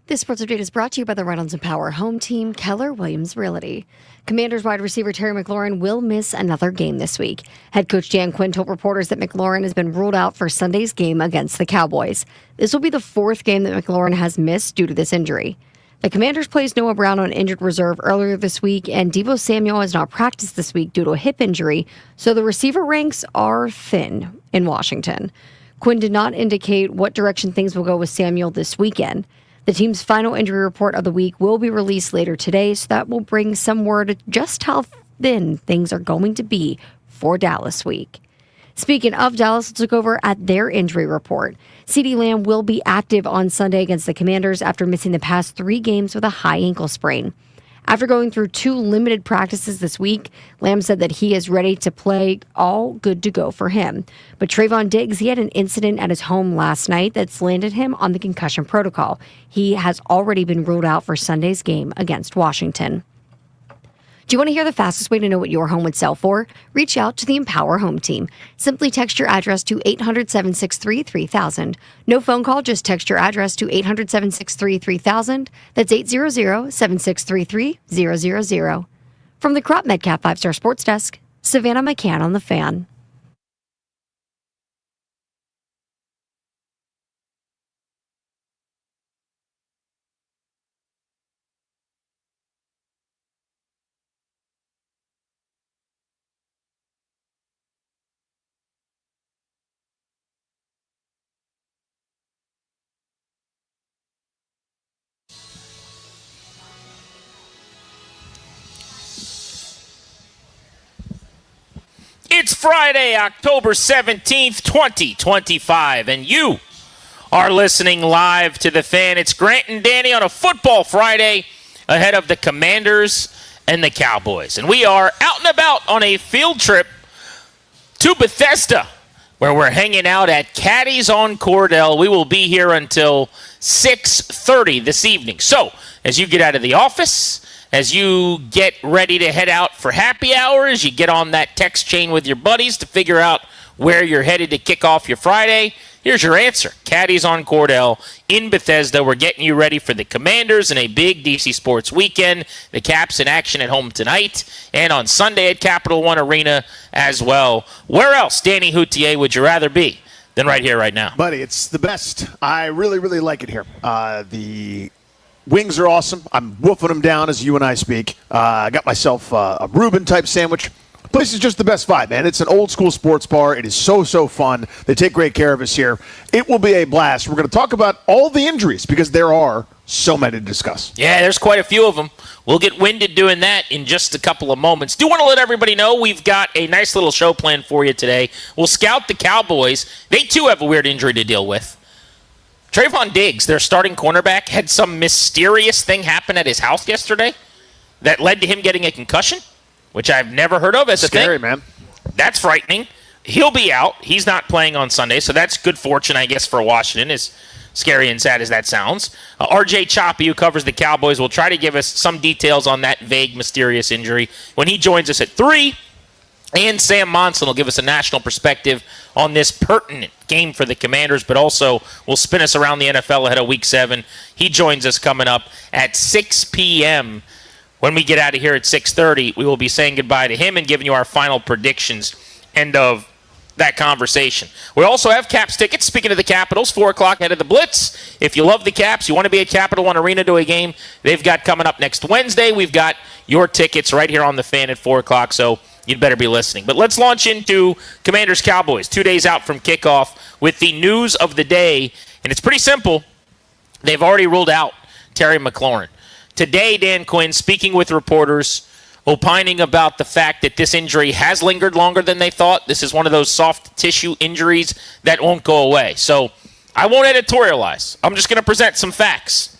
This sports update is brought to you by the Reynolds and Power home team, Keller Williams Realty. Commanders wide receiver Terry McLaurin will miss another game this week. Head coach Dan Quinn told reporters that McLaurin has been ruled out for Sunday's game against the Cowboys. This will be the fourth game that McLaurin has missed due to this injury. The Commanders placed Noah Brown on injured reserve earlier this week, and Deebo Samuel has not practiced this week due to a hip injury, so the receiver ranks are thin in Washington. Quinn did not indicate what direction things will go with Samuel this weekend. The team's final injury report of the week will be released later today, so that will bring some word of just how thin things are going to be for Dallas week. Speaking of Dallas, let's look over at their injury report. CeeDee Lamb will be active on Sunday against the Commanders after missing the past 3 games with a high ankle sprain. After going through 2 limited practices this week, Lamb said that he is ready to play, all good to go for him. But Trayvon Diggs, he had an incident at his home last night that's landed him on the concussion protocol. He has already been ruled out for Sunday's game against Washington. Do you want to hear the fastest way to know what your home would sell for? Reach out to the Empower Home Team. Simply text your address to 800-763-3000. No phone call, just text your address to 800-763-3000. That's 800-763-3000. From the Crop Medcap 5-Star Sports Desk, Savannah McCann on the Fan. It's Friday, October 17th, 2025, and you are listening live to The Fan. It's Grant and Danny on a football Friday ahead of the Commanders and the Cowboys. And we are out and about on a field trip to Bethesda, where we're hanging out at Caddy's on Cordell. We will be here until 6:30 this evening. So, as you get out of the office, as you get ready to head out for happy hours, you get on that text chain with your buddies to figure out where you're headed to kick off your Friday. Here's your answer. Caddy's on Cordell in Bethesda. We're getting you ready for the Commanders in a big DC Sports weekend. The Caps in action at home tonight and on Sunday at Capital One Arena as well. Where else, Danny Houtier, would you rather be than right here, right now? Buddy, it's the best. I really, really like it here. The wings are awesome. I'm wolfing them down as you and I speak. I got myself a Reuben-type sandwich. Place is just the best vibe, man. It's an old-school sports bar. It is so, so fun. They take great care of us here. It will be a blast. We're going to talk about all the injuries because there are so many to discuss. Yeah, there's quite a few of them. We'll get winded doing that in just a couple of moments. Do want to let everybody know we've got a nice little show planned for you today. We'll scout the Cowboys. They, too, have a weird injury to deal with. Trayvon Diggs, their starting cornerback, had some mysterious thing happen at his house yesterday that led to him getting a concussion, which I've never heard of as a thing. Scary, man. That's frightening. He'll be out. He's not playing on Sunday, so that's good fortune, I guess, for Washington, as scary and sad as that sounds. RJ Choppy, who covers the Cowboys, will try to give us some details on that vague, mysterious injury when he joins us at 3. And Sam Monson will give us a national perspective on this pertinent game for the Commanders, but also will spin us around the NFL ahead of Week 7. He joins us coming up at 6 p.m. When we get out of here at 6:30, we will be saying goodbye to him and giving you our final predictions. End of that conversation. We also have Caps tickets. Speaking of the Capitals, 4 o'clock ahead of the Blitz. If you love the Caps, you want to be at Capital One Arena to a game they've got coming up next Wednesday. We've got your tickets right here on the Fan at 4 o'clock, so you'd better be listening. But let's launch into Commanders-Cowboys, 2 days out from kickoff with the news of the day. And it's pretty simple. They've already ruled out Terry McLaurin. Today, Dan Quinn, speaking with reporters, opining about the fact that this injury has lingered longer than they thought. This is one of those soft tissue injuries that won't go away. So I won't editorialize. I'm just going to present some facts.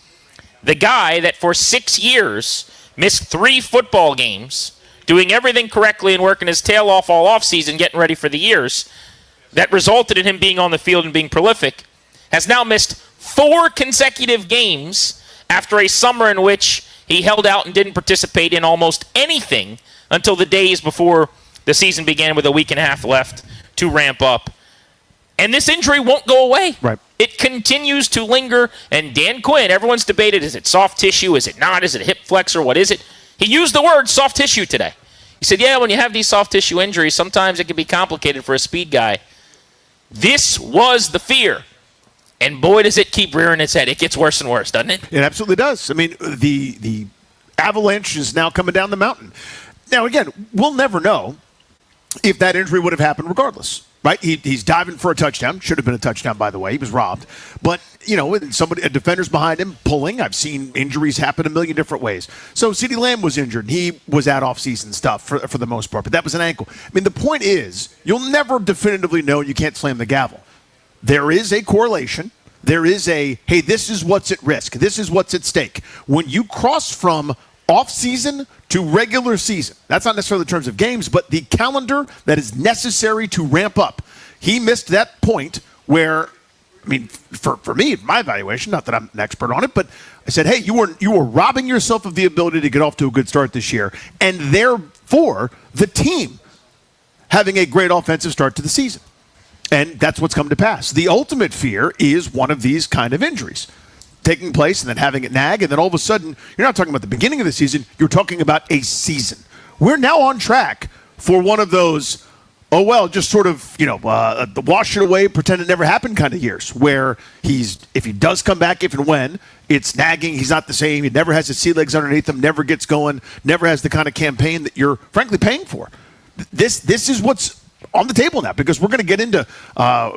The guy that for 6 years missed 3 football games, doing everything correctly and working his tail off all offseason, getting ready for the years, that resulted in him being on the field and being prolific, has now missed 4 consecutive games after a summer in which he held out and didn't participate in almost anything until the days before the season began with a week and a half left to ramp up. And this injury won't go away. Right. it continues to linger. And Dan Quinn, everyone's debated, is it soft tissue? Is it not? Is it a hip flexor? What is it? He used the word soft tissue today. He said, yeah, when you have these soft tissue injuries, sometimes it can be complicated for a speed guy. This was the fear. And boy, does it keep rearing its head. It gets worse and worse, doesn't it? It absolutely does. I mean, the avalanche is now coming down the mountain. Now, again, we'll never know if that injury would have happened regardless, right? He's diving for a touchdown. Should have been a touchdown, by the way. He was robbed. But, a defender's behind him pulling. I've seen injuries happen a million different ways. So CeeDee Lamb was injured. He was out off-season stuff for the most part, but that was an ankle. I mean, the point is, you'll never definitively know. You can't slam the gavel. There is a correlation. There is hey, this is what's at risk. This is what's at stake. When you cross from off-season to regular season, that's not necessarily in terms of games, but the calendar that is necessary to ramp up. He missed that point where, I mean, for me, my evaluation, not that I'm an expert on it, but I said, hey, you were robbing yourself of the ability to get off to a good start this year, and therefore the team having a great offensive start to the season. And that's what's come to pass. The ultimate fear is one of these kind of injuries taking place and then having it nag, and then all of a sudden, you're not talking about the beginning of the season, you're talking about a season. We're now on track for one of those, just sort of, wash it away, pretend it never happened kind of years, where if he does come back, if and when, it's nagging, he's not the same, he never has his sea legs underneath him, never gets going, never has the kind of campaign that you're frankly paying for. This is what's on the table now, because we're going to get into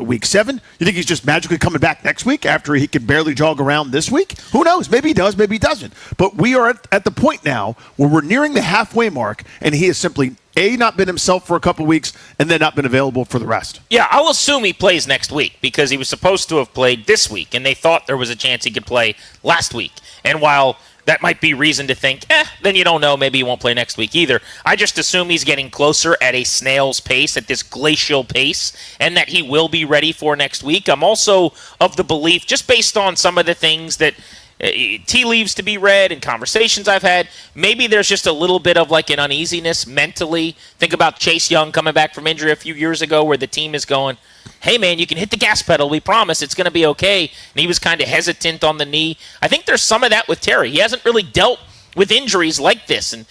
week 7. You think he's just magically coming back next week after he can barely jog around this week? Who knows? Maybe he does, maybe he doesn't. But we are at the point now where we're nearing the halfway mark, and he has simply, not been himself for a couple weeks, and then not been available for the rest. Yeah, I'll assume he plays next week, because he was supposed to have played this week, and they thought there was a chance he could play last week. And while that might be reason to think, then you don't know, maybe he won't play next week either. I just assume he's getting closer at a snail's pace, at this glacial pace, and that he will be ready for next week. I'm also of the belief, just based on some of the things that tea leaves to be read and conversations I've had, maybe there's just a little bit of like an uneasiness mentally. Think about Chase Young coming back from injury a few years ago, where the team is going, hey man, you can hit the gas pedal, we promise it's going to be okay. And he was kind of hesitant on the knee. I think there's some of that with Terry. He hasn't really dealt with injuries like this, and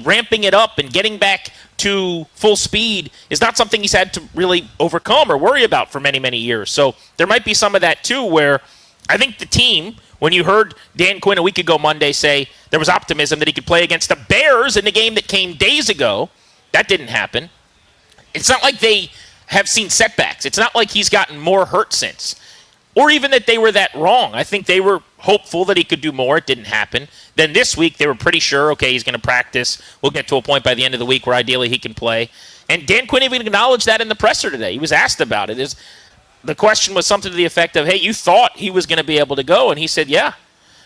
ramping it up and getting back to full speed is not something he's had to really overcome or worry about for many, many years. So there might be some of that too, where I think the team, when you heard Dan Quinn a week ago Monday say there was optimism that he could play against the Bears in the game that came days ago, that didn't happen. It's not like they have seen setbacks. It's not like he's gotten more hurt since, or even that they were that wrong. I think they were hopeful that he could do more. It didn't happen. Then this week they were pretty sure, okay, he's going to practice. We'll get to a point by the end of the week where ideally he can play. And Dan Quinn even acknowledged that in the presser today. He was asked about it. The question was something to the effect of, hey, you thought he was going to be able to go? And he said, yeah.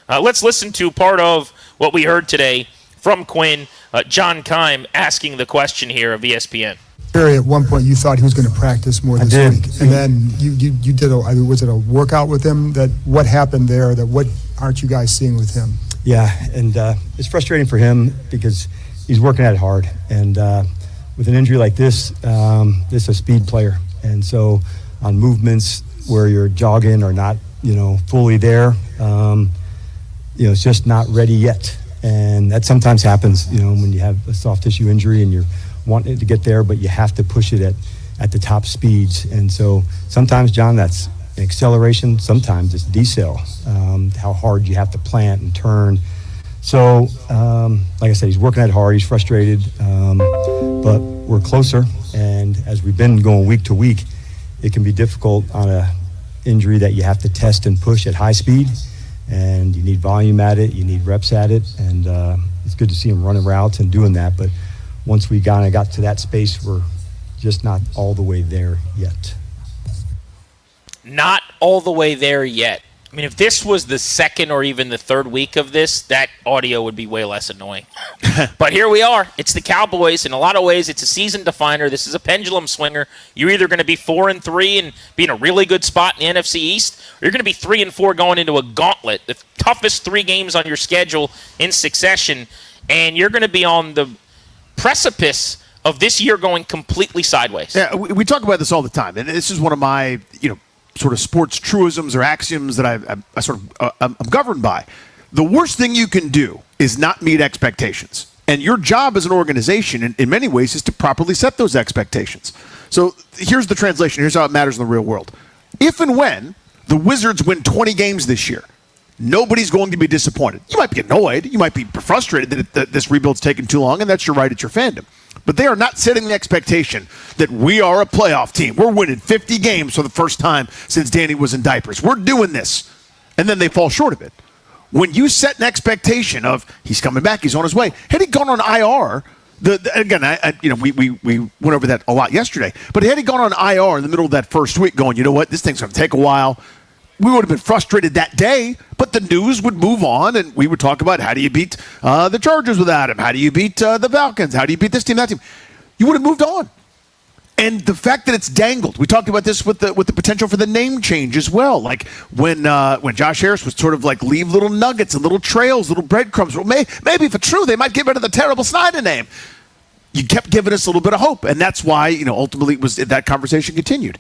Let's listen to part of what we heard today from Quinn, John Keim asking the question here of ESPN. Barry, at one point you thought he was going to practice more this week, and then you did was it a workout with him? What happened there? What aren't you guys seeing with him? Yeah, and it's frustrating for him because he's working at it hard, and with an injury like this, this is a speed player, and so on movements where you're jogging or not, fully there, it's just not ready yet, and that sometimes happens, when you have a soft tissue injury and you're wanting to get there, but you have to push it at the top speeds. And so sometimes, John, that's acceleration. Sometimes it's decel, how hard you have to plant and turn. So, like I said, he's working at it hard. He's frustrated, but we're closer. And as we've been going week to week, it can be difficult on a injury that you have to test and push at high speed. And you need volume at it. You need reps at it. And it's good to see him running routes and doing that. But once we got to that space, we're just not all the way there yet. Not all the way there yet. I mean, if this was the second or even the third week of this, that audio would be way less annoying. But here we are. It's the Cowboys. In a lot of ways, it's a season definer. This is a pendulum swinger. You're either going to be 4-3 and be in a really good spot in the NFC East, or you're going to be 3-4 going into a gauntlet, the toughest 3 games on your schedule in succession, and you're going to be on the precipice of this year going completely sideways. Yeah, we talk about this all the time, and this is one of my, sort of sports truisms or axioms that I sort of I'm governed by. The worst thing you can do is not meet expectations. And your job as an organization, in many ways, is to properly set those expectations. So here's the translation. Here's how it matters in the real world. If and when the Wizards win 20 games this year, nobody's going to be disappointed. You might be annoyed. You might be frustrated that this rebuild's taken too long, and that's your right. It's your fandom. But they are not setting the expectation that we are a playoff team. We're winning 50 games for the first time since Danny was in diapers. We're doing this. And then they fall short of it. When you set an expectation of he's coming back, he's on his way. Had he gone on IR, we went over that a lot yesterday. But had he gone on IR in the middle of that first week going, you know what, this thing's going to take a while, we would have been frustrated that day, but the news would move on, and we would talk about how do you beat the Chargers without him? How do you beat the Falcons? How do you beat this team, that team? You would have moved on. And the fact that it's dangled, we talked about this with the potential for the name change as well. Like when Josh Harris would sort of like leave little nuggets and little trails, little breadcrumbs. Well, maybe if it's true, they might get rid of the terrible Snyder name. You kept giving us a little bit of hope, and that's why ultimately that conversation continued.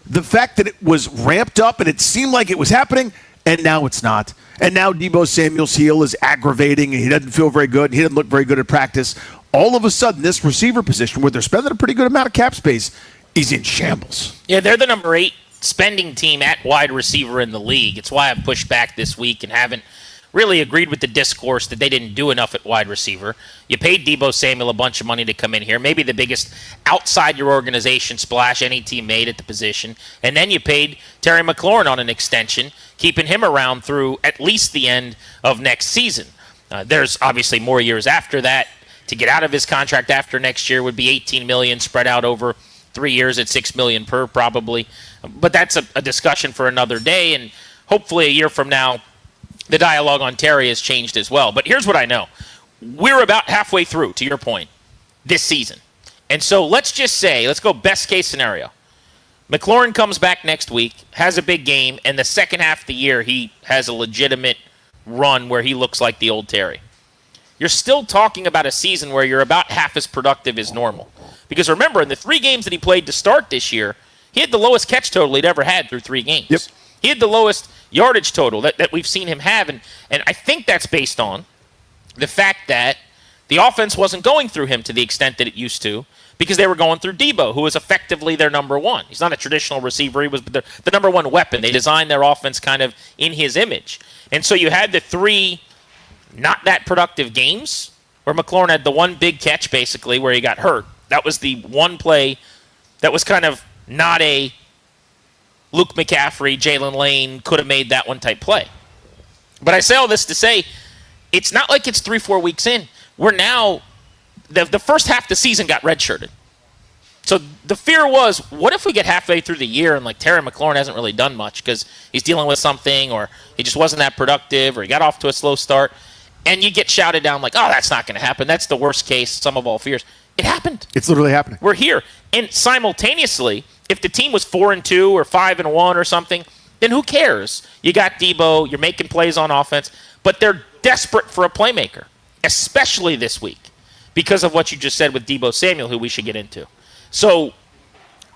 The fact that it was ramped up and it seemed like it was happening, and now it's not. And now Deebo Samuel's heel is aggravating, and he doesn't feel very good, and he doesn't look very good at practice. All of a sudden, this receiver position, where they're spending a pretty good amount of cap space, is in shambles. Yeah, they're the number 8 spending team at wide receiver in the league. It's why I've pushed back this week and haven't really agreed with the discourse that they didn't do enough at wide receiver. You paid Deebo Samuel a bunch of money to come in here, maybe the biggest outside your organization splash any team made at the position, and then you paid Terry McLaurin on an extension, keeping him around through at least the end of next season. There's obviously more years after that. To get out of his contract after next year would be $18 million spread out over 3 years at $6 million per probably. But that's a discussion for another day, and hopefully a year from now the dialogue on Terry has changed as well. But here's what I know. We're about halfway through, to your point, this season. And so let's go best case scenario. McLaurin comes back next week, has a big game, and the second half of the year he has a legitimate run where he looks like the old Terry. You're still talking about a season where you're about half as productive as normal. Because remember, in the 3 games that he played to start this year, he had the lowest catch total he'd ever had through 3 games. Yep. He had the lowest yardage total that we've seen him have. And I think that's based on the fact that the offense wasn't going through him to the extent that it used to because they were going through Deebo, who was effectively their number 1. He's not a traditional receiver. He was the number 1 weapon. They designed their offense kind of in his image. And so you had the 3 not that productive games where McLaurin had the 1 big catch basically where he got hurt. That was the 1 play that was kind of not a Luke McCaffrey, Jalen Lane could have made that one type play. But I say all this to say it's not like it's 3-4 weeks in. We're now the first half of the season got redshirted. So the fear was, what if we get halfway through the year and like Terry McLaurin hasn't really done much because he's dealing with something or he just wasn't that productive or he got off to a slow start. And you get shouted down like, oh, that's not going to happen. That's the worst case, sum of all fears. It happened. It's literally happening. We're here. And simultaneously, if the team was 4-2 or 5-1 or something, then who cares? You got Deebo, you're making plays on offense, but they're desperate for a playmaker, especially this week, because of what you just said with Deebo Samuel, who we should get into. So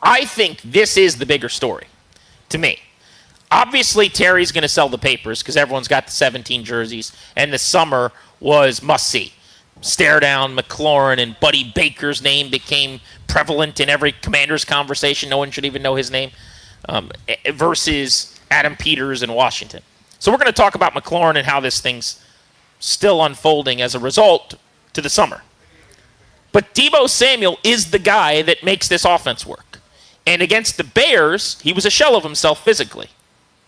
I think this is the bigger story to me. Obviously, Terry's going to sell the papers because everyone's got the 17 jerseys, and the summer was must-see. Stare down McLaurin, and Buddy Baker's name became prevalent in every Commander's conversation. No one should even know his name, versus Adam Peters in Washington. So we're going to talk about McLaurin and how this thing's still unfolding as a result to the summer. But Deebo Samuel is the guy that makes this offense work. And against the Bears, he was a shell of himself physically.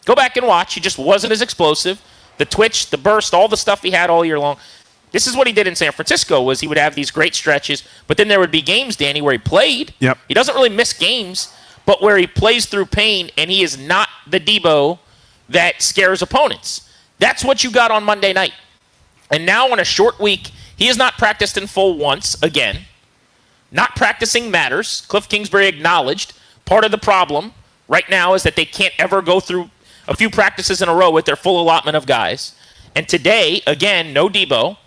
Go back and watch. He just wasn't as explosive. The twitch, the burst, all the stuff he had all year long. This is what he did in San Francisco, was he would have these great stretches, but then there would be games, Danny, where he played. Yep. He doesn't really miss games, but where he plays through pain, and he is not the Deebo that scares opponents. That's what you got on Monday night. And now on a short week, he has not practiced in full once again. Not practicing matters. Cliff Kingsbury acknowledged part of the problem right now is that they can't ever go through a few practices in a row with their full allotment of guys. And today, again, no Deebo.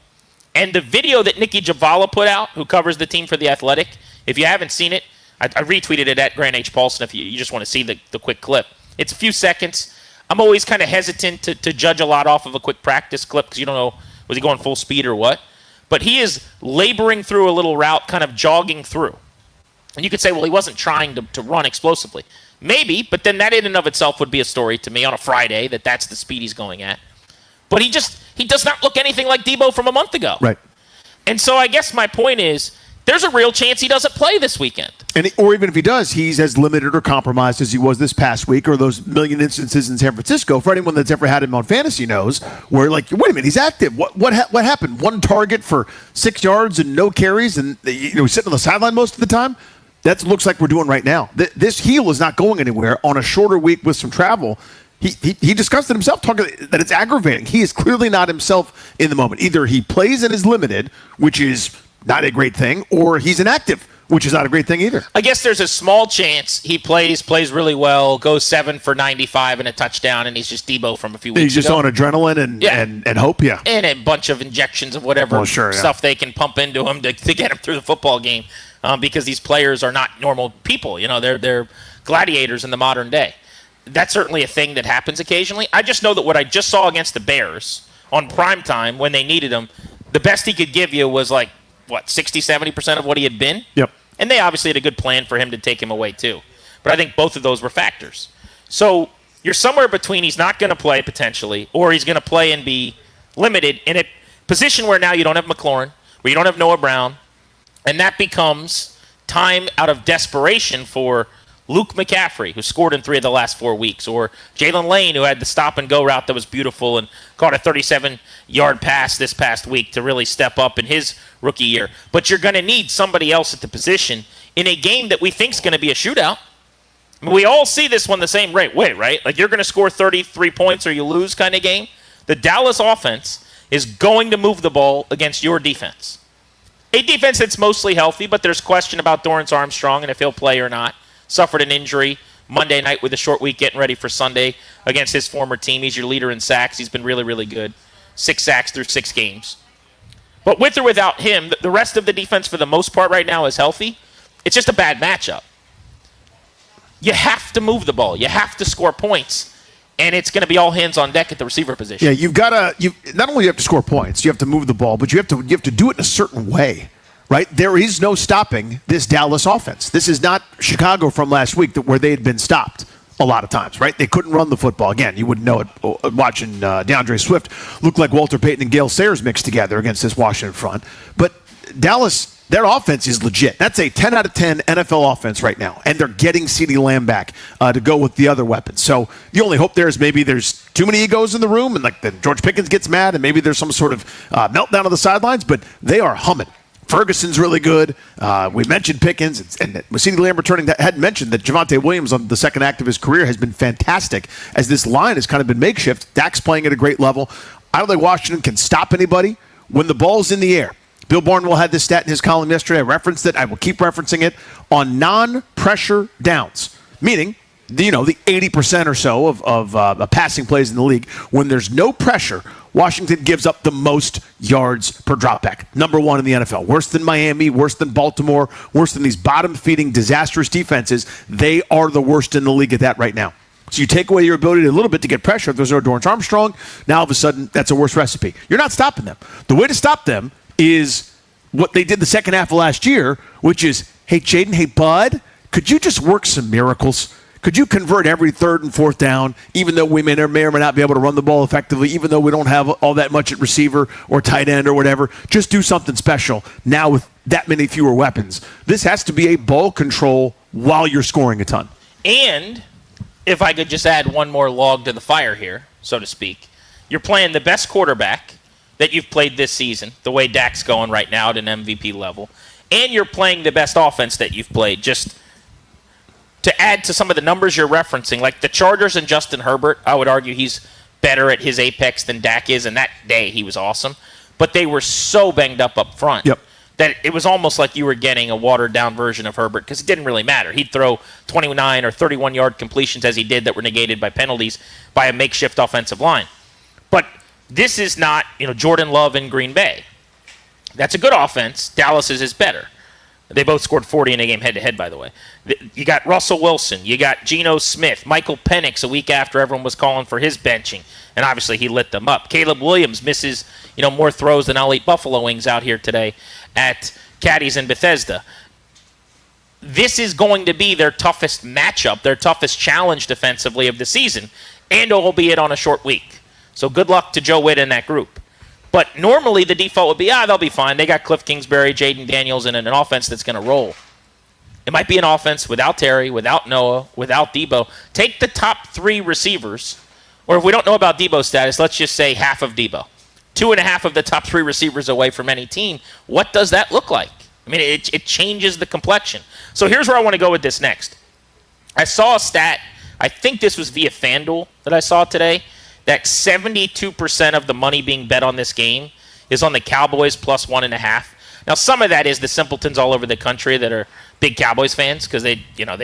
And the video that Nikki Javala put out, who covers the team for The Athletic, if you haven't seen it, I retweeted it at Grant H. Paulson if you just want to see the quick clip. It's a few seconds. I'm always kind of hesitant to judge a lot off of a quick practice clip because you don't know, was he going full speed or what? But he is laboring through a little route, kind of jogging through. And you could say, well, he wasn't trying to run explosively. Maybe, but then that in and of itself would be a story to me on a Friday that that's the speed he's going at. But he does not look anything like Debo from a month ago. Right. And so I guess my point is, there's a real chance he doesn't play this weekend. Or even if he does, he's as limited or compromised as he was this past week, or those million instances in San Francisco. For anyone that's ever had him on fantasy knows, where like, wait a minute, he's active. What happened? One target for 6 yards and no carries, and he's sitting on the sideline most of the time. That looks like we're doing right now. This heel is not going anywhere on a shorter week with some travel. He discussed it himself, talking that it's aggravating. He is clearly not himself in the moment. Either he plays and is limited, which is not a great thing, or he's inactive, which is not a great thing either. I guess there's a small chance he plays really well, goes 7 for 95 and a touchdown, and he's just Debo from a few weeks ago. He's just on adrenaline and hope, yeah. And a bunch of injections of whatever stuff they can pump into him to get him through the football game because these players are not normal people. They're gladiators in the modern day. That's certainly a thing that happens occasionally. I just know that what I just saw against the Bears on primetime when they needed him, the best he could give you was like, 60-70% of what he had been? Yep. And they obviously had a good plan for him to take him away too. But I think both of those were factors. So you're somewhere between he's not going to play potentially, or he's going to play and be limited in a position where now you don't have McLaurin, where you don't have Noah Brown, and that becomes time out of desperation for Luke McCaffrey, who scored in 3 of the last 4 weeks, or Jalen Lane, who had the stop-and-go route that was beautiful and caught a 37-yard pass this past week to really step up in his rookie year. But you're going to need somebody else at the position in a game that we think is going to be a shootout. I mean, we all see this one the same way, right? Like you're going to score 33 points or you lose kind of game. The Dallas offense is going to move the ball against your defense. A defense that's mostly healthy, but there's question about Dorrance Armstrong and if he'll play or not. Suffered an injury Monday night with a short week getting ready for Sunday against his former team. He's your leader in sacks. He's been really, really good. 6 sacks through 6 games. But with or without him, the rest of the defense for the most part right now is healthy. It's just a bad matchup. You have to move the ball. You have to score points. And it's going to be all hands on deck at the receiver position. Yeah, you've got to not only have to score points, you have to move the ball, but you have to do it in a certain way. Right? There is no stopping this Dallas offense. This is not Chicago from last week where they had been stopped a lot of times, right? They couldn't run the football. Again, you wouldn't know it watching DeAndre Swift look like Walter Payton and Gale Sayers mixed together against this Washington front. But Dallas, their offense is legit. That's a 10 out of 10 NFL offense right now. And they're getting CeeDee Lamb back to go with the other weapons. So the only hope there is maybe there's too many egos in the room and like then George Pickens gets mad and maybe there's some sort of meltdown on the sidelines, but they are humming. Ferguson's really good. We mentioned Pickens, and CeeDee Lamb returning. That hadn't mentioned that Javonte Williams on the second act of his career has been fantastic as this line has kind of been makeshift. Dak's playing at a great level. I don't think Washington can stop anybody when the ball's in the air. Bill Barnwell had this stat in his column yesterday. I referenced it. I will keep referencing it on non-pressure downs, meaning the 80% or so of passing plays in the league. When there's no pressure, Washington gives up the most yards per dropback. Number 1 in the NFL. Worse than Miami, worse than Baltimore, worse than these bottom-feeding, disastrous defenses. They are the worst in the league at that right now. So you take away your ability a little bit to get pressure. If there's no Dorrance Armstrong, now all of a sudden that's a worse recipe. You're not stopping them. The way to stop them is what they did the second half of last year, which is, hey, Jaden, hey, bud, could you just work some miracles? Could you convert every 3rd and 4th down, even though we may or may not be able to run the ball effectively, even though we don't have all that much at receiver or tight end or whatever? Just do something special now with that many fewer weapons. This has to be a ball control while you're scoring a ton. And if I could just add one more log to the fire here, so to speak, you're playing the best quarterback that you've played this season, the way Dak's going right now at an MVP level, and you're playing the best offense that you've played. Just to add to some of the numbers you're referencing, like the Chargers and Justin Herbert, I would argue he's better at his apex than Dak is, and that day he was awesome. But they were so banged up front that it was almost like you were getting a watered-down version of Herbert because it didn't really matter. He'd throw 29 or 31-yard completions as he did that were negated by penalties by a makeshift offensive line. But this is not, Jordan Love in Green Bay. That's a good offense. Dallas's is better. They both scored 40 in a game head-to-head, by the way. You got Russell Wilson. You got Geno Smith. Michael Penix a week after everyone was calling for his benching. And obviously he lit them up. Caleb Williams misses more throws than I'll eat buffalo wings out here today at Caddy's in Bethesda. This is going to be their toughest matchup, their toughest challenge defensively of the season, and albeit on a short week. So good luck to Joe Witt and that group. But normally the default would be, they'll be fine. They got Cliff Kingsbury, Jaden Daniels, and an offense that's going to roll. It might be an offense without Terry, without Noah, without Debo. Take the top 3 receivers, or if we don't know about Debo's status, let's just say half of Debo. 2.5 of the top 3 receivers away from any team. What does that look like? I mean, it changes the complexion. So here's where I want to go with this next. I saw a stat, I think this was via FanDuel that I saw today, that 72% of the money being bet on this game is on the Cowboys plus 1.5. Now, some of that is the simpletons all over the country that are big Cowboys fans because they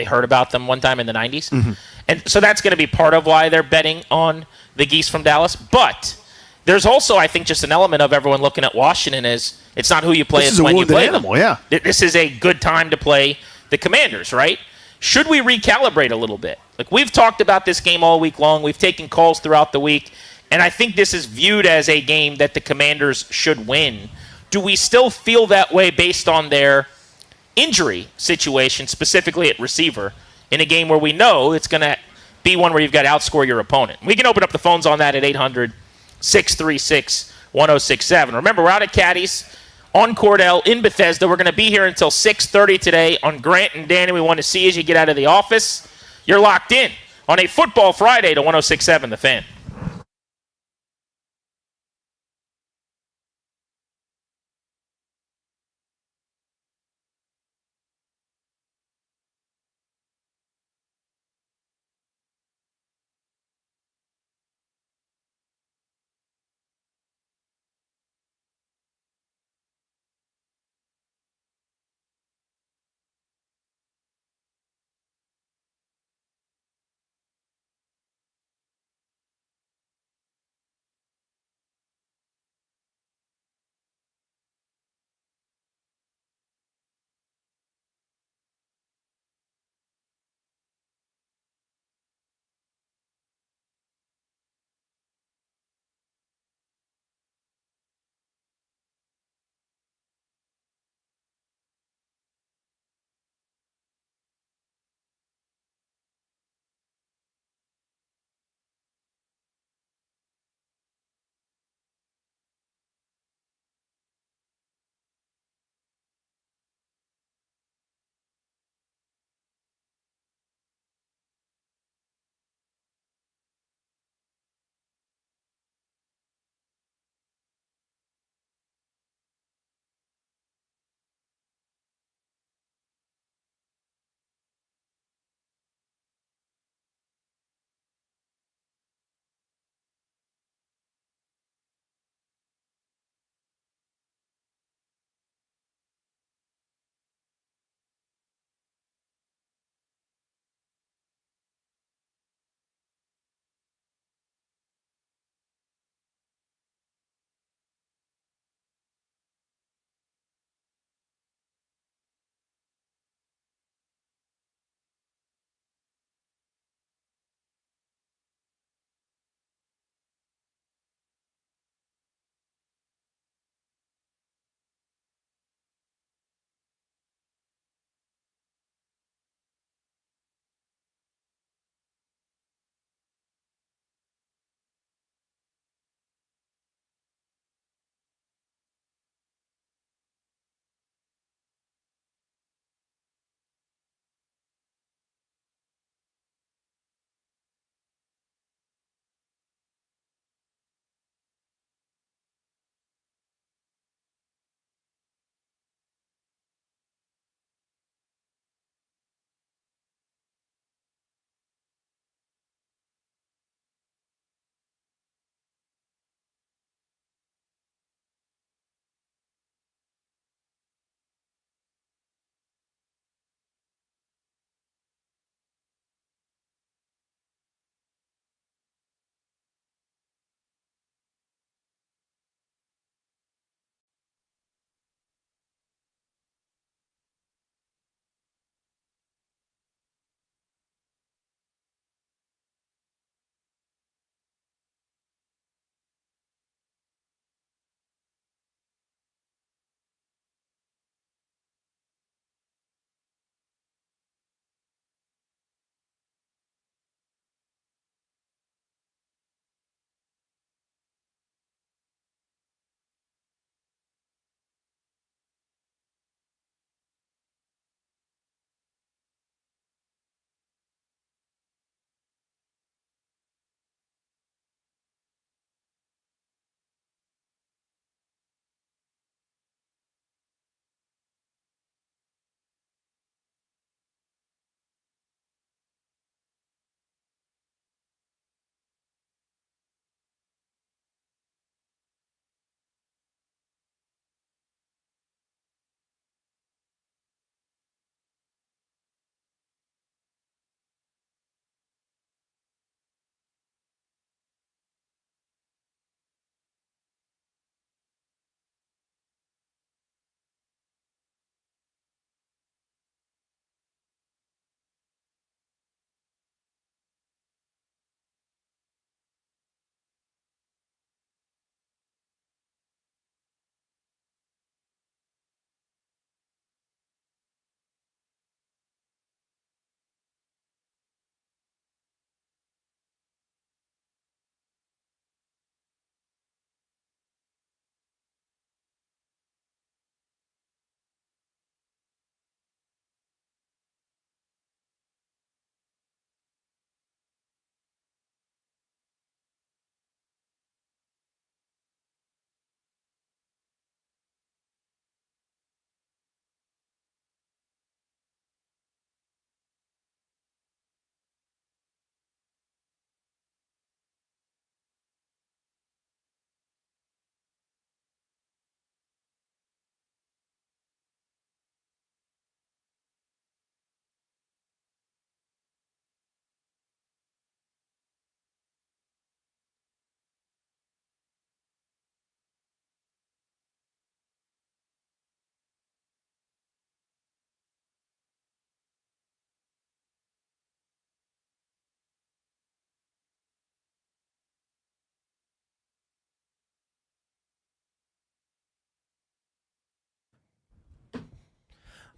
heard about them one time in the 90s. Mm-hmm. And so that's going to be part of why they're betting on the Geese from Dallas. But there's also, I think, just an element of everyone looking at Washington as it's not who you play, it's when you play them. Yeah. This is a good time to play the Commanders, right? Should we recalibrate a little bit? Like, we've talked about this game all week long. We've taken calls throughout the week. And I think this is viewed as a game that the Commanders should win. Do we still feel that way based on their injury situation, specifically at receiver, in a game where we know it's going to be one where you've got to outscore your opponent? We can open up the phones on that at 800-636-1067. Remember, we're out at Caddy's on Cordell in Bethesda. We're going to be here until 6:30 today on Grant and Danny. We want to see as you get out of the office. You're locked in on a Football Friday to 1067 The Fan.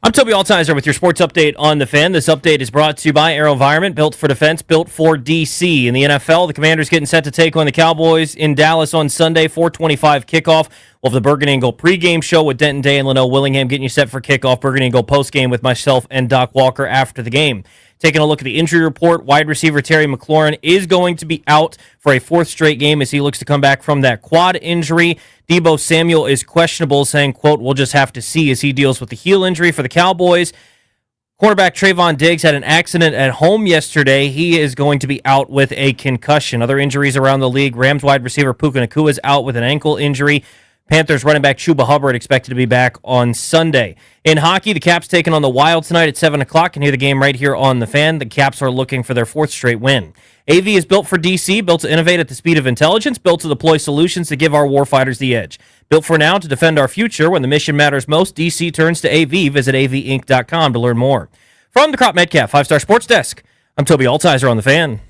I'm Toby Altizer with your sports update on The Fan. This update is brought to you by AeroVironment, built for defense, built for D.C. In the NFL, the Commanders getting set to take on the Cowboys in Dallas on Sunday, 4:25 kickoff. We'll have the Bergen Eagle pregame show with Denton Day and Leno Willingham getting you set for kickoff. Bergen Eagle postgame with myself and Doc Walker after the game. Taking a look at the injury report, wide receiver Terry McLaurin is going to be out for a fourth straight game as he looks to come back from that quad injury. Deebo Samuel is questionable, saying, quote, we'll just have to see as he deals with the heel injury for the Cowboys. Cornerback Trayvon Diggs had an accident at home yesterday. He is going to be out with a concussion. Other injuries around the league, Rams wide receiver Puka Nacua is out with an ankle injury. Panthers running back Chuba Hubbard expected to be back on Sunday. In hockey, the Caps taking on the Wild tonight at 7 o'clock. Can hear the game right here on The Fan. The Caps are looking for their fourth straight win. AV is built for DC, built to innovate at the speed of intelligence, built to deploy solutions to give our warfighters the edge. Built for now to defend our future. When the mission matters most, DC turns to AV. Visit avinc.com to learn more. From the Crop Metcalf 5-Star Sports Desk, I'm Toby Altizer on The Fan.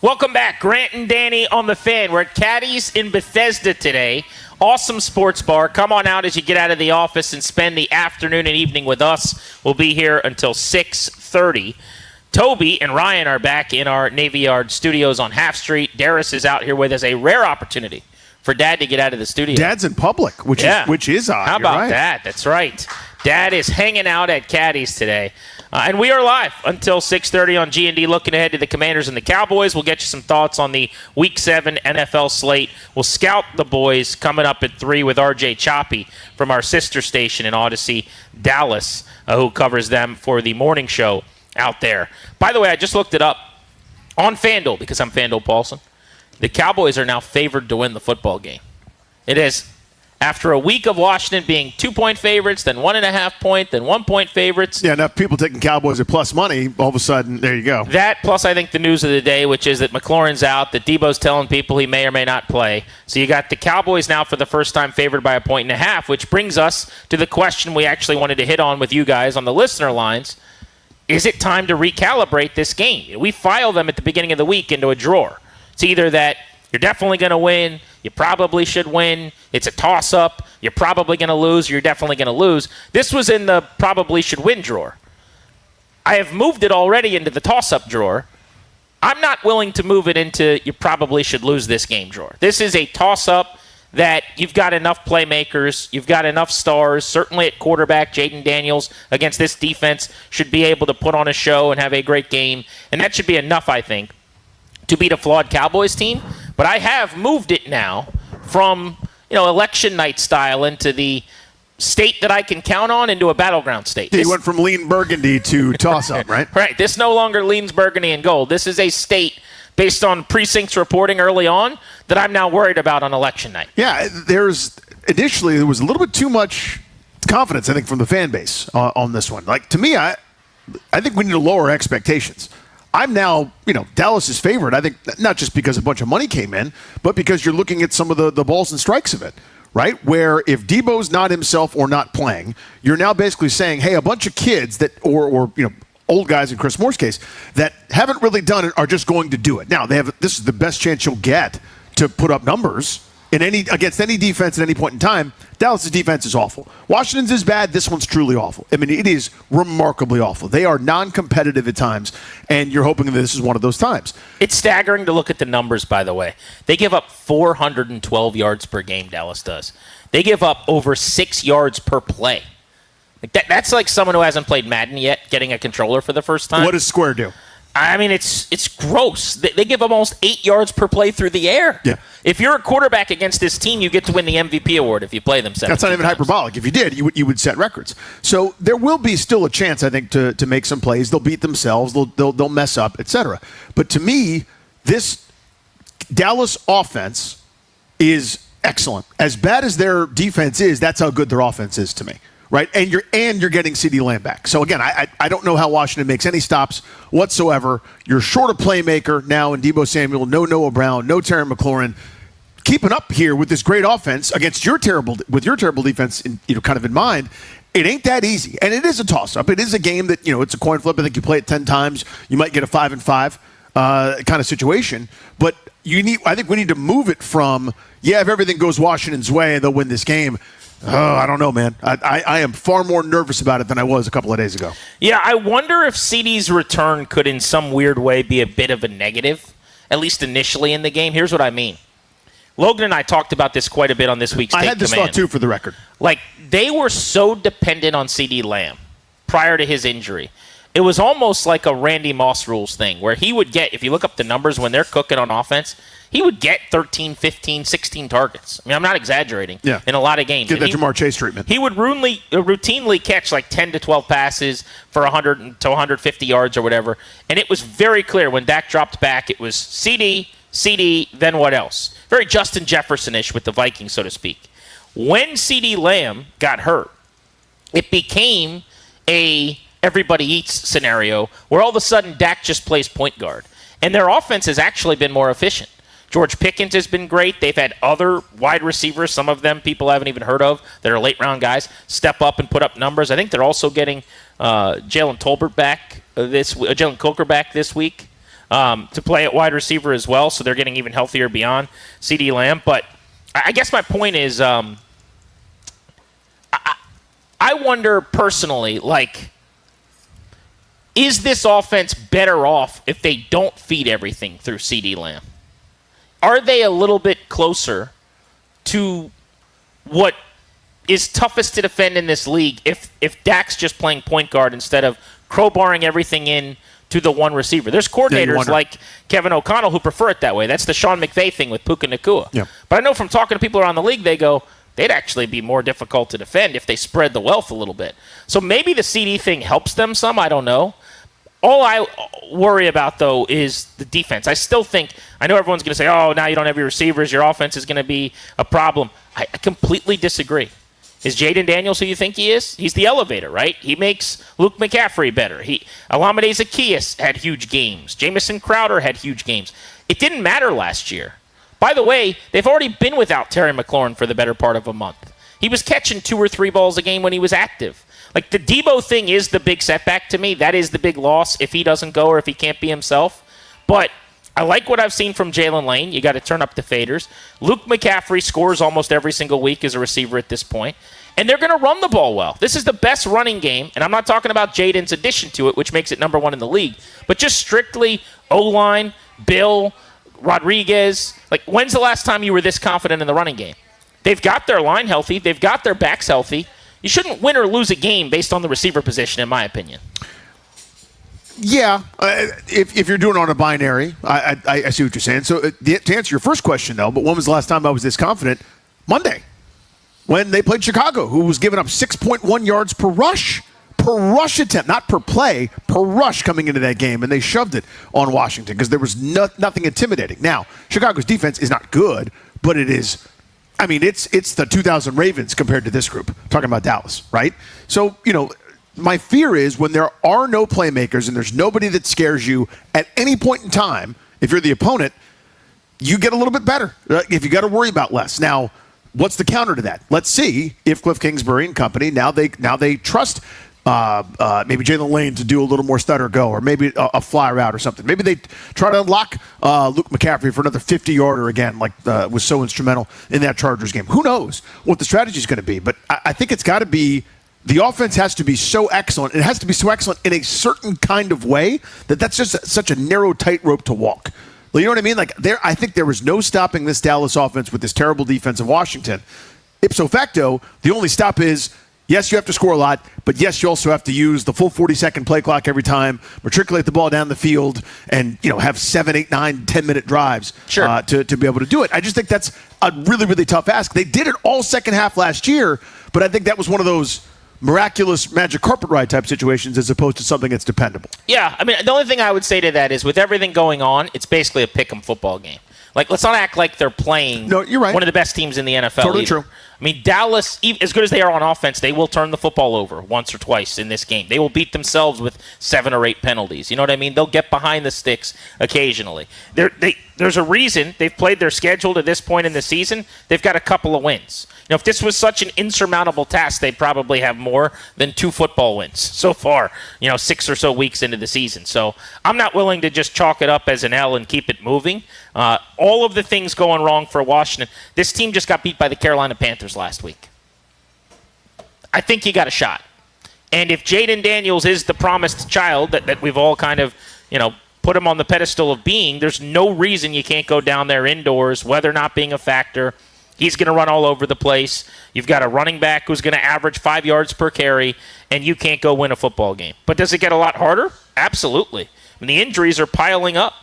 Welcome back. Grant and Danny on The Fan. We're at Caddy's in Bethesda today. Awesome sports bar. Come on out as you get out of the office and spend the afternoon and evening with us. We'll be here until 6:30. Toby and Ryan are back in our Navy Yard studios on Half Street. Darius is out here with us. A rare opportunity for Dad to get out of the studio. Dad's in public, which is odd. How about that? That's right. Dad is hanging out at Caddy's today. And we are live until 6:30 on G&D, looking ahead to the Commanders and the Cowboys. We'll get you some thoughts on the Week 7 NFL slate. We'll scout the boys coming up at 3 with RJ Choppy from our sister station in Odyssey, Dallas, who covers them for the morning show out there. By the way, I just looked it up on FanDuel because I'm FanDuel Paulson. The Cowboys are now favored to win the football game. It is. After a week of Washington being 2-point favorites, then 1.5 point, then 1 point favorites. Yeah, enough people taking Cowboys at plus money, all of a sudden, there you go. That, plus I think the news of the day, which is that McLaurin's out, that Deebo's telling people he may or may not play. So you got the Cowboys now for the first time favored by 1.5 points, which brings us to the question we actually wanted to hit on with you guys on the listener lines. Is it time to recalibrate this game? We file them at the beginning of the week into a drawer. It's either that you're definitely going to win, you probably should win, it's a toss-up, you're probably going to lose, you're definitely going to lose. This was in the probably should win drawer. I have moved it already into the toss-up drawer. I'm not willing to move it into you probably should lose this game drawer. This is a toss-up that you've got enough playmakers, you've got enough stars, certainly at quarterback, Jaden Daniels against this defense should be able to put on a show and have a great game, and that should be enough, I think, to beat a flawed Cowboys team. But I have moved it now from, election night style into the state that I can count on into a battleground state. You went from lean burgundy to toss-up, right? Right. This no longer leans burgundy and gold. This is a state based on precincts reporting early on that I'm now worried about on election night. Yeah, there was a little bit too much confidence, I think, from the fan base on this one. Like, to me, I think we need to lower expectations. I'm now, Dallas is favored. I think not just because a bunch of money came in, but because you're looking at some of the balls and strikes of it, right? Where if Deebo's not himself or not playing, you're now basically saying, hey, a bunch of kids that, or old guys in Chris Moore's case, that haven't really done it are just going to do it. Now, this is the best chance you'll get to put up numbers against any defense at any point in time. Dallas' defense is awful. Washington's is bad. This one's truly awful. I mean, it is remarkably awful. They are non-competitive at times, and you're hoping that this is one of those times. It's staggering to look at the numbers, by the way. They give up 412 yards per game, Dallas does. They give up over 6 yards per play. That's like someone who hasn't played Madden yet getting a controller for the first time. What does Square do? I mean, it's gross. They give almost 8 yards per play through the air. Yeah. If you're a quarterback against this team, you get to win the MVP award if you play them 7 That's not even times. hyperbolic. If you did, you would set records. So there will be still a chance, I think, to make some plays. They'll beat themselves. They'll mess up, etc. But to me, this Dallas offense is excellent. As bad as their defense is, that's how good their offense is to me. Right, and you're getting CeeDee Lamb back. So again, I don't know how Washington makes any stops whatsoever. You're short a playmaker now in Deebo Samuel, no Noah Brown, no Terry McLaurin. keeping up here with this great offense against your terrible defense, kind of in mind. It ain't that easy, and it is a toss-up. It is a game that it's a coin flip. I think you play it 10 times, you might get a 5-5 kind of situation. But I think we need to move it from if everything goes Washington's way, they'll win this game. Oh, I don't know, man. I am far more nervous about it than I was a couple of days ago. Yeah, I wonder if CD's return could, in some weird way, be a bit of a negative, at least initially in the game. Here's what I mean. Logan and I talked about this quite a bit on this week's Take I had this Command. thought, too, for the record. Like, they were so dependent on CD Lamb prior to his injury. It was almost like a Randy Moss rules thing, where he would get, if you look up the numbers when they're cooking on offense, he would get 13, 15, 16 targets. I mean, I'm not exaggerating. Yeah. In a lot of games. Get that Jamar Chase treatment. He would routinely catch like 10 to 12 passes for 100 to 150 yards or whatever. And it was very clear when Dak dropped back, it was CD, then what else? Very Justin Jefferson-ish with the Vikings, so to speak. When CD Lamb got hurt, it became a everybody eats scenario where all of a sudden Dak just plays point guard. And their offense has actually been more efficient. George Pickens has been great. They've had other wide receivers, some of them people haven't even heard of, that are late-round guys, step up and put up numbers. I think they're also getting Jalen Coker back this week to play at wide receiver as well, so they're getting even healthier beyond CD Lamb. But I guess my point is I wonder personally, is this offense better off if they don't feed everything through CD Lamb? Are they a little bit closer to what is toughest to defend in this league if Dak's just playing point guard instead of crowbarring everything in to the one receiver? There's coordinators like Kevin O'Connell who prefer it that way. That's the Sean McVay thing with Puka Nacua. Yeah. But I know from talking to people around the league, they go, they'd actually be more difficult to defend if they spread the wealth a little bit. So maybe the CD thing helps them some. I don't know. All I worry about, though, is the defense. I still think, I know everyone's going to say, oh, now you don't have your receivers, your offense is going to be a problem. I completely disagree. Is Jaden Daniels who you think he is? He's the elevator, right? He makes Luke McCaffrey better. Olamide Zaccheaus had huge games. Jamison Crowder had huge games. It didn't matter last year. By the way, they've already been without Terry McLaurin for the better part of a month. He was catching 2 or 3 balls a game when he was active. Like, the Debo thing is the big setback to me. That is the big loss if he doesn't go or if he can't be himself. But I like what I've seen from Jalen Lane. You got to turn up the faders. Luke McCaffrey scores almost every single week as a receiver at this point. And they're going to run the ball well. This is the best running game. And I'm not talking about Jaden's addition to it, which makes it number 1 in the league. But just strictly O-line, Bill, Rodriguez. Like, when's the last time you were this confident in the running game? They've got their line healthy. They've got their backs healthy. You shouldn't win or lose a game based on the receiver position, in my opinion. Yeah, if you're doing it on a binary, I see what you're saying. So to answer your first question, though, but when was the last time I was this confident? Monday, when they played Chicago, who was giving up 6.1 yards per rush attempt, not per play, per rush coming into that game, and they shoved it on Washington because there was nothing intimidating. Now, Chicago's defense is not good, but it is. I mean, it's the 2000 Ravens compared to this group, talking about Dallas, right? So, my fear is when there are no playmakers and there's nobody that scares you at any point in time, if you're the opponent, you get a little bit better. If you got to worry about less. Now, what's the counter to that? Let's see if Cliff Kingsbury and company, now they trust maybe Jalen Lane to do a little more stutter go, or maybe a fly route or something. Maybe they try to unlock Luke McCaffrey for another 50-yarder again, like was so instrumental in that Chargers game. Who knows what the strategy is going to be? But I think it's got to be, the offense has to be so excellent. It has to be so excellent in a certain kind of way that's just such a narrow tightrope to walk. You know what I mean? Like, I think there was no stopping this Dallas offense with this terrible defense of Washington. Ipso facto, the only stop is, yes, you have to score a lot, but yes, you also have to use the full 40-second play clock every time, matriculate the ball down the field, and have 7, 8, 9, 10-minute drives to be able to do it. I just think that's a really, really tough ask. They did it all second half last year, but I think that was one of those miraculous magic carpet ride type situations as opposed to something that's dependable. Yeah, I mean, the only thing I would say to that is with everything going on, it's basically a pick 'em football game. Like, let's not act like they're playing No, you're right. one of the best teams in the NFL. Totally either. true. I mean, Dallas, as good as they are on offense, they will turn the football over once or twice in this game. They will beat themselves with 7 or 8 penalties. You know what I mean? They'll get behind the sticks occasionally. There's a reason they've played their schedule to this point in the season. They've got a couple of wins. You know, if this was such an insurmountable task, they'd probably have more than 2 football wins so far, 6 or so weeks into the season. So I'm not willing to just chalk it up as an L and keep it moving. All of the things going wrong for Washington. This team just got beat by the Carolina Panthers last week. I think you got a shot. And if Jaden Daniels is the promised child that we've all kind of, put him on the pedestal of being, there's no reason you can't go down there indoors, weather not being a factor. He's going to run all over the place. You've got a running back who's going to average 5 yards per carry, and you can't go win a football game. But does it get a lot harder? Absolutely. I mean, the injuries are piling up.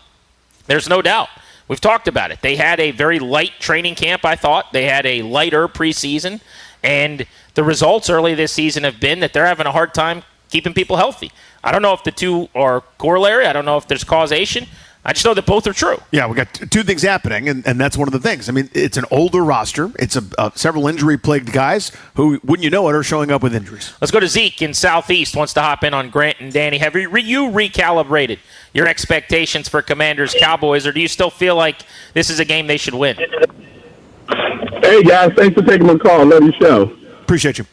There's no doubt. We've talked about it. They had a very light training camp, I thought. They had a lighter preseason. And the results early this season have been that they're having a hard time keeping people healthy. I don't know if the two are corollary. I don't know if there's causation. I just know that both are true. Yeah, we got two things happening, and that's one of the things. I mean, it's an older roster. It's several injury-plagued guys who, wouldn't you know it, are showing up with injuries. Let's go to Zeke in Southeast. Wants to hop in on Grant and Danny. Have you recalibrated your expectations for Commanders Cowboys, or do you still feel like this is a game they should win? Hey, guys. Thanks for taking my call. Love your show. Appreciate you.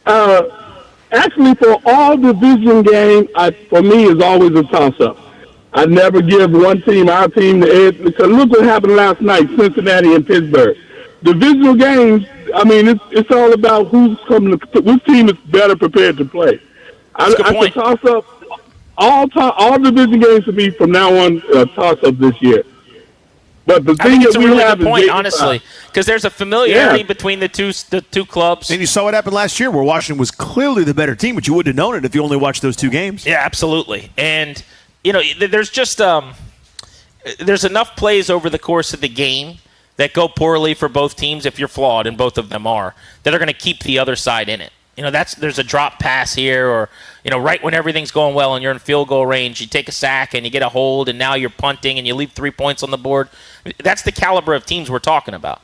Actually, for all division games, for me, is always a toss-up. I never give one team, our team, the edge, because look what happened last night, Cincinnati and Pittsburgh. Divisional games, I mean, it's all about which team is better prepared to play. I can toss up all division games to me from now on, toss-up this year. But the thing it's that a we really have good is point, honestly, because there's a familiarity between the two clubs. And you saw what happened last year where Washington was clearly the better team, but you wouldn't have known it if you only watched those 2 games. Yeah, absolutely. And there's just there's enough plays over the course of the game that go poorly for both teams if you're flawed, and both of them are, that are going to keep the other side in it. There's a drop pass here, or right when everything's going well and you're in field goal range, you take a sack and you get a hold, and now you're punting and you leave 3 points on the board. That's the caliber of teams we're talking about.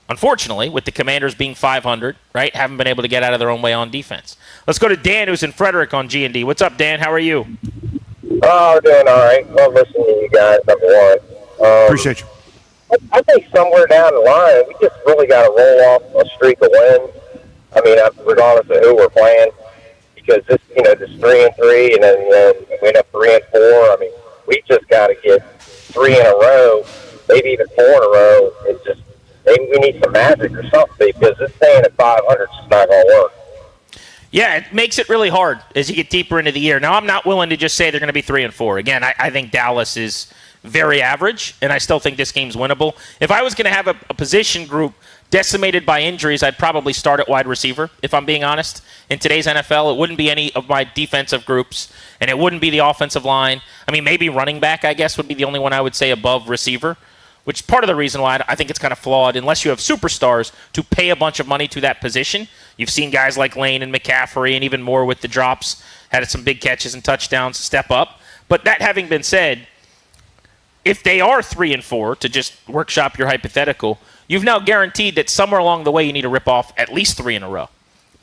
Unfortunately, with the Commanders being 500, right, haven't been able to get out of their own way on defense. Let's go to Dan, who's in Frederick on G&D. What's up, Dan? How are you? Oh, doing all right. Love listening to you guys, number one. Appreciate you. I think somewhere down the line, we just really got to roll off a streak of wins. I mean, regardless of who we're playing, because this 3-3, and then we end up 3-4. I mean, we just got to get 3 in a row, maybe even 4 in a row. It's just maybe we need some magic or something, because this staying at 500 is just not going to work. Yeah, it makes it really hard as you get deeper into the year. Now, I'm not willing to just say they're going to be 3-4. Again, I think Dallas is very average, and I still think this game's winnable. If I was going to have a position group decimated by injuries, I'd probably start at wide receiver, if I'm being honest. In today's NFL, it wouldn't be any of my defensive groups, and it wouldn't be the offensive line. I mean, maybe running back, I guess, would be the only one I would say above receiver, which is part of the reason why I think it's kind of flawed, unless you have superstars to pay a bunch of money to that position. You've seen guys like Lane and McCaffrey, and even more with the drops, had some big catches and touchdowns step up. But that having been said, if they are 3-4, to just workshop your hypothetical, you've now guaranteed that somewhere along the way you need to rip off at least 3 in a row.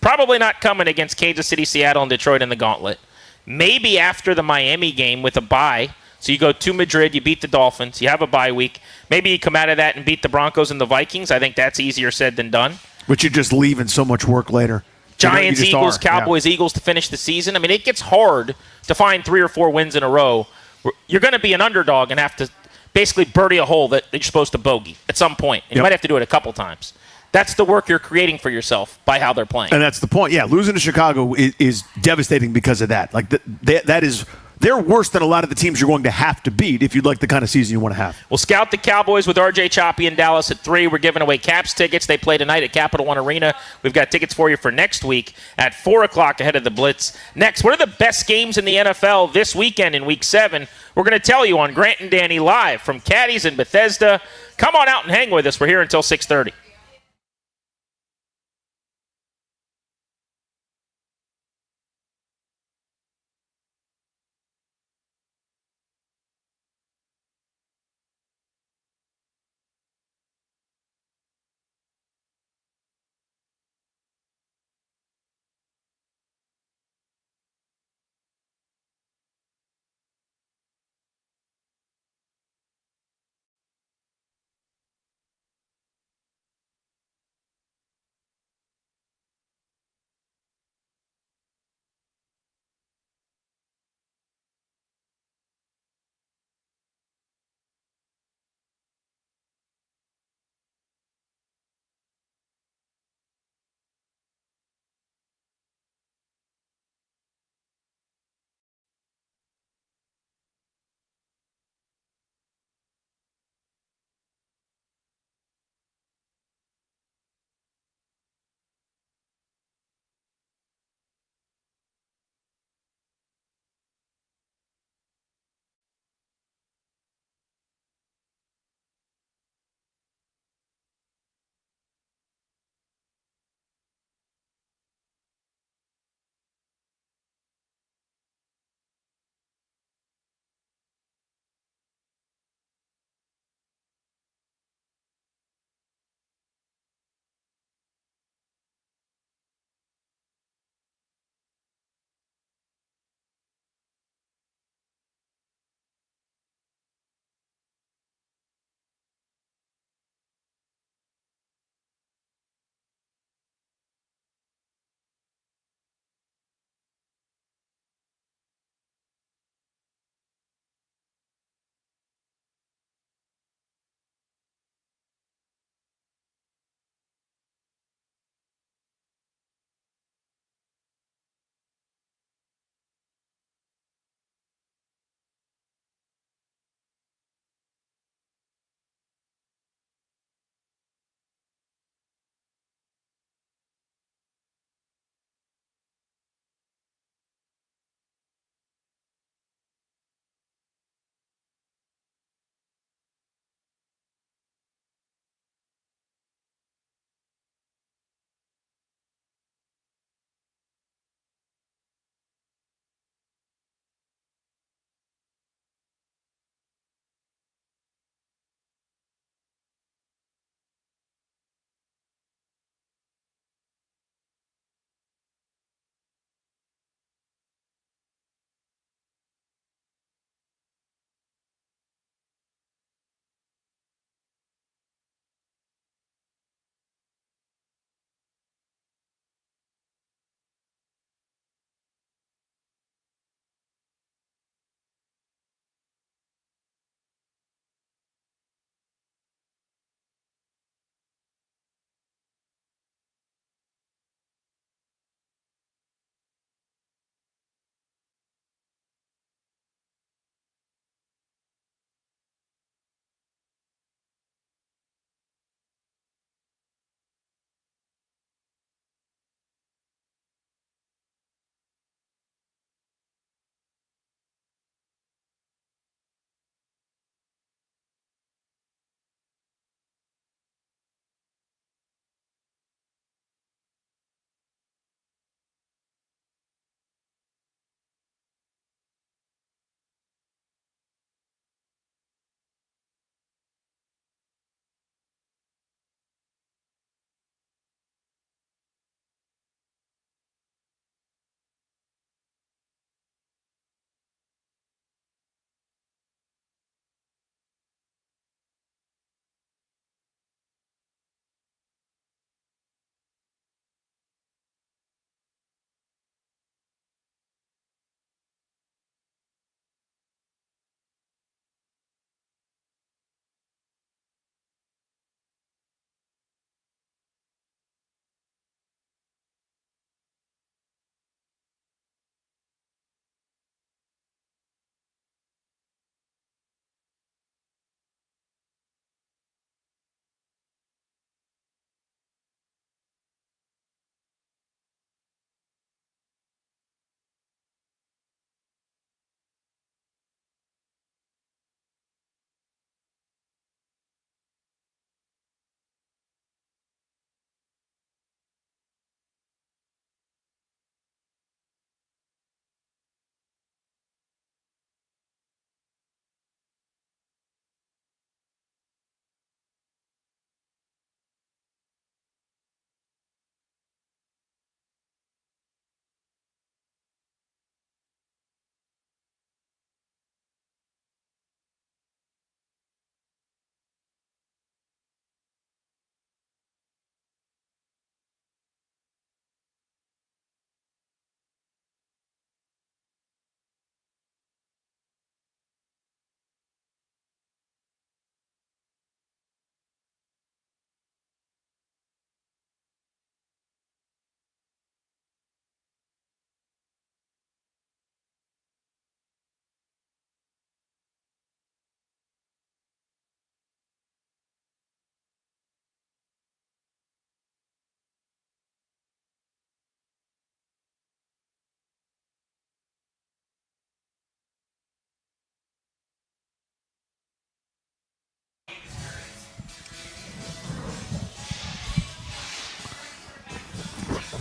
Probably not coming against Kansas City, Seattle, and Detroit in the gauntlet. Maybe after the Miami game with a bye. So you go to Madrid, you beat the Dolphins, you have a bye week. Maybe you come out of that and beat the Broncos and the Vikings. I think that's easier said than done. But you're just leaving so much work later. Giants, Eagles, Cowboys, Eagles to finish the season. I mean, it gets hard to find 3 or 4 wins in a row. You're going to be an underdog and have to basically birdie a hole that you're supposed to bogey at some point. And you might have to do it a couple times. That's the work you're creating for yourself by how they're playing. And that's the point. Yeah, losing to Chicago is devastating because of that. Like that is they're worse than a lot of the teams you're going to have to beat if you'd like the kind of season you want to have. We'll scout the Cowboys with RJ Choppy in Dallas at 3. We're giving away Caps tickets. They play tonight at Capital One Arena. We've got tickets for you for next week at 4 o'clock ahead of the Blitz. Next, what are the best games in the NFL this weekend in Week 7? We're going to tell you on Grant and Danny live from Caddies in Bethesda. Come on out and hang with us. We're here until 6:30.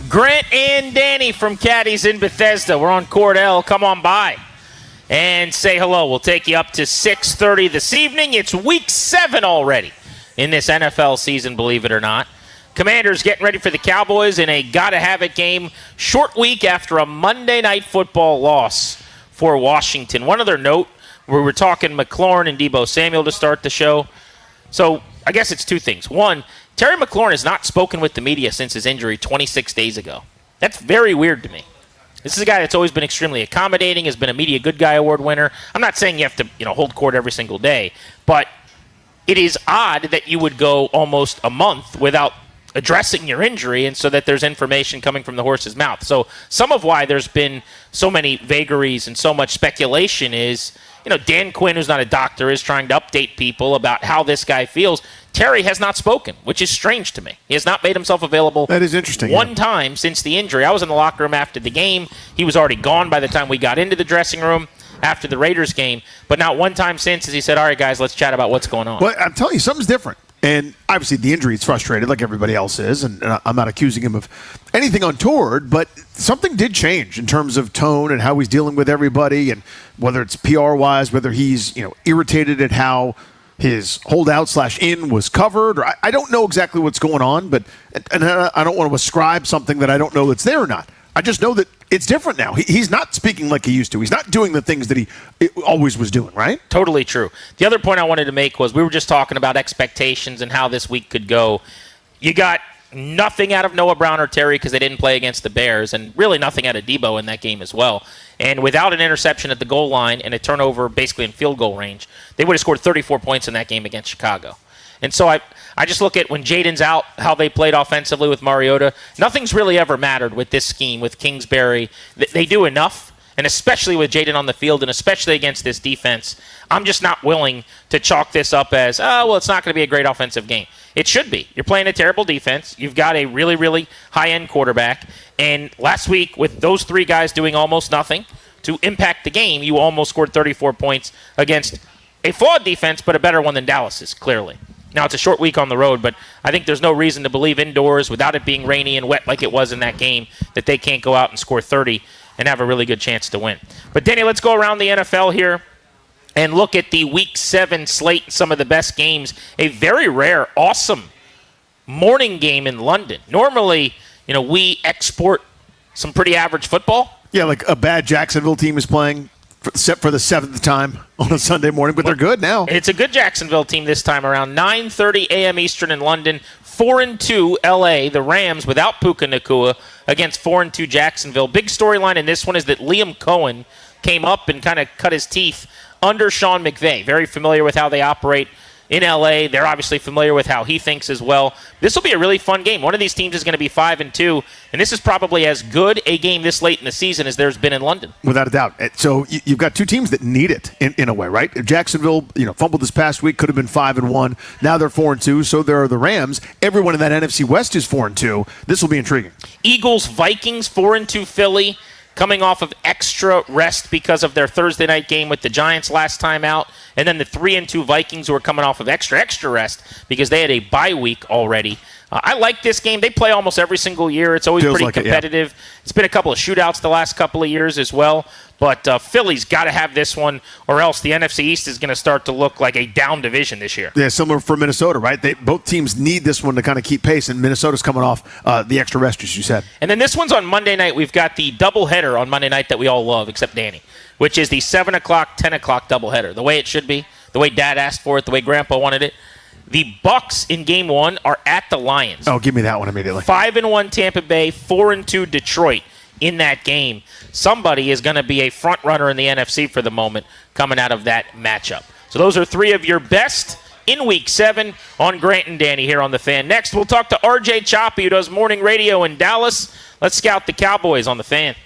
Grant and Danny from Caddies in Bethesda. We're on Cordell. Come on by and say hello. We'll take you up to 6:30 this evening. It's week 7 already in this NFL season, believe it or not. Commanders getting ready for the Cowboys in a gotta-have-it game. Short week after a Monday Night Football loss for Washington. One other note, we were talking McLaurin and Deebo Samuel to start the show. So I guess it's two things. One, Terry McLaurin has not spoken with the media since his injury 26 days ago. That's very weird to me. This is a guy that's always been extremely accommodating, has been a Media Good Guy Award winner. I'm not saying you have to, hold court every single day, but it is odd that you would go almost a month without addressing your injury, and so that there's information coming from the horse's mouth. So some of why there's been so many vagaries and so much speculation is, Dan Quinn, who's not a doctor, is trying to update people about how this guy feels. Terry has not spoken, which is strange to me. He has not made himself available. That is interesting. One time since the injury. I was in the locker room after the game. He was already gone by the time we got into the dressing room after the Raiders game. But not one time since has he said, all right, guys, let's chat about what's going on. Well, I'm telling you, something's different. And obviously the injury is frustrated like everybody else is, and I'm not accusing him of anything untoward, but something did change in terms of tone and how he's dealing with everybody, and whether it's PR-wise, whether he's irritated at how his holdout/in was covered, or I don't know exactly what's going on, but and I don't want to ascribe something that I don't know that's there or not. I just know that it's different now. He's not speaking like he used to. He's not doing the things that he always was doing, right? Totally true. The other point I wanted to make was we were just talking about expectations and how this week could go. You got nothing out of Noah Brown or Terry because they didn't play against the Bears, and really nothing out of Deebo in that game as well. And without an interception at the goal line and a turnover basically in field goal range, they would have scored 34 points in that game against Chicago. And so I just look at when Jaden's out, how they played offensively with Mariota. Nothing's really ever mattered with this scheme, with Kingsbury. They do enough, and especially with Jaden on the field, and especially against this defense. I'm just not willing to chalk this up as, it's not going to be a great offensive game. It should be. You're playing a terrible defense. You've got a really, really high-end quarterback. And last week, with those three guys doing almost nothing to impact the game, you almost scored 34 points against a flawed defense, but a better one than Dallas's, clearly. Now, it's a short week on the road, but I think there's no reason to believe indoors, without it being rainy and wet like it was in that game, that they can't go out and score 30 and have a really good chance to win. But, Danny, let's go around the NFL here and look at the Week 7 slate and some of the best games. A very rare, awesome morning game in London. Normally, we export some pretty average football. Yeah, like a bad Jacksonville team is playing for the 7th time on a Sunday morning, but they're good now. It's a good Jacksonville team this time around. 9:30 a.m. Eastern in London. 4-2 L.A., the Rams without Puka Nacua against 4-2 Jacksonville. Big storyline in this one is that Liam Cohen came up and kind of cut his teeth under Sean McVay. Very familiar with how they operate in L.A. They're obviously familiar with how he thinks as well. This will be a really fun game. One of these teams is going to be 5-2, and this is probably as good a game this late in the season as there's been in London. Without a doubt. So you've got two teams that need it in a way, right? Jacksonville, fumbled this past week, could have been 5-1. Now they're 4-2. So there are the Rams. Everyone in that NFC West is 4-2. This will be intriguing. Eagles, Vikings, 4-2 Philly, coming off of extra rest because of their Thursday night game with the Giants last time out. And then the 3-2 Vikings, who are coming off of extra rest because they had a bye week already. I like this game. They play almost every single year. It's always pretty competitive. It's been a couple of shootouts the last couple of years as well. But Philly's got to have this one, or else the NFC East is going to start to look like a down division this year. Yeah, similar for Minnesota, right? Both teams need this one to kind of keep pace, and Minnesota's coming off the extra rest, as you said. And then this one's on Monday night. We've got the doubleheader on Monday night that we all love, except Danny, which is the 7 o'clock, 10 o'clock doubleheader. The way it should be, the way Dad asked for it, the way Grandpa wanted it. The Bucks in Game 1 are at the Lions. Oh, give me that one immediately. 5-1 Tampa Bay, 4-2 Detroit in that game. Somebody is going to be a front runner in the NFC for the moment coming out of that matchup. So those are three of your best in Week 7 on Grant and Danny here on The Fan. Next, we'll talk to RJ Choppy, who does morning radio in Dallas. Let's scout the Cowboys on The Fan.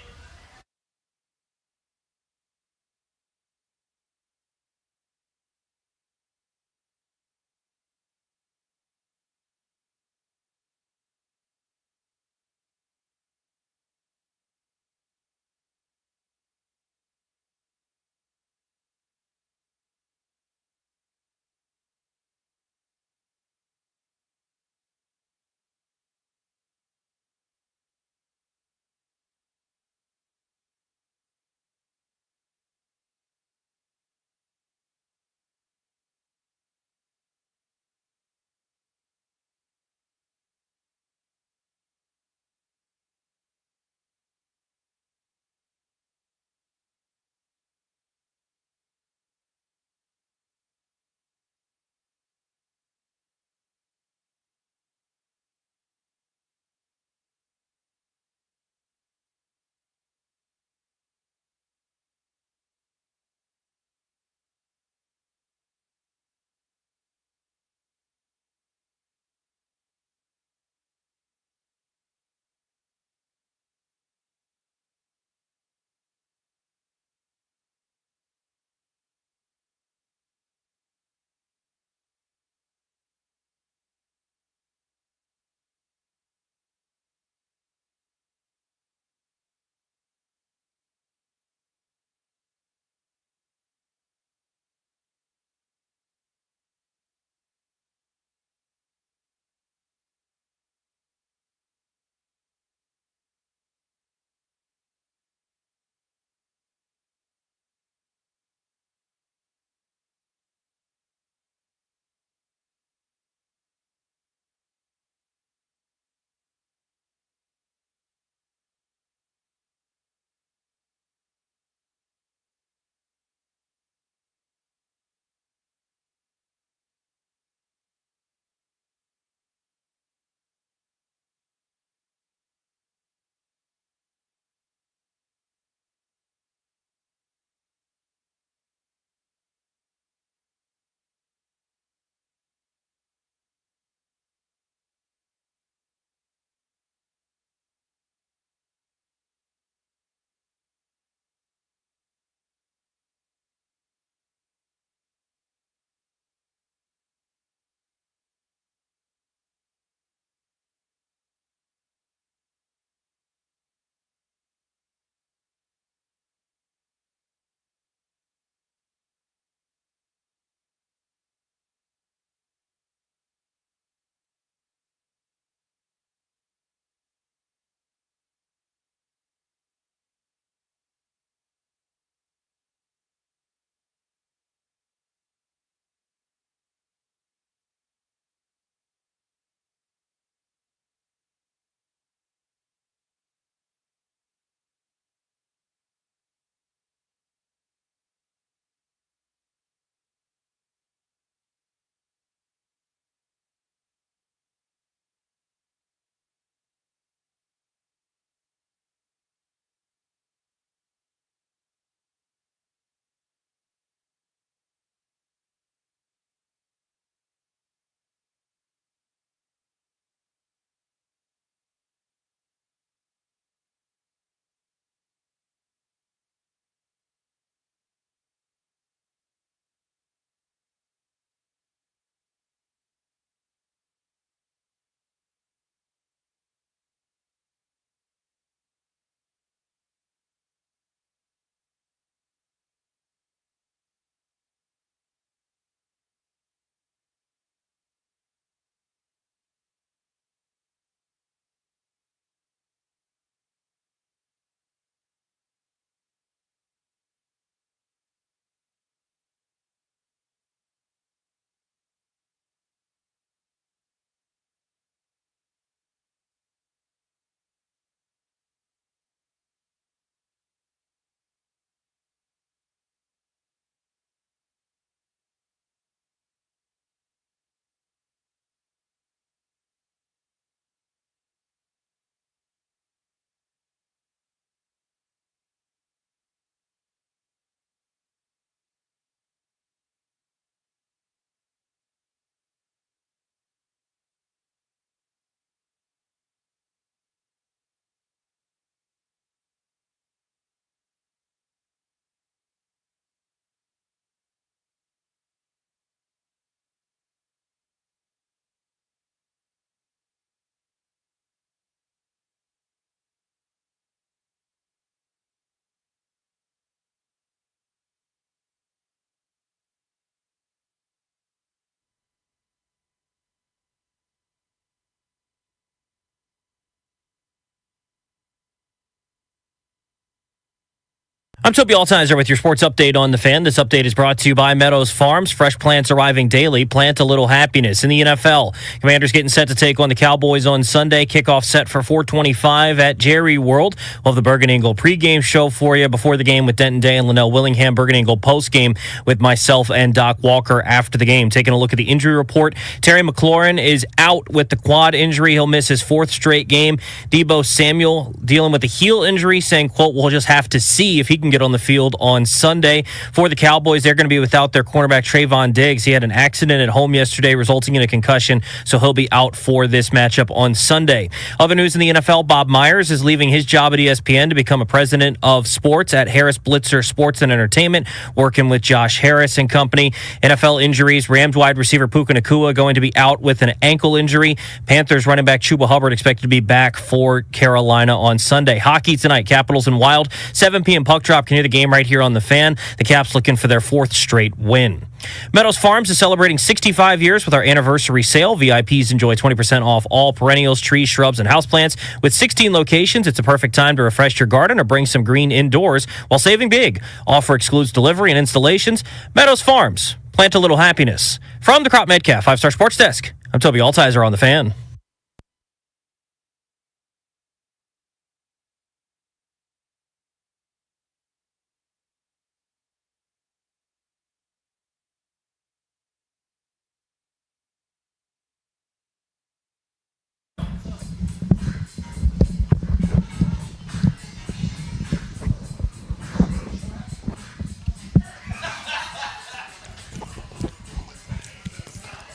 I'm Toby Altizer with your sports update on the Fan. This update is brought to you by Meadows Farms. Fresh plants arriving daily. Plant a little happiness. In the NFL, Commanders getting set to take on the Cowboys on Sunday. Kickoff set for 4:25 at Jerry World. We'll have the Bergen Eagle pregame show for you before the game with Denton Day and Linnell Willingham. Bergen Eagle postgame with myself and Doc Walker after the game. Taking a look at the injury report, Terry McLaurin is out with the quad injury. He'll miss his fourth straight game. Deebo Samuel dealing with a heel injury, saying, quote, we'll just have to see if he can get on the field on Sunday. For the Cowboys, they're going to be without their cornerback Trayvon Diggs. He had an accident at home yesterday resulting in a concussion, so he'll be out for this matchup on Sunday. Other news in the NFL, Bob Myers is leaving his job at ESPN to become a president of sports at Harris Blitzer Sports and Entertainment, working with Josh Harris and company. NFL injuries, Rams wide receiver Puka Nacua going to be out with an ankle injury. Panthers running back Chuba Hubbard expected to be back for Carolina on Sunday. Hockey tonight, Capitals and Wild, 7 p.m. puck drop. Can hear the game right here on the Fan. The Caps looking for their fourth straight win. Meadows Farms is celebrating 65 years with our anniversary sale. VIPs enjoy 20% off all perennials, trees, shrubs, and houseplants. With 16 locations, it's a perfect time to refresh your garden or bring some green indoors while saving big. Offer excludes delivery and installations. Meadows Farms. Plant a little happiness. From the Crop Medcalf 5-Star Sports Desk, I'm Toby Altizer on the Fan.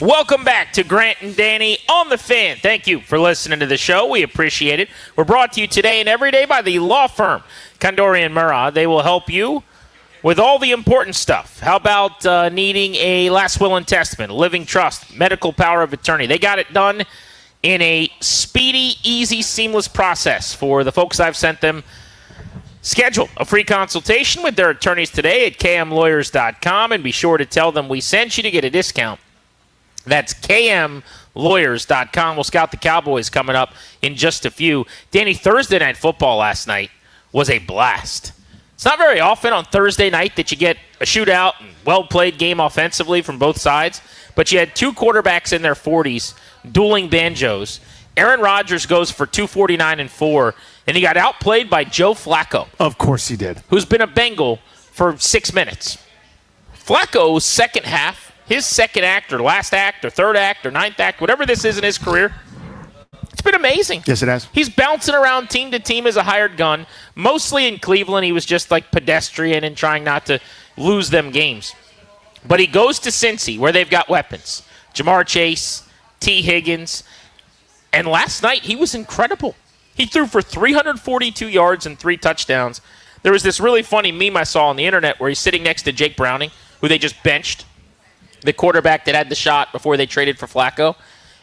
Welcome back to Grant and Danny on the Fan. Thank you for listening to the show. We appreciate it. We're brought to you today and every day by the law firm Condori and Murrah. They will help you with all the important stuff. How about needing a last will and testament, living trust, medical power of attorney? They got it done in a speedy, easy, seamless process. For the folks I've sent them, schedule a free consultation with their attorneys today at kmlawyers.com and be sure to tell them we sent you to get a discount. That's kmlawyers.com. We'll scout the Cowboys coming up in just a few. Danny, Thursday Night Football last night was a blast. It's not very often on Thursday night that you get a shootout and well-played game offensively from both sides, but you had two quarterbacks in their 40s dueling banjos. Aaron Rodgers goes for 249 and 4, and he got outplayed by Joe Flacco. Of course he did. Who's been a Bengal for 6 minutes. Flacco's second half, his second act or last act or third act or ninth act, whatever this is in his career, it's been amazing. Yes, it has. He's bouncing around team to team as a hired gun. Mostly in Cleveland, he was just like pedestrian and trying not to lose them games. But he goes to Cincy, where they've got weapons. Jamar Chase, T. Higgins. And last night, he was incredible. He threw for 342 yards and 3 touchdowns. There was this really funny meme I saw on the internet where he's sitting next to Jake Browning, who they just benched, the quarterback that had the shot before they traded for Flacco.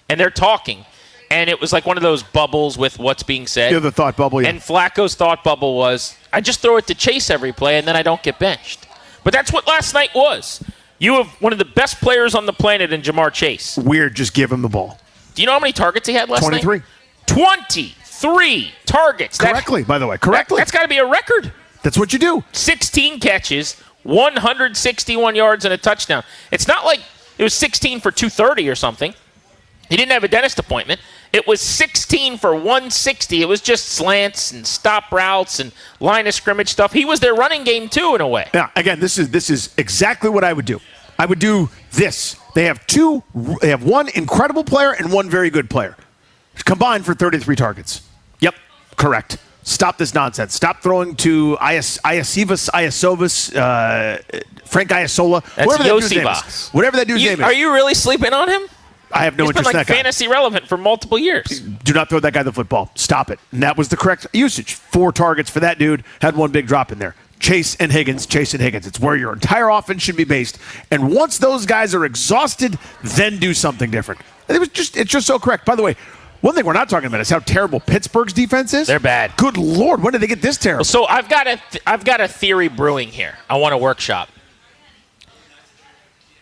And they're talking. And it was like one of those bubbles with what's being said. Yeah, the thought bubble, yeah. And Flacco's thought bubble was, I just throw it to Chase every play and then I don't get benched. But that's what last night was. You have one of the best players on the planet in Jamar Chase. Weird, just give him the ball. Do you know how many targets he had last 23. night? 23 targets. Correctly, by the way. Correctly. That's got to be a record. That's what you do. 16 catches, 161 yards, and a touchdown. It's not like it was 16 for 230 or something. He didn't have a dentist appointment. It was 16 for 160. It was just slants and stop routes and line of scrimmage stuff. He was their running game, too, in a way. Yeah, again, this is exactly what I would do. I would do this. They have one incredible player and one very good player. Combined for 33 targets. Yep, correct. Stop this nonsense. Stop throwing to Iosivas, Frank Iasola. That's whatever that dude's name Iosivas. is. Whatever that dude's name is. Are you really sleeping on him? I have no He's been interest in like that guy. fantasy relevant for multiple years. Do not throw that guy the football. Stop it. And that was the correct usage. 4 targets for that dude. Had one big drop in there. Chase and Higgins. It's where your entire offense should be based. And once those guys are exhausted, then do something different. It's just so correct. By the way, one thing we're not talking about is how terrible Pittsburgh's defense is. They're bad. Good Lord, when did they get this terrible? So I've got a theory brewing here. I want to workshop.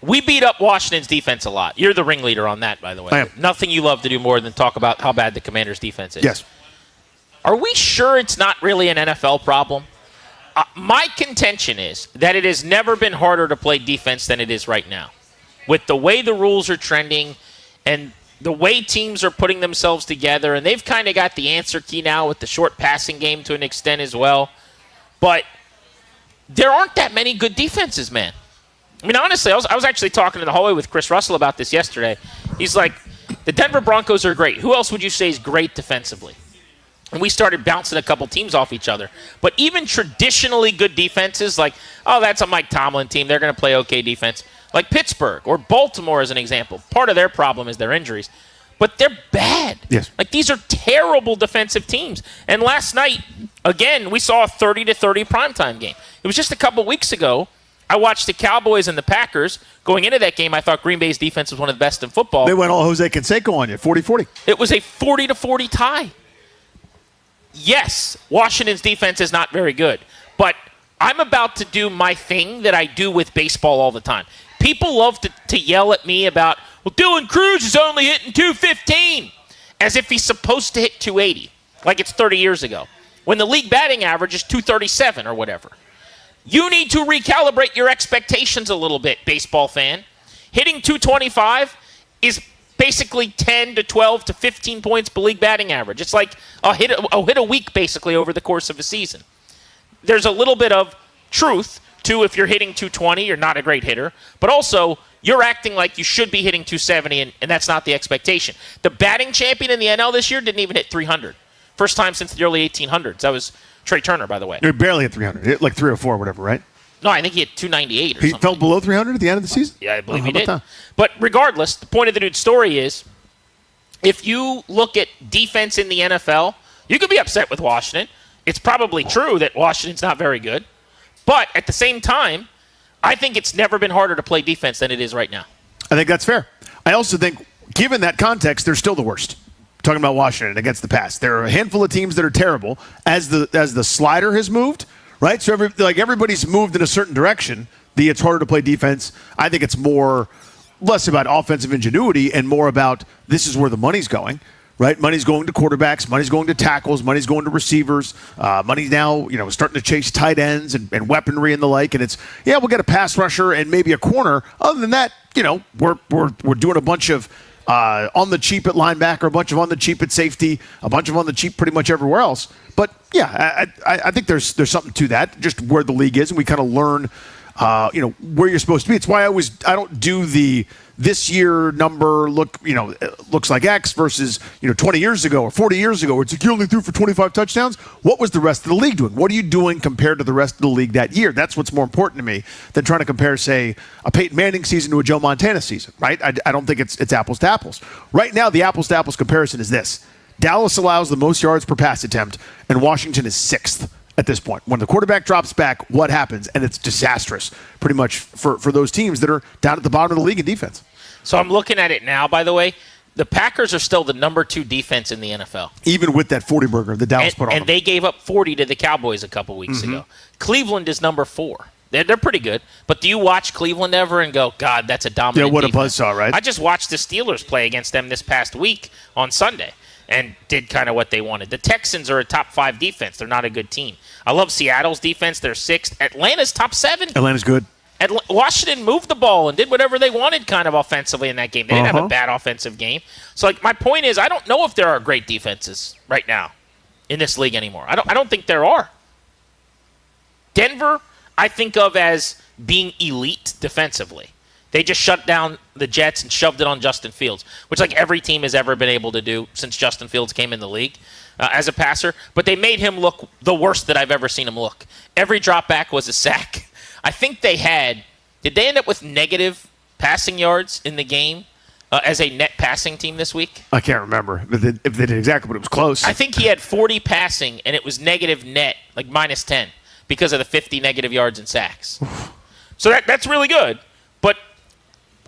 We beat up Washington's defense a lot. You're the ringleader on that, by the way. I am. Nothing you love to do more than talk about how bad the Commanders' defense is. Yes. Are we sure it's not really an NFL problem? My contention is that it has never been harder to play defense than it is right now. With the way the rules are trending and the way teams are putting themselves together, and they've kind of got the answer key now with the short passing game to an extent as well. But there aren't that many good defenses, man. I mean, honestly, I was actually talking in the hallway with Chris Russell about this yesterday. He's like, the Denver Broncos are great. Who else would you say is great defensively? And we started bouncing a couple teams off each other. But even traditionally good defenses, like, oh, that's a Mike Tomlin team. They're going to play okay defense. Like Pittsburgh or Baltimore as an example. Part of their problem is their injuries. But they're bad. Yes. Like, these are terrible defensive teams. And last night, again, we saw a 30-30 primetime game. It was just a couple weeks ago. I watched the Cowboys and the Packers. Going into that game, I thought Green Bay's defense was one of the best in football. They went all Jose Canseco on you, 40-40. It was a 40-40 tie. Yes, Washington's defense is not very good, but I'm about to do my thing that I do with baseball all the time. People love to yell at me about, well, Dylan Cruz is only hitting 215, as if he's supposed to hit 280, like it's 30 years ago, when the league batting average is 237 or whatever. You need to recalibrate your expectations a little bit, baseball fan. Hitting 225 is basically 10 to 12 to 15 points per league batting average. It's like a hit a week, basically, over the course of a season. There's a little bit of truth to if you're hitting 220, you're not a great hitter. But also, you're acting like you should be hitting 270, and that's not the expectation. The batting champion in the NL this year didn't even hit 300. First time since the early 1800s. That was Trey Turner, by the way. You're barely at 300. Hit like 304 or whatever, right? No, I think he hit 298 or He something. fell below 300 at the end of the season? Yeah, I believe Oh, he how did. about that? But regardless, the point of the dude's story is, if you look at defense in the NFL, you could be upset with Washington. It's probably true that Washington's not very good. But at the same time, I think it's never been harder to play defense than it is right now. I think that's fair. I also think, given that context, they're still the worst. Talking about Washington against the pass. There are a handful of teams that are terrible as the slider has moved, right? So everybody's moved in a certain direction. It's harder to play defense. I think it's less about offensive ingenuity and more about this is where the money's going, right? Money's going to quarterbacks, money's going to tackles, money's going to receivers. Money's now, starting to chase tight ends and weaponry and the like. And it's, we'll get a pass rusher and maybe a corner. Other than that, we're doing a bunch of on the cheap at linebacker, a bunch of on the cheap at safety, a bunch of on the cheap pretty much everywhere else. But I think there's something to that, just where the league is, and we kind of learn, where you're supposed to be. It's why I don't do the this year number looks like X versus 20 years ago or 40 years ago. It's like you only threw for 25 touchdowns. What was the rest of the league doing? What are you doing compared to the rest of the league that year? That's what's more important to me than trying to compare, say, a Peyton Manning season to a Joe Montana season, right? I don't think it's apples to apples. Right now, the apples to apples comparison is this. Dallas allows the most yards per pass attempt, and Washington is 6th at this point. When the quarterback drops back, what happens? And it's disastrous pretty much for those teams that are down at the bottom of the league in defense. So I'm looking at it now, by the way. The Packers are still the number 2 defense in the NFL. Even with that 40-burger that Dallas put on and them. they gave up 40 to the Cowboys a couple weeks ago. Cleveland is number 4. They're pretty good. But do you watch Cleveland ever and go, God, that's a dominant what defense. a buzzsaw, right? I just watched the Steelers play against them this past week on Sunday and did kind of what they wanted. The Texans are a top 5 defense. They're not a good team. I love Seattle's defense. They're 6th. Atlanta's top 7. Atlanta's good. Washington moved the ball and did whatever they wanted kind of offensively in that game. They didn't have a bad offensive game. So, my point is, I don't know if there are great defenses right now in this league anymore. I don't think there are. Denver, I think of as being elite defensively. They just shut down the Jets and shoved it on Justin Fields, which every team has ever been able to do since Justin Fields came in the league as a passer. But they made him look the worst that I've ever seen him look. Every drop back was a sack. I think did they end up with negative passing yards in the game as a net passing team this week? I can't remember if they did exactly, but it was close. I think he had 40 passing, and it was negative net, minus 10, because of the 50 negative yards and sacks. So that's really good. But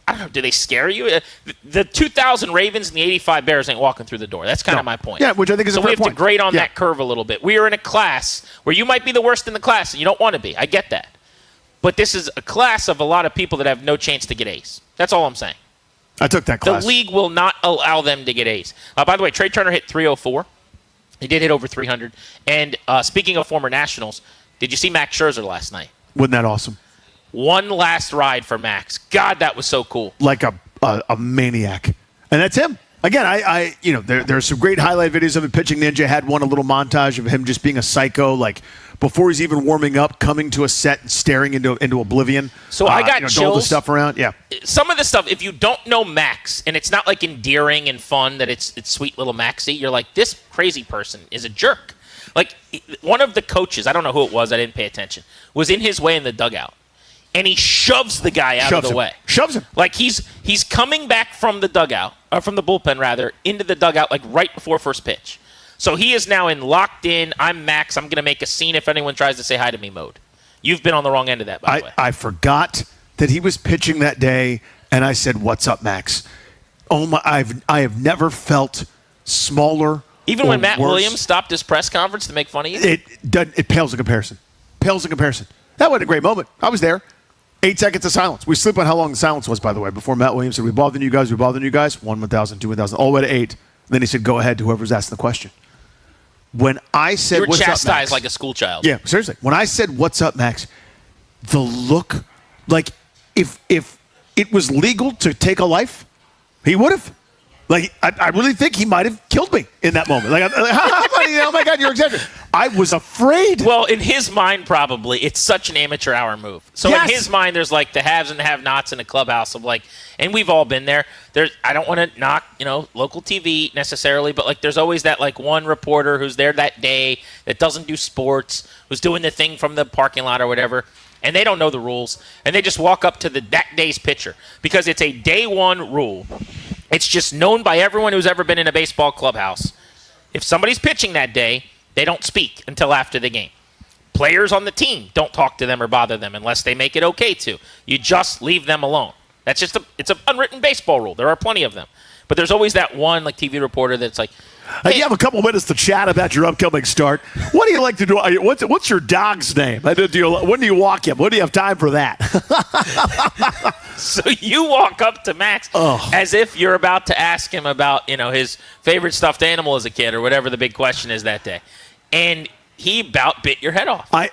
I don't know, do they scare you? The 2000 Ravens and the 85 Bears ain't walking through the door. That's kind of my point. Yeah, which I think is a fair point. So we have to grade on that curve a little bit. We are in a class where you might be the worst in the class, and you don't want to be. I get that. But this is a class of a lot of people that have no chance to get A's. That's all I'm saying. I took that class. The league will not allow them to get A's. By the way, Trey Turner hit 304. He did hit over 300. And speaking of former Nationals, Did you see Max Scherzer last night? Wasn't that awesome? One last ride for Max. God, that was so cool. Like a maniac. And that's him. Again, there's some great highlight videos of him pitching. Ninja had one, a little montage of him just being a psycho, like before he's even warming up, coming to a set and staring into oblivion. So I got all the chills. stuff around. Yeah. Some of the stuff, if you don't know Max, and it's not like endearing and fun that it's sweet little Maxie, you're like, this crazy person is a jerk. Like, one of the coaches, I don't know who it was, I didn't pay attention, was in his way in the dugout. And he shoves the guy out of the way. Shoves him. Like he's coming back from the dugout, or from the bullpen rather, into the dugout like right before first pitch. So he is now in locked in, I'm Max, I'm going to make a scene if anyone tries to say hi to me mode. You've been on the wrong end of that, by the way. I forgot that he was pitching that day, and I said, "What's up, Max?" Oh my! I have never felt smaller. Even or when Matt worse. Williams stopped his press conference to make fun of you? It pales in comparison. Pales in comparison. That was a great moment. I was there. 8 seconds of silence. We sleep on how long the silence was, by the way, before Matt Williams said, we bothering you guys, 1, 1,000, 2, 1,000, all the way to 8. Then he said, go ahead to whoever's asking the question. When I said, You were what's up, chastised Max? like a school child. Yeah, seriously. When I said, what's up, Max, the look, like if it was legal to take a life, he would have. Like, I really think he might have killed me in that moment. Like, oh my God, you're exaggerating. I was afraid. Well, in his mind, probably, it's such an amateur hour move. So Yes. in his mind, there's like the haves and the have-nots in the clubhouse of like, and we've all been there. I don't want to knock, local TV necessarily, but like there's always that like one reporter who's there that day that doesn't do sports, who's doing the thing from the parking lot or whatever, and they don't know the rules, and they just walk up to that day's pitcher because it's a day one rule. It's just known by everyone who's ever been in a baseball clubhouse. If somebody's pitching that day, they don't speak until after the game. Players on the team don't talk to them or bother them unless they make it okay to. You just leave them alone. That's just it's an unwritten baseball rule. There are plenty of them. But there's always that one like TV reporter that's like, You have a couple minutes to chat about your upcoming start. What do you like to do? What's your dog's name? When do you walk him? When do you have time for that? So you walk up to Max as if you're about to ask him about, his favorite stuffed animal as a kid or whatever the big question is that day. And he about bit your head off. I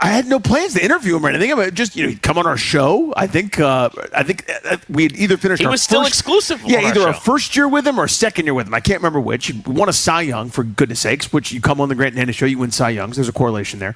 had no plans to interview him or anything. I just he'd come on our show. I think we had either finished. He was still exclusive. Yeah, on our either show. our first year with him or second year with him. I can't remember which. We won a Cy Young, for goodness sakes. Which you come on the Grant and Andy show, you win Cy Youngs. There's a correlation there.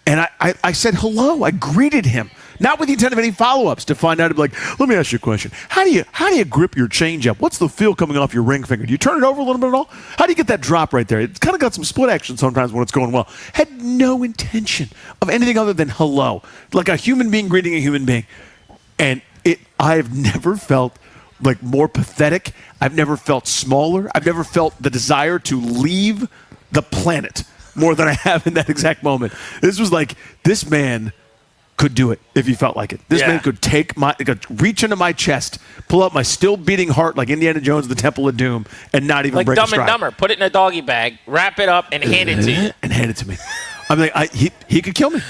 And I said hello. I greeted him, not with the intent of any follow-ups, to find out. Let me ask you a question. How do you grip your changeup? What's the feel coming off your ring finger? Do you turn it over a little bit at all? How do you get that drop right there? It's kind of got some split action sometimes when it's going well. Had no intention of anything other than hello, like a human being greeting a human being. And I have never felt like more pathetic. I've never felt smaller. I've never felt the desire to leave the planet more than I have in that exact moment. This was like, this man could do it if he felt like it. This man could could reach into my chest, pull out my still beating heart like Indiana Jones, the Temple of Doom, and not even like break a Dumb stride. and Dumber. Put it in a doggy bag, wrap it up, and hand it to you. And hand it to me. I'm like, he could kill me.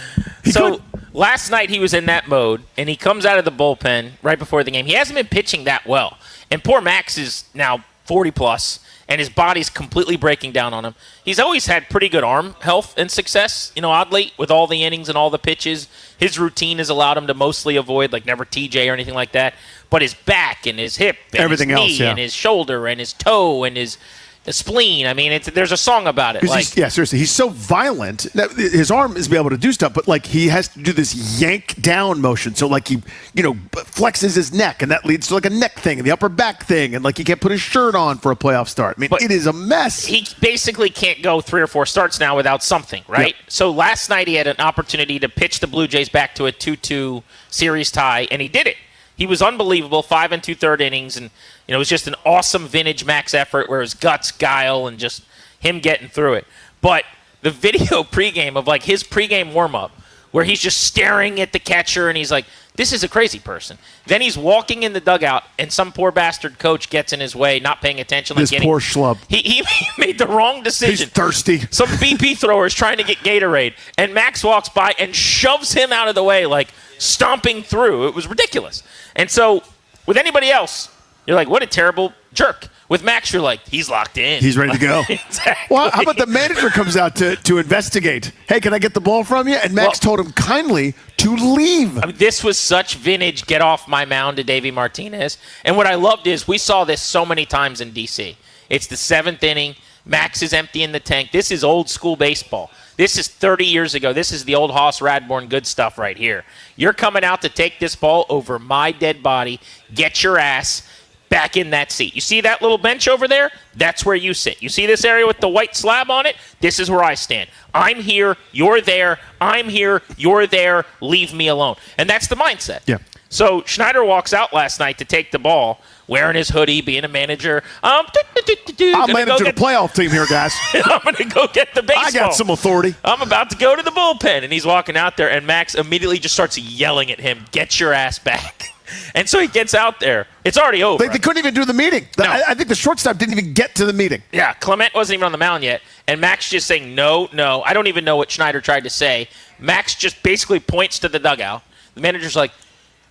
He So could. last night he was in that mode, and he comes out of the bullpen right before the game. He hasn't been pitching that well. And poor Max is now 40-plus, and his body's completely breaking down on him. He's always had pretty good arm health and success, oddly, with all the innings and all the pitches. His routine has allowed him to mostly avoid, like never TJ or anything like that. But his back and his hip and Everything his knee else, yeah. and his shoulder and his toe and the spleen. I mean, there's a song about it. Seriously, he's so violent. His arm is be able to do stuff, but like he has to do this yank down motion. So like he, flexes his neck, and that leads to like a neck thing and the upper back thing, and like he can't put his shirt on for a playoff start. I mean, it is a mess. He basically can't go 3 or 4 starts now without something, right? Yep. So last night he had an opportunity to pitch the Blue Jays back to a 2-2 series tie, and he did it. He was unbelievable, 5 2/3 innings, and it was just an awesome vintage Max effort where his guts, guile, and just him getting through it. But the video pregame of like his pregame warm-up where he's just staring at the catcher and he's like, this is a crazy person. Then he's walking in the dugout and some poor bastard coach gets in his way, not paying attention. This poor schlub. He made the wrong decision. He's thirsty. Some BP thrower is trying to get Gatorade, and Max walks by and shoves him out of the way, like stomping through. It was ridiculous. And so, with anybody else, You're like, what a terrible jerk. With Max, you're like, he's locked in. He's ready to go. Exactly. Well, how about the manager comes out to investigate? Hey, can I get the ball from you? And Max told him kindly to leave. I mean, this was such vintage get off my mound to Davey Martinez. And what I loved is we saw this so many times in D.C. It's the 7th inning. Max is emptying the tank. This is old school baseball. This is 30 years ago. This is the old Hoss Radbourn good stuff right here. You're coming out to take this ball over my dead body. Get your ass back in that seat. You see that little bench over there? That's where you sit. You see this area with the white slab on it? This is where I stand. I'm here, you're there. I'm here, you're there. Leave me alone. And that's the mindset. Yeah. So Schneider walks out last night to take the ball, wearing his hoodie, being a manager. I'm managing a playoff team here, guys. I'm going to go get the baseball. I got some authority. I'm about to go to the bullpen. And he's walking out there, and Max immediately just starts yelling at him, get your ass back. And so he gets out there. It's already over. They couldn't even do the meeting. No. I think the shortstop didn't even get to the meeting. Yeah, Clement wasn't even on the mound yet. And Max just saying, no. I don't even know what Schneider tried to say. Max just basically points to the dugout. The manager's like,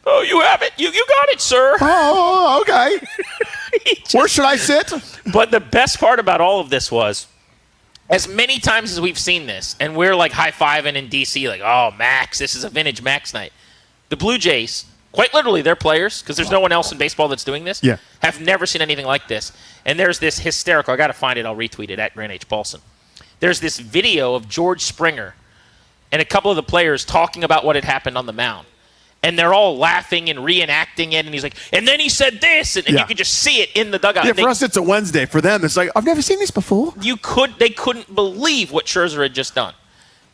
oh, you have it. You got it, sir. Oh, okay. Where should I sit? But the best part about all of this was, as many times as we've seen this, and we're like high-fiving in D.C., like, oh, Max, this is a vintage Max night. The Blue Jays, quite literally, their players, because there's no one else in baseball that's doing this, have never seen anything like this. And there's this hysterical, I got to find it, I'll retweet it, at Grant H. Paulson. There's this video of George Springer and a couple of the players talking about what had happened on the mound. And they're all laughing and reenacting it, and he's like, and then he said this, and you could just see it in the dugout. Yeah, for us, it's a Wednesday. For them, it's like, I've never seen this before. They couldn't believe what Scherzer had just done.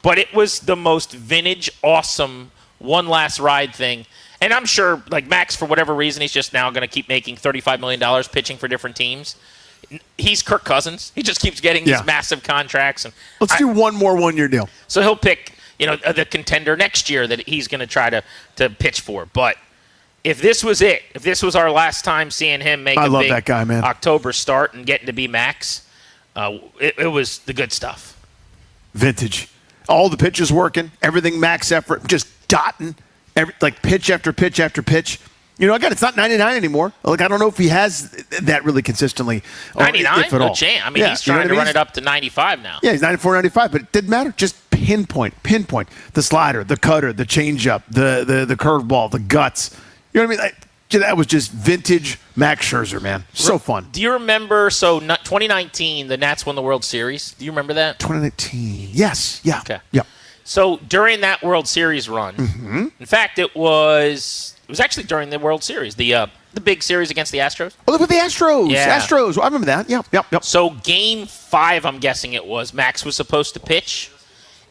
But it was the most vintage, awesome, one last ride thing. And I'm sure, like Max, for whatever reason, he's just now going to keep making $35 million pitching for different teams. He's Kirk Cousins. He just keeps getting these massive contracts. And Let's do one more one-year deal. So he'll pick, the contender next year that he's going to try to pitch for. But if this was it, if this was our last time seeing him make a big that guy, man. October start and getting to be Max, it was the good stuff. Vintage. All the pitches working, everything max effort, just dotting, like pitch after pitch after pitch. Again, it's not 99 anymore. Like, I don't know if he has that really consistently. 99? If at all. I mean, he's trying to run it up to 95 now. Yeah, he's 94, 95, but it didn't matter. Just pinpoint the slider, the cutter, the changeup, the curveball, the guts. You know what I mean? That was just vintage Max Scherzer, man. So fun. Do you remember, 2019, the Nats won the World Series? Do you remember that? 2019. Yes. Yeah. Okay. Yeah. So during that World Series run, in fact, it was actually during the World Series, the big series against the Astros. Oh, look at the Astros. Yeah. Astros. I remember that. Yep. So Game 5, I'm guessing it was, Max was supposed to pitch.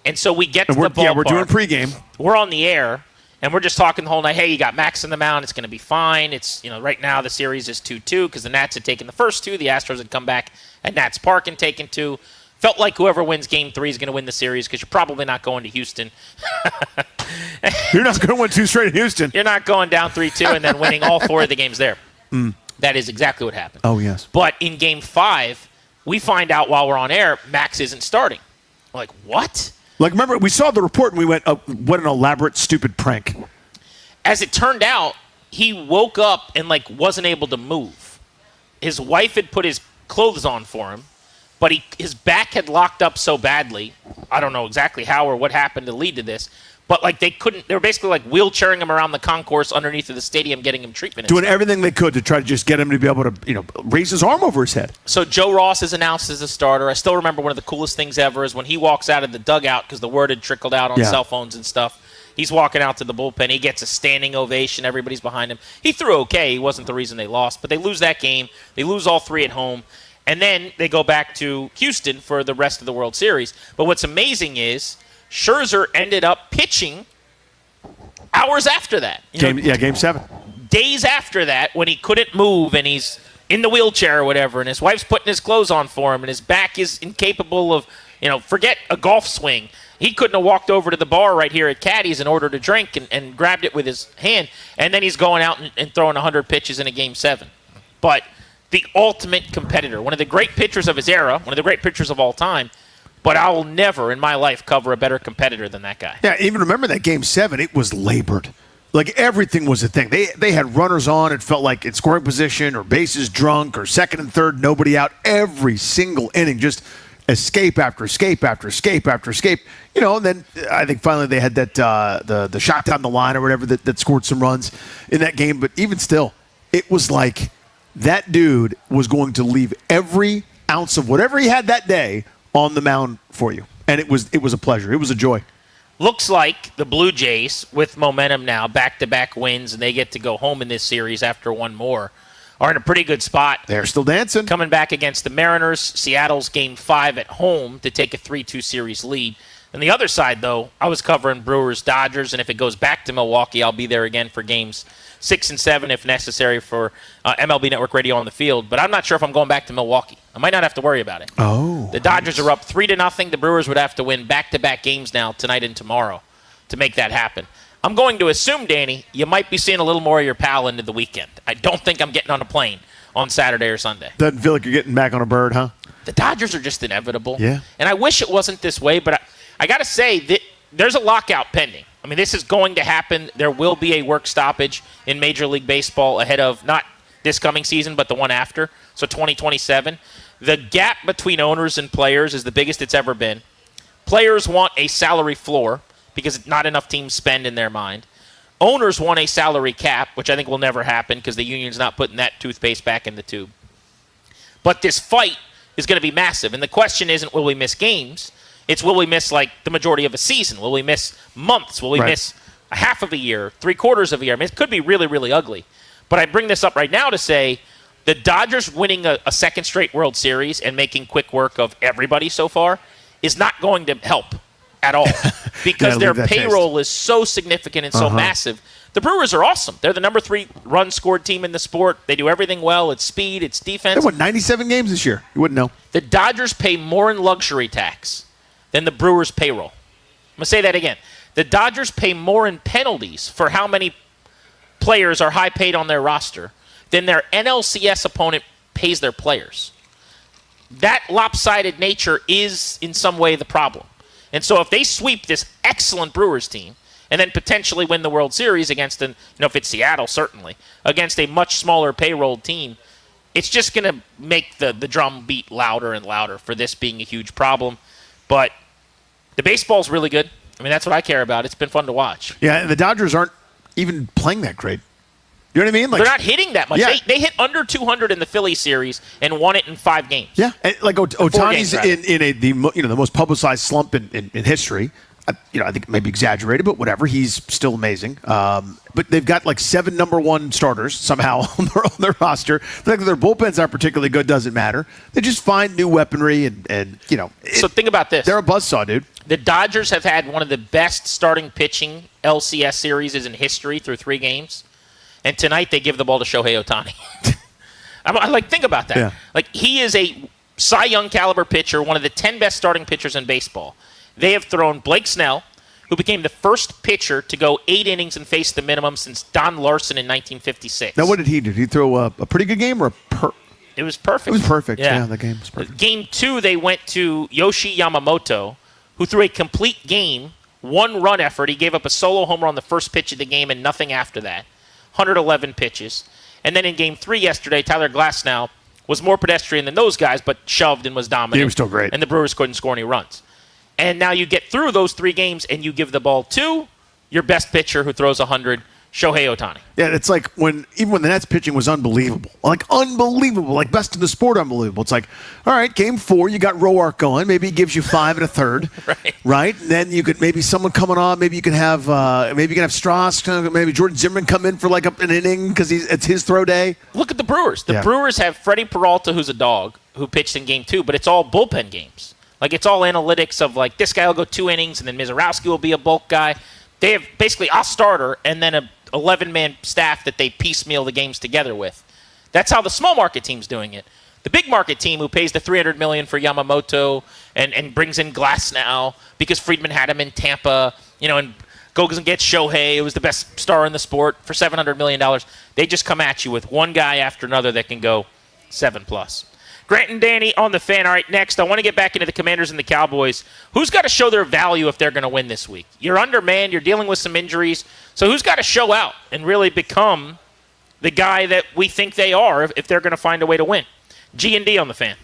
And so we get to the ballpark. Yeah, we're doing pregame. We're on the air, and we're just talking the whole night. Hey, you got Max in the mound. It's going to be fine. It's, right now the series is 2-2 because the Nats had taken the first two. The Astros had come back at Nats Park and taken two. Felt like whoever wins Game 3 is going to win the series because you're probably not going to Houston. You're not going to win 2 straight in Houston. You're not going down 3-2 and then winning all 4 of the games there. That is exactly what happened. Oh, yes. But in Game 5, we find out while we're on air, Max isn't starting. We're like, what? Like, remember, we saw the report and we went, oh, what an elaborate, stupid prank. As it turned out, he woke up and, wasn't able to move. His wife had put his clothes on for him, but his back had locked up so badly. I don't know exactly how or what happened to lead to this. But, they were basically, wheelchairing him around the concourse underneath of the stadium, getting him treatment. Doing everything they could to try to just get him to be able to, raise his arm over his head. So Joe Ross is announced as a starter. I still remember one of the coolest things ever is when he walks out of the dugout because the word had trickled out on cell phones and stuff. He's walking out to the bullpen. He gets a standing ovation. Everybody's behind him. He threw okay. He wasn't the reason they lost. But they lose that game. They lose all 3 at home. And then they go back to Houston for the rest of the World Series. But what's amazing is Scherzer ended up pitching hours after that. Game 7. Days after that, when he couldn't move and he's in the wheelchair or whatever, and his wife's putting his clothes on for him, and his back is incapable of, forget a golf swing. He couldn't have walked over to the bar right here at Caddy's and ordered a drink and grabbed it with his hand, and then he's going out and throwing 100 pitches in a Game 7. But the ultimate competitor, one of the great pitchers of his era, one of the great pitchers of all time, but I will never in my life cover a better competitor than that guy. Yeah, even remember that Game 7, it was labored. Like everything was a thing. They had runners on. It felt like in scoring position or bases drunk or second and third, nobody out. Every single inning, just escape after escape after escape after escape. And then I think finally they had that the shot down the line or whatever that scored some runs in that game. But even still, it was like that dude was going to leave every ounce of whatever he had that day on the mound for you. And it was a pleasure. It was a joy. Looks like the Blue Jays, with momentum now, back-to-back wins, and they get to go home in this series after one more, are in a pretty good spot. They're still dancing. Coming back against the Mariners. Seattle's Game 5 at home to take a 3-2 series lead. On the other side, though, I was covering Brewers-Dodgers, and if it goes back to Milwaukee, I'll be there again for Games 6 and 7 if necessary for MLB Network Radio on the Field. But I'm not sure if I'm going back to Milwaukee. I might not have to worry about it. Oh. The Dodgers are up 3-0. The Brewers would have to win back-to-back games now, tonight and tomorrow, to make that happen. I'm going to assume, Danny, you might be seeing a little more of your pal into the weekend. I don't think I'm getting on a plane on Saturday or Sunday. Doesn't feel like you're getting back on a bird, huh? The Dodgers are just inevitable. Yeah. And I wish it wasn't this way, but I got to say that there's a lockout pending. I mean, this is going to happen. There will be a work stoppage in Major League Baseball ahead of not this coming season, but the one after, so 2027. The gap between owners and players is the biggest it's ever been. Players want a salary floor because not enough teams spend in their mind. Owners want a salary cap, which I think will never happen because the union's not putting that toothpaste back in the tube. But this fight is going to be massive, and the question isn't will we miss games. It's will we miss like the majority of a season? Will we miss months? Will we miss a half of a year, 3/4 of a year? I mean, it could be really, really ugly. But I bring this up right now to say the Dodgers winning a second straight World Series and making quick work of everybody so far is not going to help at all because their payroll is so significant and so massive. The Brewers are awesome. They're the number 3 run-scored team in the sport. They do everything well. It's speed. It's defense. They won 97 games this year. You wouldn't know. The Dodgers pay more in luxury tax than the Brewers' payroll. I'm going to say that again. The Dodgers pay more in penalties for how many players are high paid on their roster than their NLCS opponent pays their players. That lopsided nature is in some way the problem. And so if they sweep this excellent Brewers team and then potentially win the World Series against, if it's Seattle, certainly, against a much smaller payroll team, it's just going to make the drum beat louder and louder for this being a huge problem. But the baseball's really good. I mean, that's what I care about. It's been fun to watch. Yeah, and the Dodgers aren't even playing that great. You know what I mean? Like, they're not hitting that much. Yeah. They hit under 200 in the Philly series and won it in 5 games. Yeah, and like Ohtani's games, in the most publicized slump in history. I think maybe exaggerated, but whatever. He's still amazing. But they've got like 7 number 1 starters somehow on their roster. The fact that their bullpens aren't particularly good doesn't matter. They just find new weaponry and So think about this. They're a buzzsaw, dude. The Dodgers have had one of the best starting pitching LCS series in history through 3 games. And tonight they give the ball to Shohei Ohtani. Think about that. Yeah. Like, he is a Cy Young caliber pitcher, one of the 10 best starting pitchers in baseball. They have thrown Blake Snell, who became the first pitcher to go 8 innings and face the minimum since Don Larson in 1956. Now, what did he do? Did he throw a pretty good game or It was perfect. It was perfect. Yeah, the game was perfect. Game 2, they went to Yoshi Yamamoto, who threw a complete game, 1-run effort. He gave up a solo homer on the first pitch of the game and nothing after that. 111 pitches. And then in Game 3 yesterday, Tyler Glasnow was more pedestrian than those guys, but shoved and was dominant. He was still great. And the Brewers couldn't score any runs. And now you get through those 3 games and you give the ball to your best pitcher who throws 100, Shohei Ohtani. Yeah, it's like even when the Nets pitching was unbelievable. Like best in the sport unbelievable. It's like, all right, Game 4, you got Roark going. Maybe he gives you 5 1/3. Right? And then you could maybe someone coming on. Maybe you can have Strauss, maybe Jordan Zimmerman come in for like an inning because it's his throw day. Look at the Brewers. The Brewers have Freddie Peralta, who's a dog, who pitched in Game 2, but it's all bullpen games. Like, it's all analytics of, like, this guy will go 2 innings, and then Mizorowski will be a bulk guy. They have basically a starter and then a 11-man staff that they piecemeal the games together with. That's how the small market team's doing it. The big market team who pays the $300 million for Yamamoto and brings in Glasnow because Friedman had him in Tampa, and goes and gets Shohei, who was the best star in the sport, for $700 million. They just come at you with one guy after another that can go 7+. Grant and Danny on the Fan. All right, next, I want to get back into the Commanders and the Cowboys. Who's got to show their value if they're going to win this week? You're undermanned. You're dealing with some injuries. So who's got to show out and really become the guy that we think they are if they're going to find a way to win? G&D on the Fan.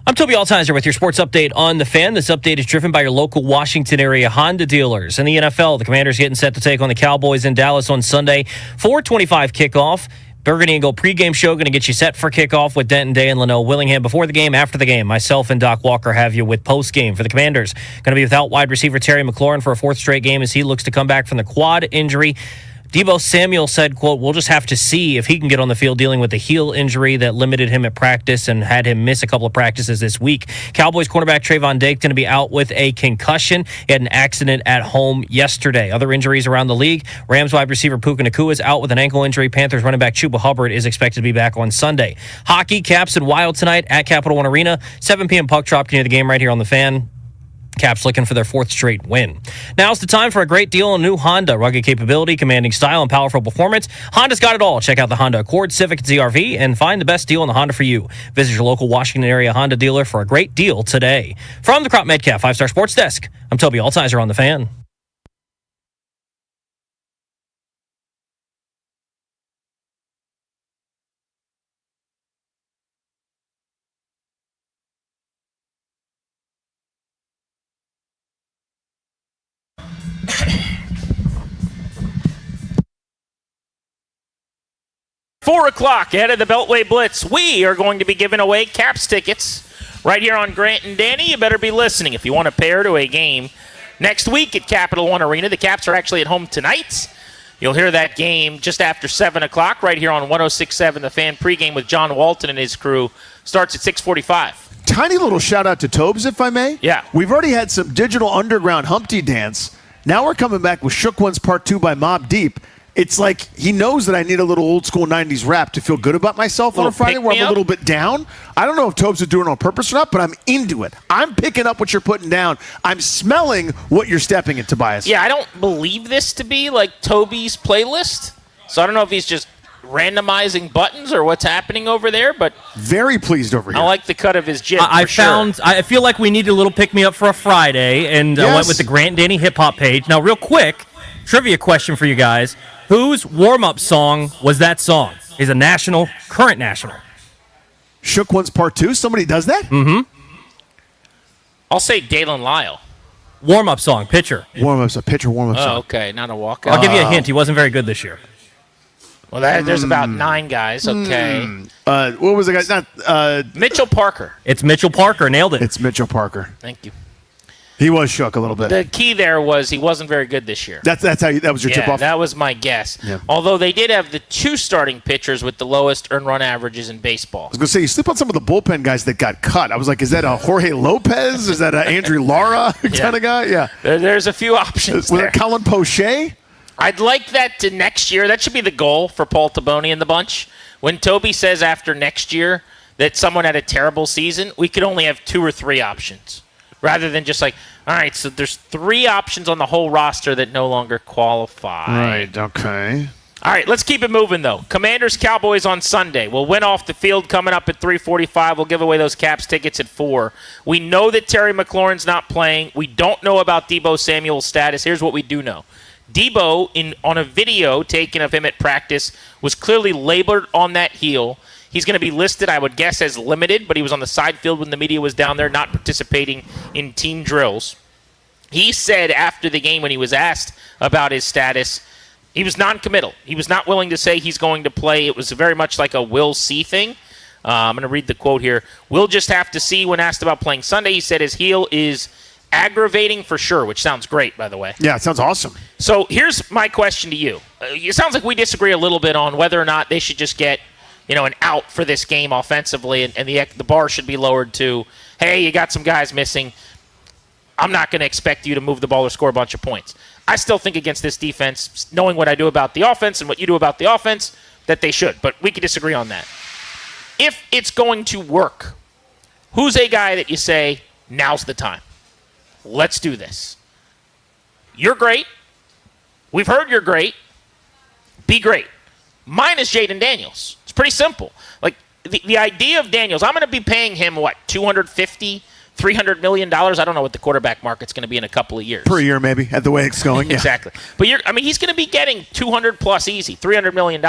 I'm Toby Altizer with your sports update on The Fan. This update is driven by your local Washington area Honda dealers. In the NFL, the Commanders getting set to take on the Cowboys in Dallas on Sunday. 4:25 kickoff. Burgundy and Gold pregame show going to get you set for kickoff with Denton Day and Linnell Willingham before the game, after the game. Myself and Doc Walker have you with postgame for the Commanders. Going to be without wide receiver Terry McLaurin for a fourth straight game as he looks to come back from the quad injury. Deebo Samuel said, quote, "We'll just have to see if he can get on the field dealing with the heel injury that limited him at practice and had him miss a couple of practices this week." Cowboys cornerback Trayvon Diggs going to be out with a concussion. He had an accident at home yesterday. Other injuries around the league. Rams wide receiver Puka Nacua is out with an ankle injury. Panthers running back Chuba Hubbard is expected to be back on Sunday. Hockey, Caps and Wild tonight at Capital One Arena. 7 p.m. puck drop. Can hear the game right here on The Fan. Caps looking for their fourth straight win. Now's the time for a great deal on new Honda. Rugged capability, commanding style, and powerful performance. Honda's got it all. Check out the Honda Accord, Civic, and CR-V and find the best deal on the Honda for you. Visit your local Washington area Honda dealer for a great deal today. From the Crop Metcalf 5-Star Sports Desk, I'm Toby Altizer on The Fan. Four o'clock ahead of the Beltway Blitz. We are going to be giving away Caps tickets right here on Grant and Danny. You better be listening if you want to pair to a game next week at Capital One Arena. The Caps are actually at home tonight. You'll hear that game just after 7 o'clock right here on 106.7 The Fan. Pregame with John Walton and his crew starts at 6:45. Tiny little shout out to Tobes, if I may. Yeah. We've already had some digital underground Humpty Dance. Now we're coming back with Shook Ones Part 2 by Mobb Deep. It's like he knows that I need a little old school 90s rap to feel good about myself on a Friday where I'm a little bit down. I don't know if Tobes is doing it on purpose or not, but I'm into it. I'm picking up what you're putting down. I'm smelling what you're stepping in, Tobias. Yeah, I don't believe this to be like Toby's playlist. So I don't know if he's just randomizing buttons or what's happening over there, but very pleased over here. I like the cut of his jib. I feel like we need a little pick me up for a Friday, and I went with the Grant and Danny hip hop page. Now, real quick, trivia question for you guys. Whose warm-up song was that song? He's a current national. Shook Ones Part 2? Somebody does that? Mm-hmm. I'll say Dalen Lyle. Warm-up song, pitcher. Warm-up's a pitcher warm-up song. Oh, okay, not a walkout. I'll give you a hint. He wasn't very good this year. Well, there's about 9 guys. Okay. What was the guy? Mitchell Parker. It's Mitchell Parker. Nailed it. It's Mitchell Parker. Thank you. He was shook a little bit. The key there was he wasn't very good this year. That was your tip off? That was my guess. Yeah. Although they did have the 2 starting pitchers with the lowest earned run averages in baseball. I was going to say, you sleep on some of the bullpen guys that got cut. I was like, is that a Jorge Lopez? Is that a Andrew Lara kind of guy? Yeah. There's a few options Was there. it Colin Poche? I'd like that to next year. That should be the goal for Paul Taboni and the bunch. When Toby says after next year that someone had a terrible season, we could only have 2 or 3 options. Rather than just like, all right, so there's 3 options on the whole roster that no longer qualify. Right, okay. All right, let's keep it moving, though. Commanders Cowboys on Sunday. We'll win off the field coming up at 3:45. We'll give away those Caps tickets at 4. We know that Terry McLaurin's not playing. We don't know about Deebo Samuel's status. Here's what we do know. Deebo, on a video taken of him at practice, was clearly labored on that heel. He's going to be listed, I would guess, as limited, but he was on the side field when the media was down there, not participating in team drills. He said after the game when he was asked about his status, he was non-committal. He was not willing to say he's going to play. It was very much like a we'll see thing. I'm going to read the quote here. We'll just have to see when asked about playing Sunday. He said his heel is aggravating for sure, which sounds great, by the way. Yeah, it sounds awesome. So here's my question to you. It sounds like we disagree a little bit on whether or not they should just get an out for this game offensively, and the bar should be lowered to, hey, you got some guys missing. I'm not going to expect you to move the ball or score a bunch of points. I still think against this defense, knowing what I do about the offense and what you do about the offense, that they should. But we could disagree on that. If it's going to work, who's a guy that you say, now's the time? Let's do this. You're great. We've heard you're great. Be great. Mine is Jaden Daniels. It's pretty simple. Like the idea of Daniels, I'm going to be paying him, $250,000, $300 million. I don't know what the quarterback market's going to be in a couple of years. Per year, maybe, at the way it's going. Yeah. Exactly. But he's going to be getting 200 plus easy, $300 million.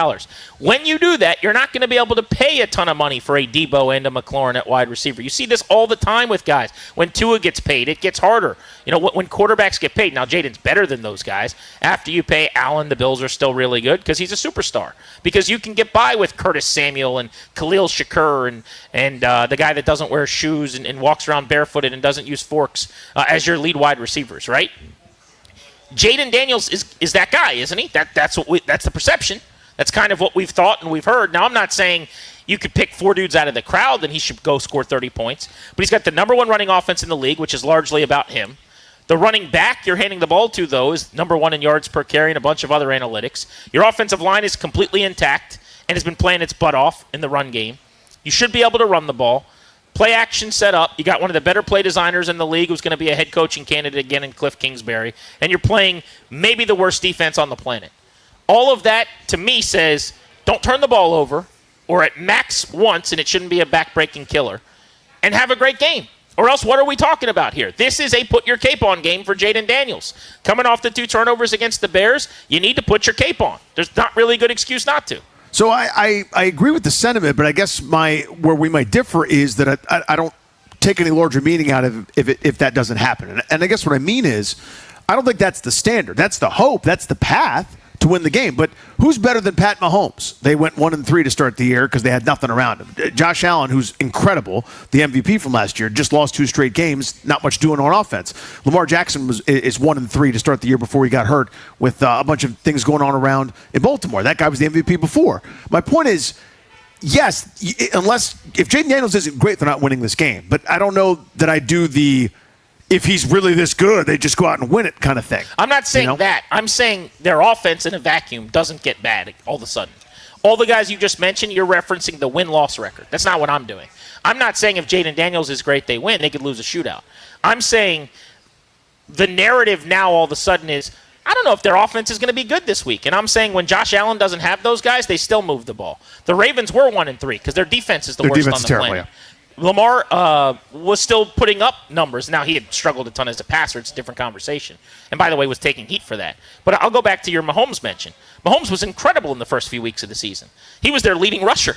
When you do that, you're not going to be able to pay a ton of money for a Debo and a McLaurin at wide receiver. You see this all the time with guys. When Tua gets paid, it gets harder. When quarterbacks get paid, now Jaden's better than those guys. After you pay Allen, the Bills are still really good because he's a superstar. Because you can get by with Curtis Samuel and Khalil Shakur and the guy that doesn't wear shoes and walks around barefooted and doesn't use forks as your lead wide receivers, right? Jaden Daniels is that guy, isn't he? That's the perception. That's kind of what we've thought and we've heard. Now, I'm not saying you could pick 4 dudes out of the crowd and he should go score 30 points, but he's got the number 1 running offense in the league, which is largely about him. The running back you're handing the ball to, though, is number 1 in yards per carry and a bunch of other analytics. Your offensive line is completely intact and has been playing its butt off in the run game. You should be able to run the ball. Play action set up. You got one of the better play designers in the league who's going to be a head coaching candidate again in Cliff Kingsbury. And you're playing maybe the worst defense on the planet. All of that, to me, says don't turn the ball over, or at max once, and it shouldn't be a back-breaking killer, and have a great game. Or else what are we talking about here? This is a put-your-cape-on game for Jaden Daniels. Coming off the 2 turnovers against the Bears, you need to put your cape on. There's not really a good excuse not to. So I agree with the sentiment, but I guess where we might differ is that I don't take any larger meaning out of if that doesn't happen. And I guess what I mean is I don't think that's the standard. That's the hope. That's the path to win the game. But who's better than Pat Mahomes? They went 1-3 to start the year because they had nothing around him. Josh Allen, who's incredible, the MVP from last year, just lost 2 straight games, not much doing on offense. Lamar Jackson is 1-3 to start the year before he got hurt with a bunch of things going on around in Baltimore. That guy was the MVP before. My point is, yes, if Jaden Daniels isn't great, they're not winning this game. But I don't know that I do if he's really this good, they just go out and win it kind of thing. I'm not saying that. I'm saying their offense in a vacuum doesn't get bad all of a sudden. All the guys you just mentioned, you're referencing the win-loss record. That's not what I'm doing. I'm not saying if Jaden Daniels is great, they win. They could lose a shootout. I'm saying the narrative now all of a sudden is, I don't know if their offense is going to be good this week. And I'm saying when Josh Allen doesn't have those guys, they still move the ball. The Ravens were 1-3 because their defense is the worst on the planet. Yeah. Lamar was still putting up numbers. Now, he had struggled a ton as a passer. It's a different conversation. And, by the way, was taking heat for that. But I'll go back to your Mahomes mention. Mahomes was incredible in the first few weeks of the season. He was their leading rusher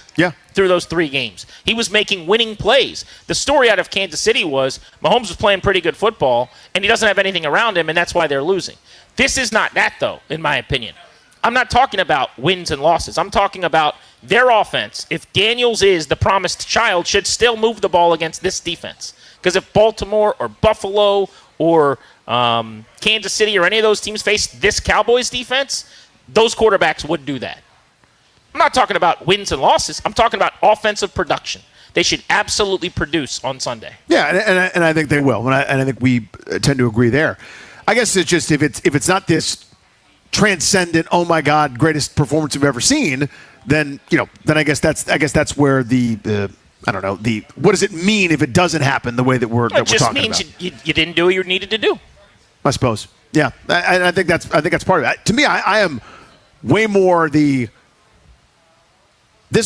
through those 3 games. He was making winning plays. The story out of Kansas City was Mahomes was playing pretty good football, and he doesn't have anything around him, and that's why they're losing. This is not that, though, in my opinion. I'm not talking about wins and losses. I'm talking about their offense. If Daniels is the promised child, should still move the ball against this defense. Because if Baltimore or Buffalo or Kansas City or any of those teams face this Cowboys defense, those quarterbacks would do that. I'm not talking about wins and losses. I'm talking about offensive production. They should absolutely produce on Sunday. Yeah, and I think they will. And I think we tend to agree there. I guess it's just if it's not this transcendent, oh my God, greatest performance we've ever seen, then I guess that's where the I don't know, what does it mean if it doesn't happen the way that we're talking about? It just means you didn't do what you needed to do. I suppose. Yeah, I think that's part of it. To me, I am way more this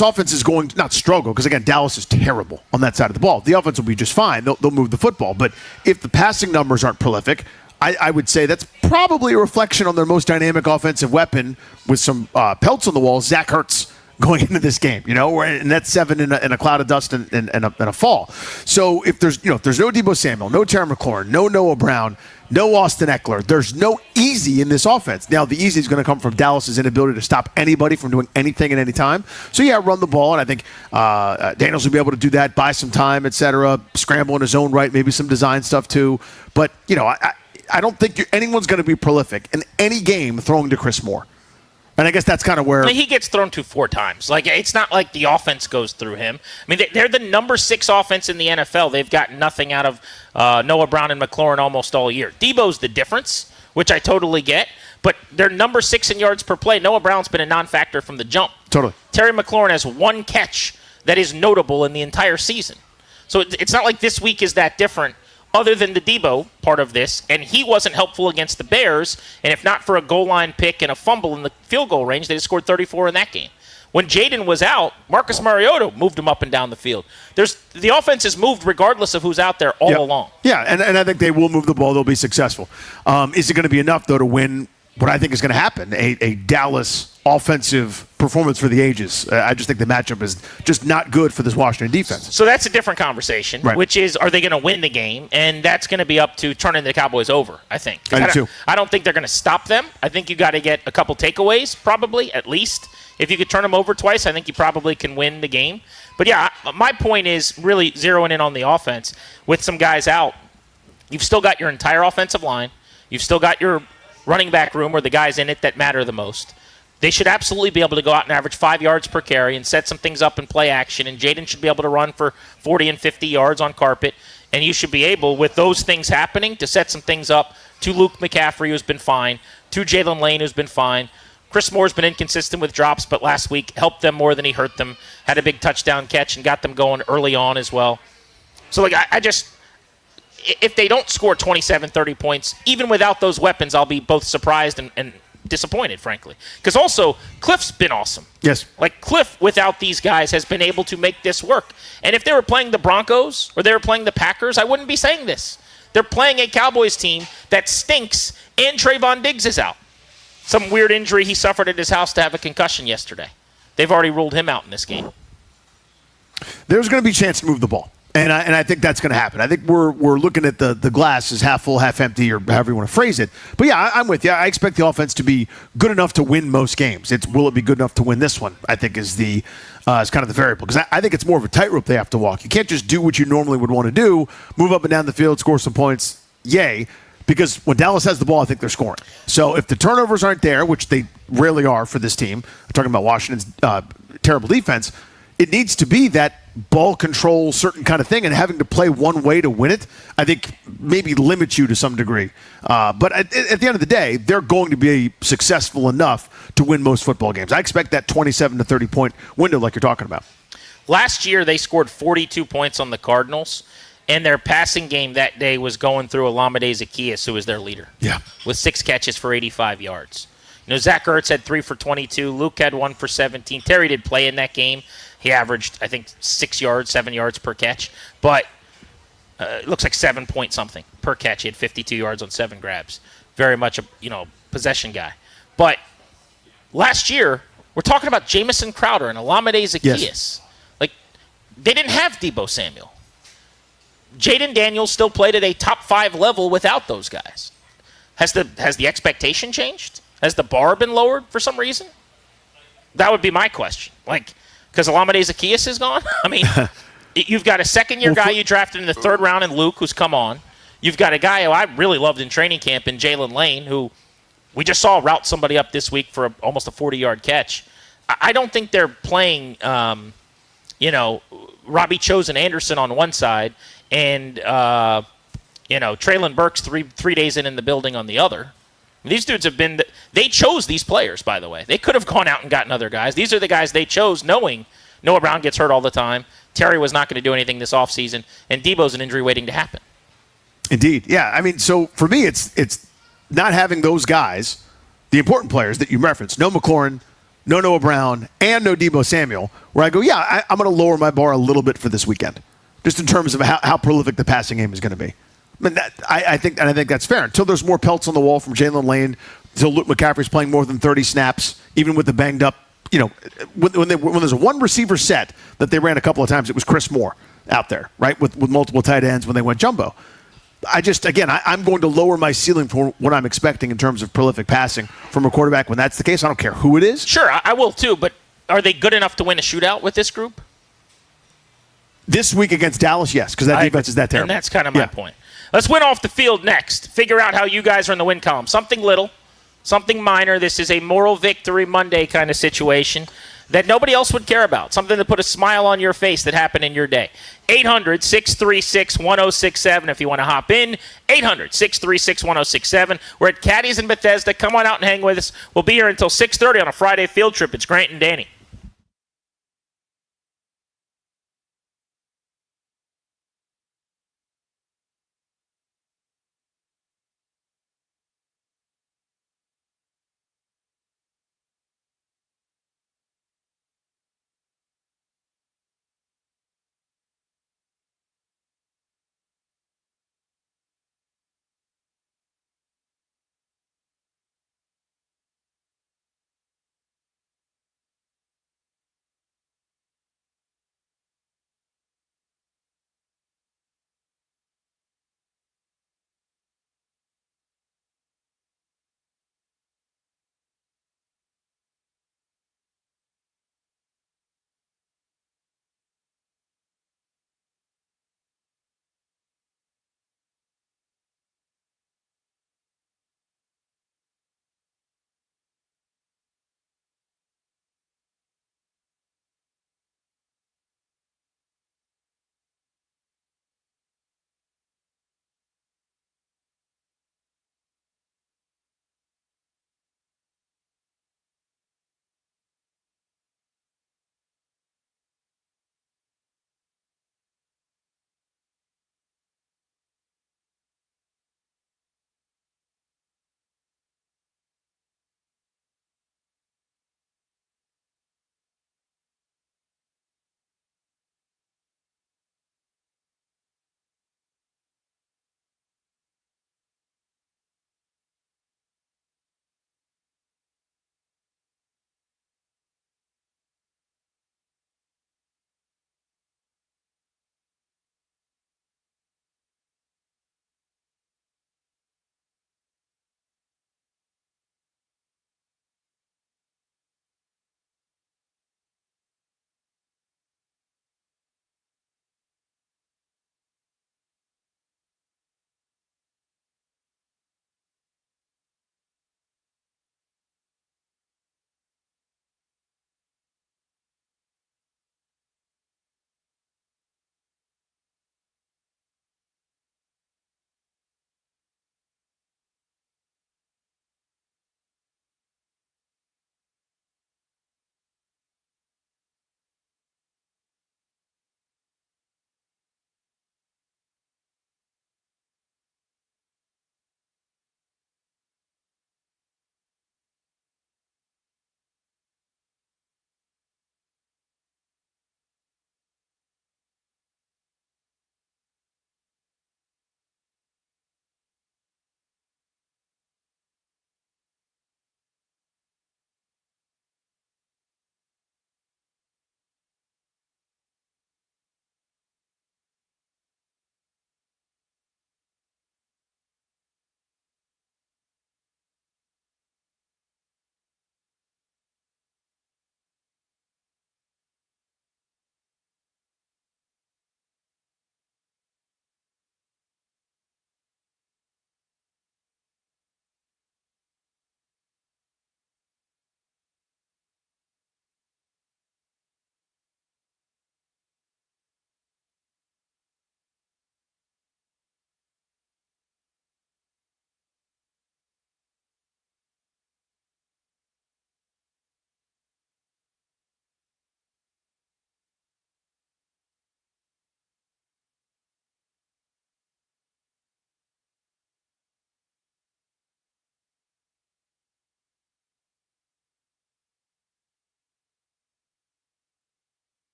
offense is going to not struggle because, again, Dallas is terrible on that side of the ball. The offense will be just fine. They'll move the football. But if the passing numbers aren't prolific, I would say that's probably a reflection on their most dynamic offensive weapon with some pelts on the wall, Zach Ertz, going into this game, and that's 7 in a cloud of dust and a fall. So if there's no Debo Samuel, no Terry McLaurin, no Noah Brown, no Austin Eckler, there's no easy in this offense. Now, the easy is going to come from Dallas's inability to stop anybody from doing anything at any time. So, run the ball, and I think Daniels will be able to do that, buy some time, et cetera, scramble in his own right, maybe some design stuff too. But, I don't think anyone's going to be prolific in any game throwing to Chris Moore. And I guess that's kind of where he gets thrown to 4 times. Like, it's not like the offense goes through him. I mean, they're the number 6 offense in the NFL. They've got nothing out of Noah Brown and McLaurin almost all year. Debo's the difference, which I totally get. But they're number 6 in yards per play. Noah Brown's been a non-factor from the jump. Totally. Terry McLaurin has 1 catch that is notable in the entire season. So it's not like this week is that different, other than the Debo part of this, and he wasn't helpful against the Bears, and if not for a goal line pick and a fumble in the field goal range, they just scored 34 in that game. When Jaden was out, Marcus Mariota moved him up and down the field. The offense is moved regardless of who's out there all along. Yeah, and I think they will move the ball. They'll be successful. Is it going to be enough, though, to win what I think is going to happen, a Dallas offensive performance for the ages? I just think the matchup is just not good for this Washington defense. So that's a different conversation, right, which is, are they going to win the game? And that's going to be up to turning the Cowboys over, I think. I don't think they're going to stop them. I think you got to get a couple takeaways, probably, at least. If you could turn them over twice, I think you probably can win the game. But, yeah, my point is really zeroing in on the offense. With some guys out, you've still got your entire offensive line. You've still got your running back room, or the guys in it that matter the most. They should absolutely be able to go out and average 5 yards per carry and set some things up in play action. And Jaden should be able to run for 40 and 50 yards on carpet. And you should be able, with those things happening, to set some things up to Luke McCaffrey, who's been fine, to Jalen Lane, who's been fine. Chris Moore's been inconsistent with drops, but last week helped them more than he hurt them. Had a big touchdown catch and got them going early on as well. So, I just, if they don't score 27, 30 points, even without those weapons, I'll be both surprised and disappointed, frankly. Because also, Cliff's been awesome. Yes. Cliff, without these guys, has been able to make this work. And if they were playing the Broncos or they were playing the Packers, I wouldn't be saying this. They're playing a Cowboys team that stinks, and Trayvon Diggs is out. Some weird injury he suffered at his house to have a concussion yesterday. They've already ruled him out in this game. There's going to be a chance to move the ball. And I think that's going to happen. I think we're looking at the glass as half full, half empty, or however you want to phrase it. But, yeah, I'm with you. I expect the offense to be good enough to win most games. Will it be good enough to win this one, I think, is kind of the variable. Because I think it's more of a tightrope they have to walk. You can't just do what you normally would want to do, move up and down the field, score some points, yay. Because when Dallas has the ball, I think they're scoring. So if the turnovers aren't there, which they rarely are for this team, I'm talking about Washington's terrible defense, it needs to be that ball control, certain kind of thing, and having to play one way to win it, I think maybe limits you to some degree. But at the end of the day, they're going to be successful enough to win most football games. I expect that 27 to 30 point window like you're talking about. Last year, they scored 42 points on the Cardinals. And their passing game that day was going through Olamide Zaccheaus, who was their leader. Yeah. With 6 catches for 85 yards. Zach Ertz had 3 for 22. Luke had 1 for 17. Terry did play in that game. He averaged, I think, 7 yards per catch. But it looks like 7 point something per catch. He had 52 yards on 7 grabs. Very much a possession guy. But last year, we're talking about Jamison Crowder and Olamide Zaccheaus. Yes. They didn't have Deebo Samuel. Jaden Daniels still played at a top 5 level without those guys. Has the expectation changed? Has the bar been lowered for some reason? That would be my question. Because Olamide Zaccheaus is gone? I mean, you've got a second-year guy you drafted in the 3rd round in Luke, who's come on. You've got a guy who I really loved in training camp in Jalen Lane, who we just saw route somebody up this week for almost a 40-yard catch. I don't think they're playing, Robbie Chosen Anderson on one side and, Traylon Burks three days in the building on the other. These dudes they chose these players, by the way. They could have gone out and gotten other guys. These are the guys they chose knowing Noah Brown gets hurt all the time. Terry was not going to do anything this offseason, and Deebo's an injury waiting to happen. Indeed. Yeah, I mean, so for me, it's not having those guys, the important players that you referenced, no McLaurin, no Noah Brown, and no Deebo Samuel, where I go, I'm going to lower my bar a little bit for this weekend, just in terms of how prolific the passing game is going to be. I mean, I think that's fair. Until there's more pelts on the wall from Jalen Lane, until Luke McCaffrey's playing more than 30 snaps, even with the banged up, when there's a one receiver set that they ran a couple of times, it was Chris Moore out there, right, with multiple tight ends when they went jumbo. I'm going to lower my ceiling for what I'm expecting in terms of prolific passing from a quarterback when that's the case. I don't care who it is. Sure, I will too, but are they good enough to win a shootout with this group? This week against Dallas, yes, because that defense is that terrible. And that's kind of my point. Let's win off the field next. Figure out how you guys are in the win column. Something little, something minor. This is a moral victory Monday kind of situation that nobody else would care about. Something to put a smile on your face that happened in your day. 800-636-1067 if you want to hop in. 800-636-1067. We're at Caddies in Bethesda. Come on out and hang with us. We'll be here until 6:30 on a Friday field trip. It's Grant and Danny.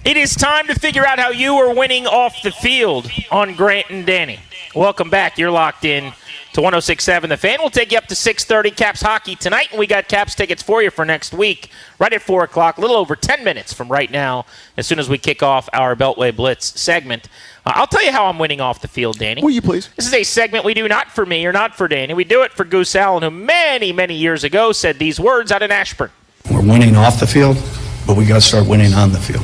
It is time to figure out how you are winning off the field on Grant and Danny. Welcome back. You're locked in to 106.7 The Fan. We'll take you up to 6:30 Caps hockey tonight, and we got Caps tickets for you for next week, right at 4 o'clock, a little over 10 minutes from right now, as soon as we kick off our Beltway Blitz segment. I'll tell you how I'm winning off the field, Danny. Will you please? This is a segment we do not for me or not for Danny. We do it for Goose Allen, who many, many years ago said these words out in Ashburn. We're winning off the field, but we got to start winning on the field.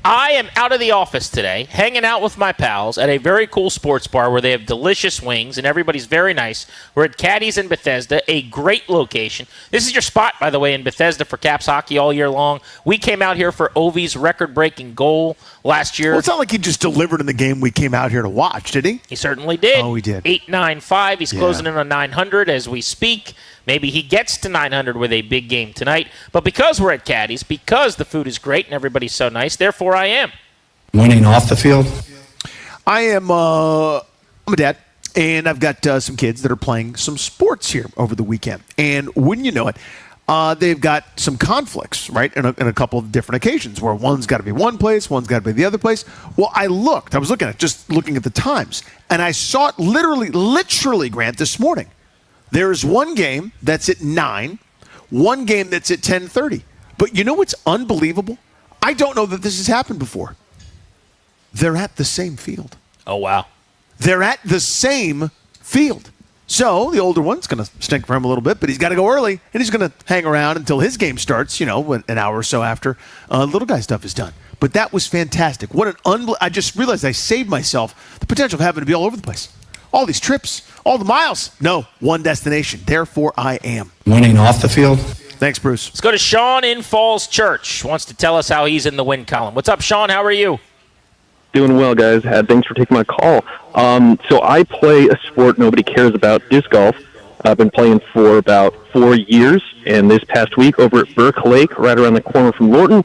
I am out of the office today, hanging out with my pals at a very cool sports bar where they have delicious wings and everybody's very nice. We're at Caddy's in Bethesda, a great location. This is your spot, by the way, in Bethesda for Caps hockey all year long. We came out here for Ovi's record-breaking goal last year. Well, it's not like he just delivered in the game we came out here to watch, did he? He certainly did. Oh, he did. 895. He's closing in on 900 as we speak. Maybe he gets to 900 with a big game tonight. But because we're at Caddy's, because the food is great and everybody's so nice, therefore I am Winning off the field? I am I'm a dad, and I've got some kids that are playing some sports here over the weekend. And wouldn't you know it, they've got some conflicts, right, in a couple of different occasions where one's got to be one place, one's got to be the other place. Well, I was looking at the times, and I saw it literally, Grant, this morning. There's one game that's at 9, one game that's at 10:30. But you know what's unbelievable? I don't know that this has happened before. They're at the same field. Oh, wow. They're at the same field. So the older one's going to stink for him a little bit, but he's got to go early, and he's going to hang around until his game starts, an hour or so after little guy stuff is done. But that was fantastic. I just realized I saved myself the potential of having to be all over the place. All these trips, all the miles. No, one destination. Therefore, I am. Winning off the field? Thanks, Bruce. Let's go to Sean in Falls Church. Wants to tell us how he's in the win column. What's up, Sean? How are you? Doing well, guys. Thanks for taking my call. So I play a sport nobody cares about, disc golf. I've been playing for about 4 years, and this past week over at Burke Lake, right around the corner from Lorton,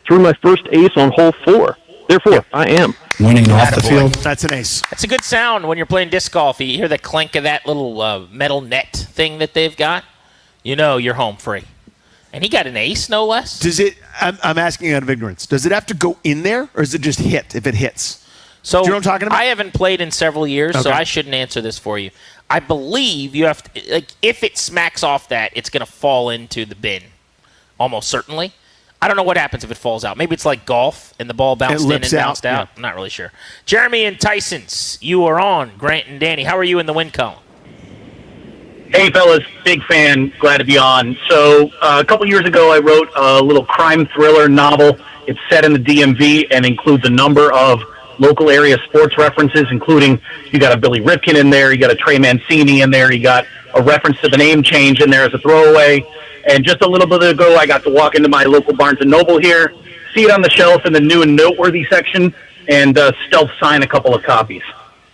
threw my first ace on hole 4. Therefore, I am. Winning off the field? That's an ace. That's a good sound when you're playing disc golf. You hear the clink of that little metal net thing that they've got. You know you're home free. And he got an ace, no less. Does it? I'm asking out of ignorance. Does it have to go in there, or is it just hit if it hits? So do you know what I'm talking about? I haven't played in several years, so Okay. I shouldn't answer this for you. I believe you have to, if it smacks off that, it's going to fall into the bin, almost certainly. I don't know what happens if it falls out. Maybe it's like golf and the ball bounced in and bounced out. I'm not really sure. Jeremy and Tyson's, you are on. Grant and Danny, how are you in the win column? Hey, fellas. Big fan. Glad to be on. So a couple years ago, I wrote a little crime thriller novel. It's set in the DMV and includes a number of local area sports references, including you got a Billy Ripken in there, you got a Trey Mancini in there, you got a reference to the name change in there as a throwaway. And just a little bit ago, I got to walk into my local Barnes & Noble here, see it on the shelf in the new and noteworthy section, and stealth sign a couple of copies.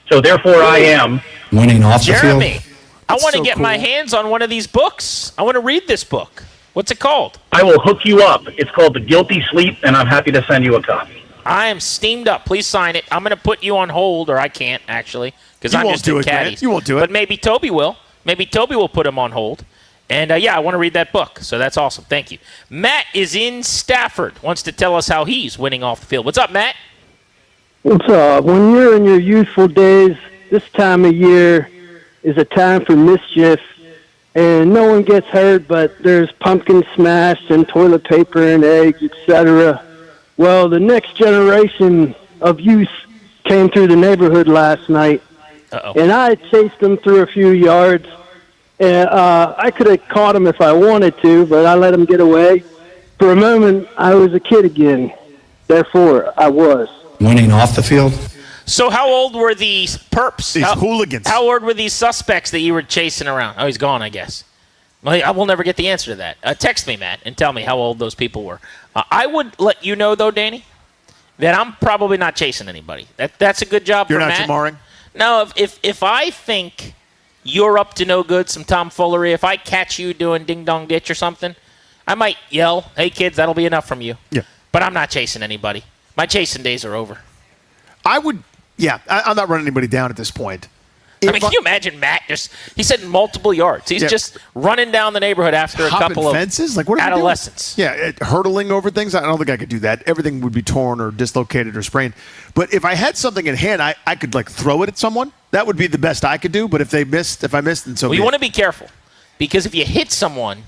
So therefore, I am Winning off the field? Jeremy, I want to so get my cool. hands on one of these books. I want to read this book. What's it called? I will hook you up. It's called The Guilty Sleep, and I'm happy to send you a copy. I am steamed up. Please sign it. I'm going to put you on hold, or I can't, actually, because You I'm won't just do in it, Grant. caddies. You won't do it. But maybe Toby will. Maybe Toby will put him on hold. And, I want to read that book, so that's awesome. Thank you. Matt is in Stafford, wants to tell us how he's winning off the field. What's up, Matt? What's up? When you're in your youthful days, this time of year is a time for mischief, and no one gets hurt, but there's pumpkin smash and toilet paper and eggs, etc. Well, the next generation of youth came through the neighborhood last night, and I chased them through a few yards. And I could have caught them if I wanted to, but I let them get away. For a moment, I was a kid again. Therefore, I was. Winning off the field? So how old were these perps? These hooligans. How old were these suspects that you were chasing around? Oh, he's gone, I guess. Well, I will never get the answer to that. Text me, Matt, and tell me how old those people were. I would let you know, though, Danny, that I'm probably not chasing anybody. That's a good job You're for not Matt. Jamaring? No, if I think you're up to no good, some tomfoolery, if I catch you doing ding-dong ditch or something, I might yell, hey, kids, that'll be enough from you. Yeah. But I'm not chasing anybody. My chasing days are over. I'm not running anybody down at this point. can you imagine Matt he's hitting multiple yards. He's just running down the neighborhood after a couple of fences? Like, what are adolescents. Hurdling over things. I don't think I could do that. Everything would be torn or dislocated or sprained. But if I had something in hand, I could like throw it at someone. That would be the best I could do. But if I missed, then so. Well, you want to be careful because if you hit someone,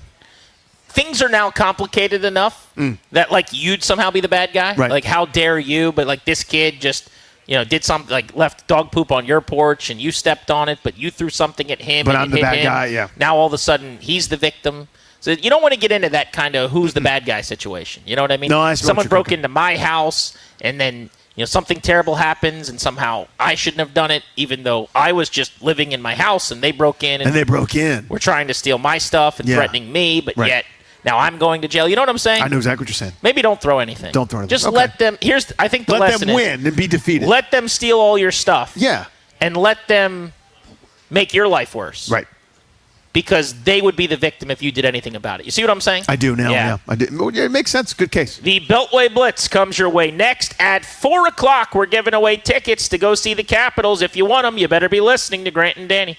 things are now complicated enough that like you'd somehow be the bad guy. Right. Like, how dare you? But like this kid just did something like left dog poop on your porch and you stepped on it, but you threw something at him. But and I'm the hit bad him. guy. Yeah. Now all of a sudden he's the victim. So you don't want to get into that kind of who's the bad guy situation. You know what I mean? No, I see what Someone you're broke thinking. into my house and then something terrible happens and somehow I shouldn't have done it, even though I was just living in my house and they broke in. And they broke in. We're trying to steal my stuff and threatening me, but yet now I'm going to jail. You know what I'm saying? I know exactly what you're saying. Maybe don't throw anything. Don't throw anything. Just Okay. let them. I think the Let lesson them is win and be defeated. let them steal all your stuff. Yeah. And let them make your life worse. Right. Because they would be the victim if you did anything about it. You see what I'm saying? I do now. Yeah. I do. Well, yeah, it makes sense. Good case. The Beltway Blitz comes your way next at 4 o'clock. We're giving away tickets to go see the Capitals. If you want them, you better be listening to Grant and Danny.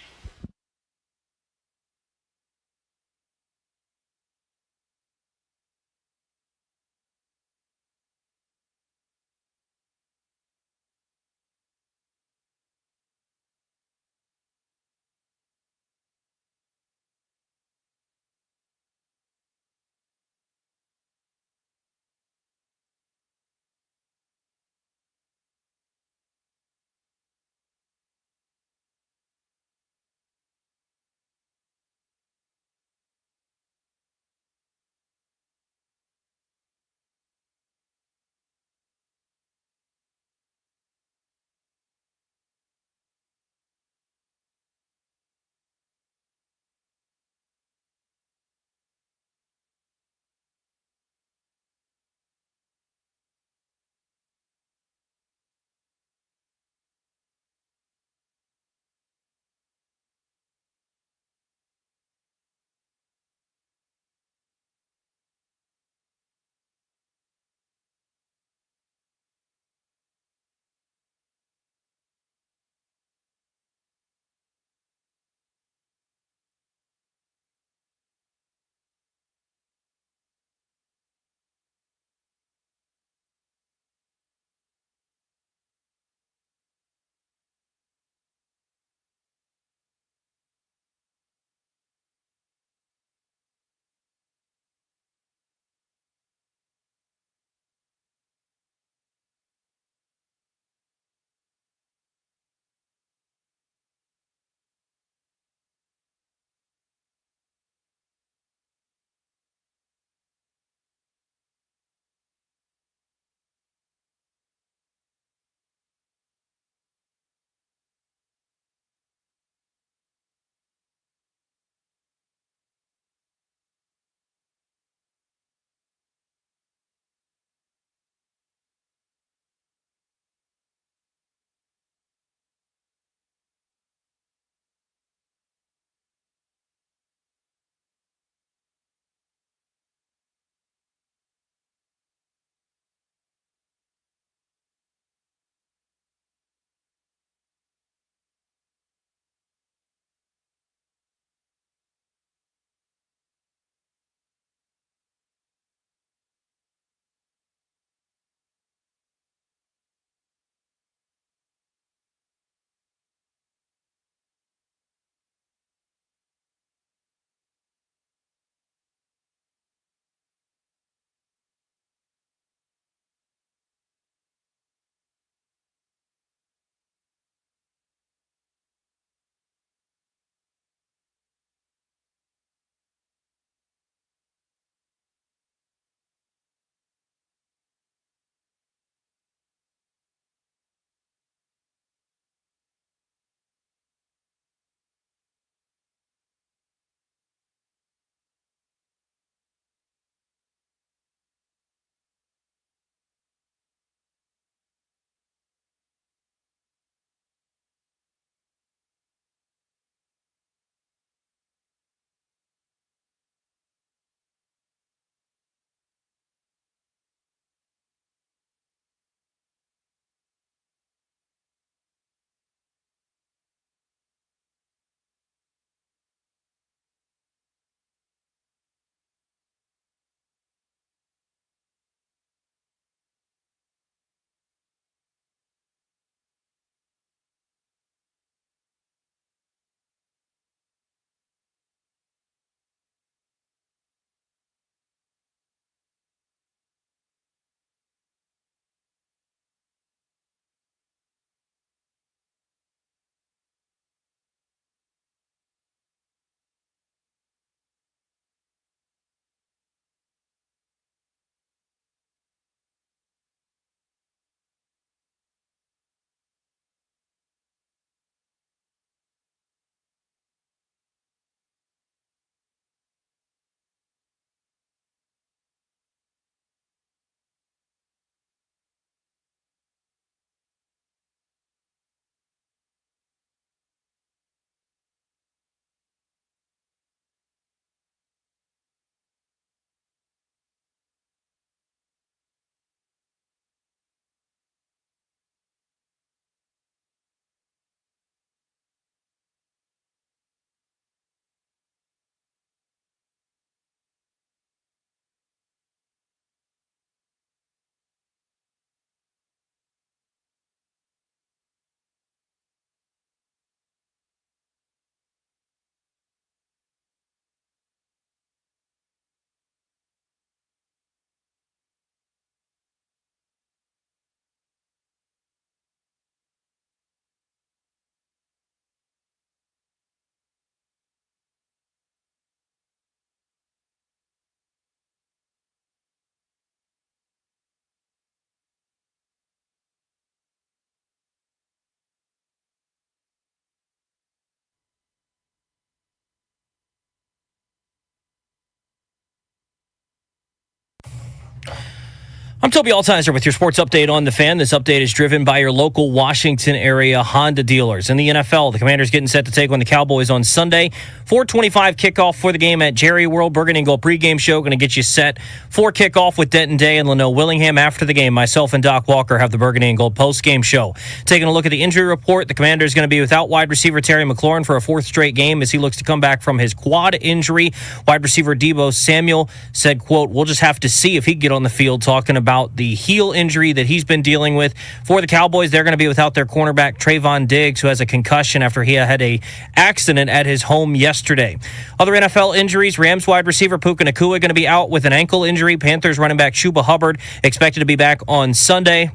I'm Toby Altizer with your sports update on The Fan. This update is driven by your local Washington area Honda dealers. In the NFL, the Commanders getting set to take on the Cowboys on Sunday. 4:25 kickoff for the game at Jerry World. Burgundy and Gold pregame show going to get you set for kickoff with Denton Day and Leno Willingham. After the game, myself and Doc Walker have the Burgundy and Gold postgame show. Taking a look at the injury report, the Commanders going to be without wide receiver Terry McLaurin for a fourth straight game as he looks to come back from his quad injury. Wide receiver Deebo Samuel said, quote, "We'll just have to see if he can get on the field," talking about the heel injury that he's been dealing with. For the Cowboys, they're going to be without their cornerback Trayvon Diggs, who has a concussion after he had a accident at his home yesterday. Other NFL injuries, Rams wide receiver Puka Nacua going to be out with an ankle injury. Panthers running back Chuba Hubbard expected to be back on Sunday.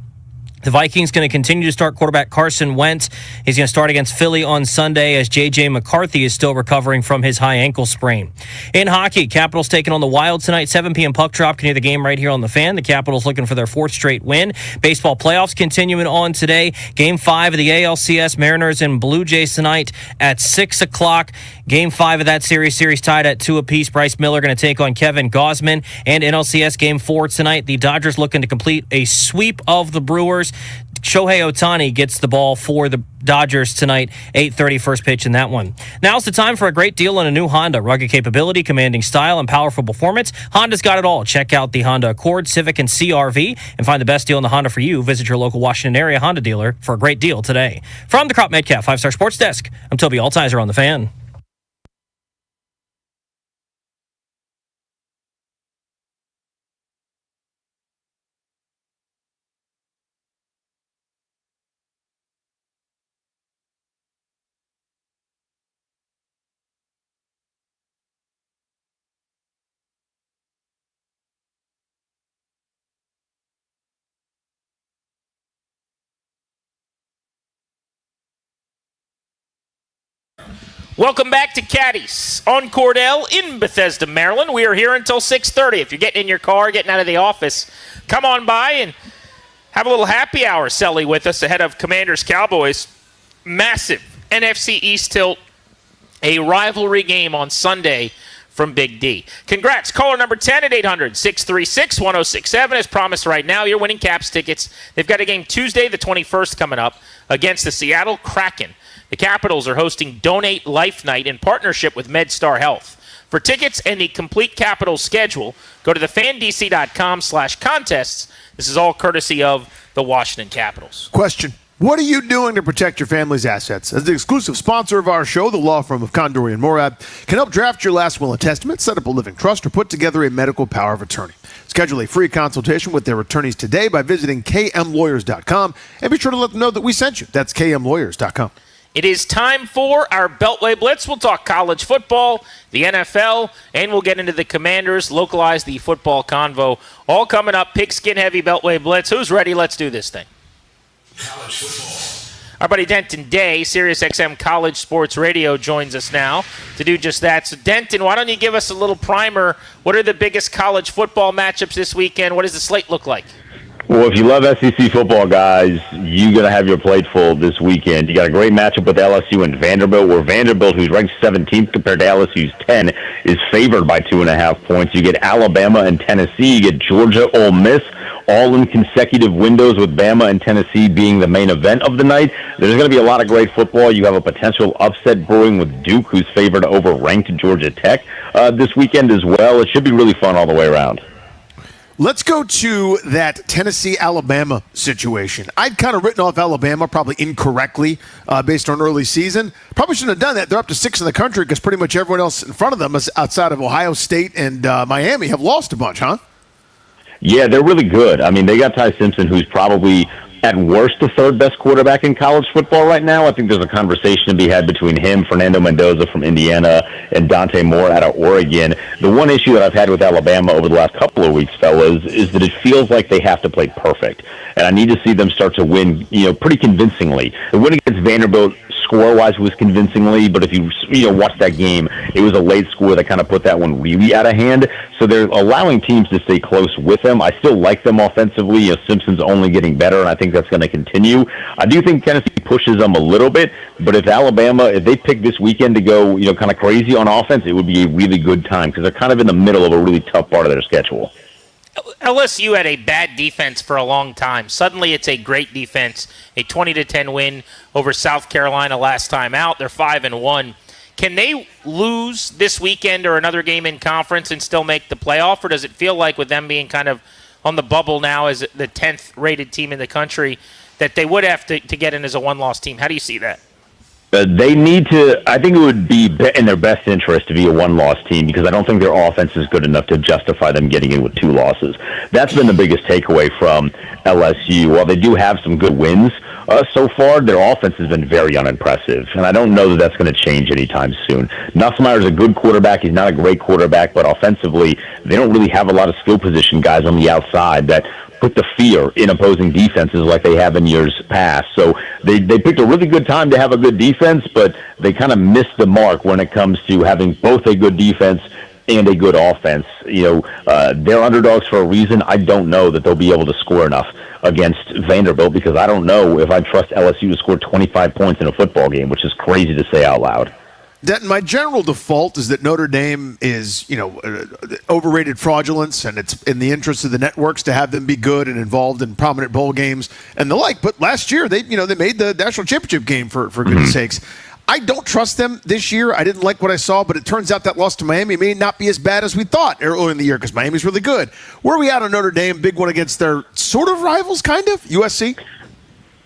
The Vikings going to continue to start quarterback Carson Wentz. He's going to start against Philly on Sunday as J.J. McCarthy is still recovering from his high ankle sprain. In hockey, Capitals taking on the Wild tonight, 7 p.m. puck drop. Can hear the game right here on The Fan. The Capitals looking for their fourth straight win. Baseball playoffs continuing on today. Game 5 of the ALCS, Mariners and Blue Jays tonight at 6 o'clock. Game 5 of that series tied at 2 apiece. Bryce Miller going to take on Kevin Gausman. And NLCS Game 4 tonight, the Dodgers looking to complete a sweep of the Brewers. Shohei Ohtani gets the ball for the Dodgers tonight, 8:30 first pitch in that one. Now's the time for a great deal on a new Honda. Rugged capability, commanding style, and powerful performance. Honda's got it all. Check out the Honda Accord, Civic, and CR-V and find the best deal on the Honda for you. Visit your local Washington area Honda dealer for a great deal today. From the Crop Metcalf 5-Star Sports Desk, I'm Toby Altizer on The Fan. Welcome back to Caddies on Cordell in Bethesda, Maryland. We are here until 6:30. If you're getting in your car, getting out of the office, come on by and have a little happy hour, Selly, with us ahead of Commanders-Cowboys. Massive NFC East tilt, a rivalry game on Sunday from Big D. Congrats. Caller number 10 at 800-636-1067. As promised right now, you're winning Caps tickets. They've got a game Tuesday, the 21st, coming up against the Seattle Kraken. The Capitals are hosting Donate Life Night in partnership with MedStar Health. For tickets and the complete Capitals schedule, go to thefandc.com/contests. This is all courtesy of the Washington Capitals. Question. What are you doing to protect your family's assets? As the exclusive sponsor of our show, the law firm of Condori and Morad can help draft your last will and testament, set up a living trust, or put together a medical power of attorney. Schedule a free consultation with their attorneys today by visiting kmlawyers.com and be sure to let them know that we sent you. That's kmlawyers.com. It is time for our Beltway Blitz. We'll talk college football, the NFL, and we'll get into the Commanders, localize the football convo. All coming up, pigskin-heavy Beltway Blitz. Who's ready? Let's do this thing. College football. Our buddy Denton Day, SiriusXM College Sports Radio, joins us now to do just that. So, Denton, why don't you give us a little primer? What are the biggest college football matchups this weekend? What does the slate look like? Well, if you love SEC football, guys, you're going to have your plate full this weekend. You got a great matchup with LSU and Vanderbilt, where Vanderbilt, who's ranked 17th compared to LSU's 10, is favored by 2.5 points. You get Alabama and Tennessee. You get Georgia, Ole Miss, all in consecutive windows, with Bama and Tennessee being the main event of the night. There's going to be a lot of great football. You have a potential upset brewing with Duke, who's favored over ranked Georgia Tech this weekend as well. It should be really fun all the way around. Let's go to that Tennessee-Alabama situation. I'd kind of written off Alabama probably incorrectly based on early season. Probably shouldn't have done that. They're up to 6th in the country because pretty much everyone else in front of them outside of Ohio State and Miami have lost a bunch, huh? Yeah, they're really good. I mean, they got Ty Simpson, who's probably at worst the third best quarterback in college football right now. I think there's a conversation to be had between him, Fernando Mendoza from Indiana, and Dante Moore out of Oregon. The one issue that I've had with Alabama over the last couple of weeks, fellas, is that it feels like they have to play perfect. And I need to see them start to win, pretty convincingly. The win against Vanderbilt score-wise was convincingly, but if you watch that game, it was a late score that kind of put that one really out of hand. So they're allowing teams to stay close with them. I still like them offensively. Simpson's only getting better, and I think that's going to continue. I do think Tennessee pushes them a little bit, but if they pick this weekend to go, kind of crazy on offense, it would be a really good time because they're kind of in the middle of a really tough part of their schedule. LSU had a bad defense for a long time. Suddenly it's a great defense, a 20-10 win over South Carolina last time out. They're 5-1. Can they lose this weekend or another game in conference and still make the playoff, or does it feel like with them being kind of on the bubble now as the 10th rated team in the country that they would have to get in as a one-loss team? How do you see that? They need to. I think it would be in their best interest to be a one-loss team because I don't think their offense is good enough to justify them getting in with 2 losses. That's been the biggest takeaway from LSU. While they do have some good wins so far, their offense has been very unimpressive, and I don't know that that's going to change anytime soon. Nussmeier's a good quarterback. He's not a great quarterback, but offensively, they don't really have a lot of skill position guys on the outside that put the fear in opposing defenses like they have in years past. So they picked a really good time to have a good defense, but they kind of missed the mark when it comes to having both a good defense and a good offense. They're underdogs for a reason. I don't know that they'll be able to score enough against Vanderbilt because I don't know if I trust LSU to score 25 points in a football game, which is crazy to say out loud. Denton, my general default is that Notre Dame is, overrated fraudulence, and it's in the interest of the networks to have them be good and involved in prominent bowl games and the like. But last year, they made the national championship game for goodness sakes. I don't trust them this year. I didn't like what I saw, but it turns out that loss to Miami may not be as bad as we thought earlier in the year because Miami's really good. Where are we at on Notre Dame? Big one against their sort of rivals, kind of, USC?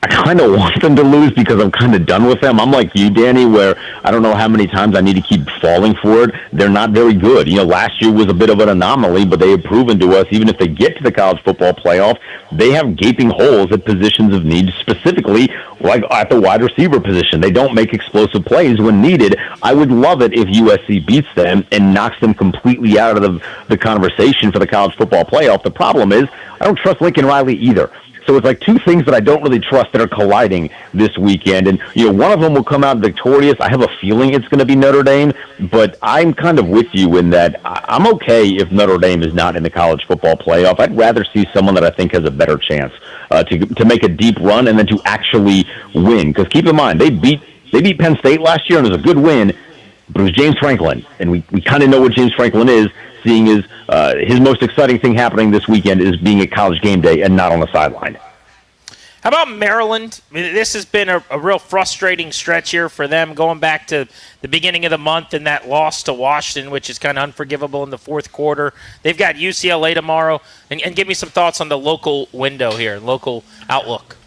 I kind of want them to lose because I'm kind of done with them. I'm like you, Danny, where I don't know how many times I need to keep falling for it. They're not very good. Last year was a bit of an anomaly, but they have proven to us, even if they get to the college football playoff, they have gaping holes at positions of need, specifically like at the wide receiver position. They don't make explosive plays when needed. I would love it if USC beats them and knocks them completely out of the conversation for the college football playoff. The problem is I don't trust Lincoln Riley either. So it's like 2 things that I don't really trust that are colliding this weekend. And, one of them will come out victorious. I have a feeling it's going to be Notre Dame, but I'm kind of with you in that I'm okay if Notre Dame is not in the college football playoff. I'd rather see someone that I think has a better chance to make a deep run and then to actually win. Because keep in mind, they beat Penn State last year and it was a good win, but it was James Franklin. And we kind of know what James Franklin is. Seeing his most exciting thing happening this weekend is being at College game day and not on the sideline. How about Maryland? This has been a real frustrating stretch here for them, going back to the beginning of the month and that loss to Washington, which is kind of unforgivable in the fourth quarter. They've got UCLA tomorrow. And give me some thoughts on the local window here, local outlook.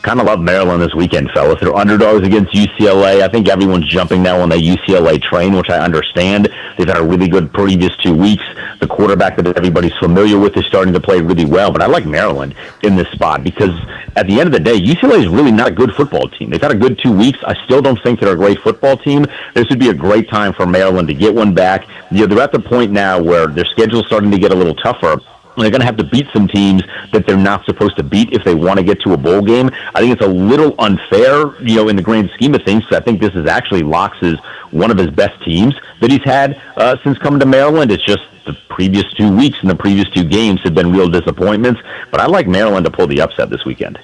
Kind of love Maryland this weekend, fellas. They're underdogs against UCLA. I think everyone's jumping now on the UCLA train, which I understand. They've had a really good previous 2 weeks. The quarterback that everybody's familiar with is starting to play really well. But I like Maryland in this spot because at the end of the day, UCLA is really not a good football team. They've had a good 2 weeks. I still don't think they're a great football team. This would be a great time for Maryland to get one back. They're at the point now where their schedule's starting to get a little tougher. They're going to have to beat some teams that they're not supposed to beat if they want to get to a bowl game. I think it's a little unfair, in the grand scheme of things. So I think this is actually Locke's one of his best teams that he's had since coming to Maryland. It's just the previous 2 weeks and the previous 2 games have been real disappointments. But I like Maryland to pull the upset this weekend.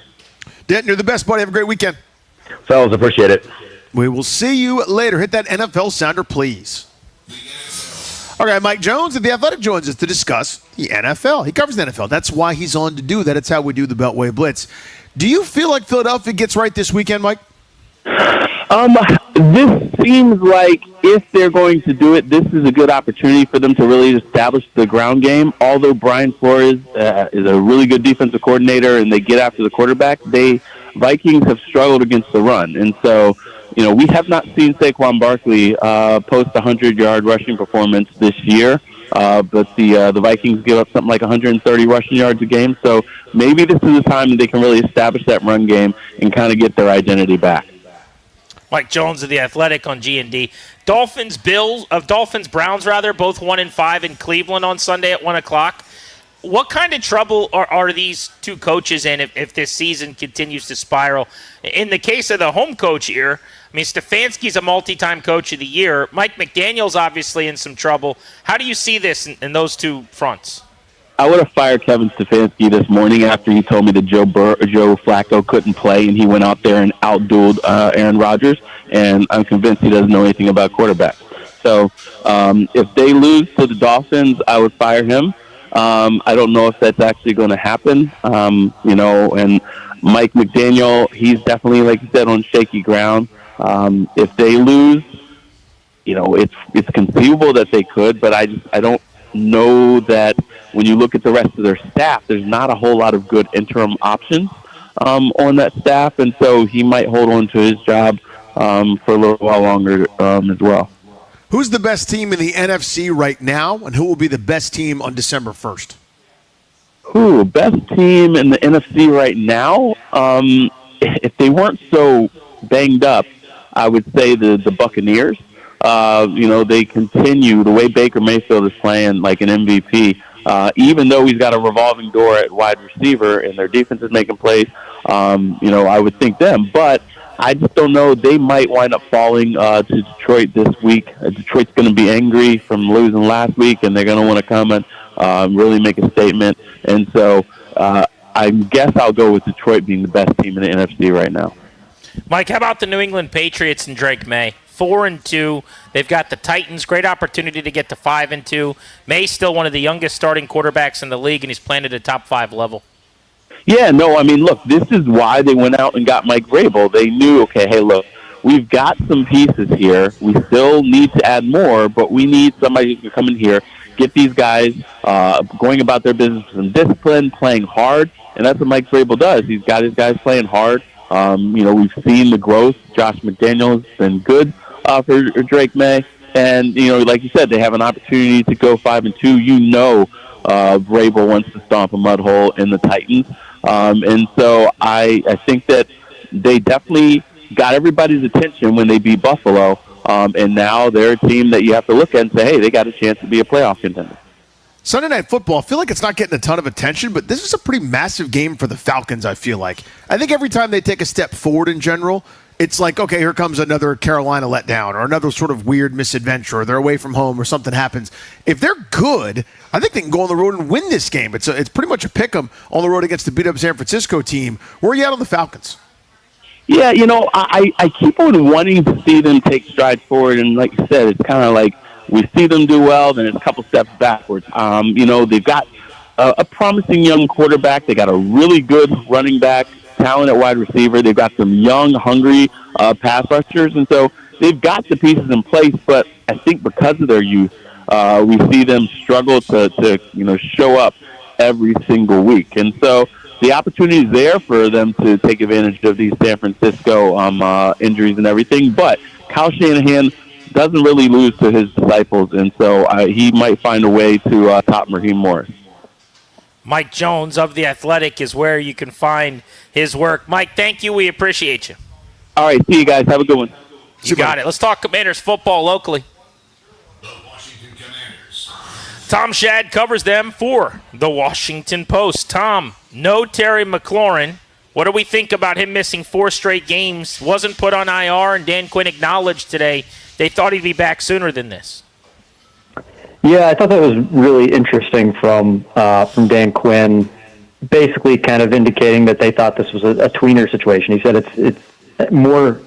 Denton, you're the best, buddy. Have a great weekend. Fellas, appreciate it. We will see you later. Hit that NFL sounder, please. All right, Mike Jones of The Athletic joins us to discuss the NFL. He covers the NFL. That's why he's on to do that. It's how we do the Beltway Blitz. Do you feel like Philadelphia gets right this weekend, Mike? This seems like if they're going to do it, this is a good opportunity for them to really establish the ground game. Although Brian Flores is a really good defensive coordinator and they get after the quarterback, Vikings have struggled against the run. And so, we have not seen Saquon Barkley post a 100-yard rushing performance this year, but the Vikings give up something like 130 rushing yards a game. So maybe this is the time that they can really establish that run game and kind of get their identity back. Mike Jones of The Athletic on G&D. Dolphins, Browns, both 1-5 in Cleveland on Sunday at 1 o'clock. What kind of trouble are these two coaches in if this season continues to spiral? In the case of the home coach here, Stefanski's a multi-time coach of the year. Mike McDaniel's obviously in some trouble. How do you see this in those two fronts? I would have fired Kevin Stefanski this morning after he told me that Joe Flacco couldn't play, and he went out there and outdueled Aaron Rodgers, and I'm convinced he doesn't know anything about quarterbacks. So if they lose to the Dolphins, I would fire him. I don't know if that's actually going to happen. And Mike McDaniel, he's definitely, like you said, on shaky ground. If they lose, it's conceivable that they could, but I don't know that when you look at the rest of their staff, there's not a whole lot of good interim options on that staff, and so he might hold on to his job for a little while longer as well. Who's the best team in the NFC right now, and who will be the best team on December 1st? Best team in the NFC right now? If they weren't so banged up, I would say the Buccaneers. They continue, the way Baker Mayfield is playing like an MVP, even though he's got a revolving door at wide receiver and their defense is making plays, I would think them. But I just don't know. They might wind up falling to Detroit this week. Detroit's going to be angry from losing last week, and they're going to want to come and really make a statement. And so I guess I'll go with Detroit being the best team in the NFC right now. Mike, how about the New England Patriots and Drake May? 4-2. They've got the Titans. Great opportunity to get to 5-2. May's still one of the youngest starting quarterbacks in the league, and he's playing at a top 5 level. Yeah, no, I mean, look, this is why they went out and got Mike Vrabel. They knew, okay, hey, look, we've got some pieces here. We still need to add more, but we need somebody who can come in here, get these guys going about their business with some discipline, playing hard, and that's what Mike Vrabel does. He's got his guys playing hard. We've seen the growth. Josh McDaniels has been good for Drake May. And, like you said, they have an opportunity to go 5-2. Vrabel wants to stomp a mud hole in the Titans. And so I think that they definitely got everybody's attention when they beat Buffalo. And now they're a team that you have to look at and say, hey, they got a chance to be a playoff contender. Sunday Night Football, I feel like it's not getting a ton of attention, but this is a pretty massive game for the Falcons, I feel like. I think every time they take a step forward in general, it's like, okay, here comes another Carolina letdown or another sort of weird misadventure, or they're away from home or something happens. If they're good, I think they can go on the road and win this game. It's pretty much a pick 'em on the road against the beat-up San Francisco team. Where are you at on the Falcons? Yeah, I keep on wanting to see them take strides forward, and like you said, it's kind of like we see them do well, then it's a couple steps backwards. They've got a promising young quarterback. They got a really good running back, talent at wide receiver. They've got some young, hungry pass rushers, and so they've got the pieces in place. But I think because of their youth, we see them struggle to show up every single week. And so the opportunity is there for them to take advantage of these San Francisco injuries and everything. But Kyle Shanahan doesn't really lose to his disciples, and so he might find a way to top Raheem Morris. Mike Jones of The Athletic is where you can find his work. Mike, thank you. We appreciate you. All right, see you guys. Have a good one. You got it. Let's talk Commanders football locally. Tom Shad covers them for the Washington Post. Tom, no Terry McLaurin. What do we think about him missing 4 straight games? Wasn't put on IR, and Dan Quinn acknowledged today they thought he'd be back sooner than this. Yeah, I thought that was really interesting from Dan Quinn, basically kind of indicating that they thought this was a tweener situation. He said it's more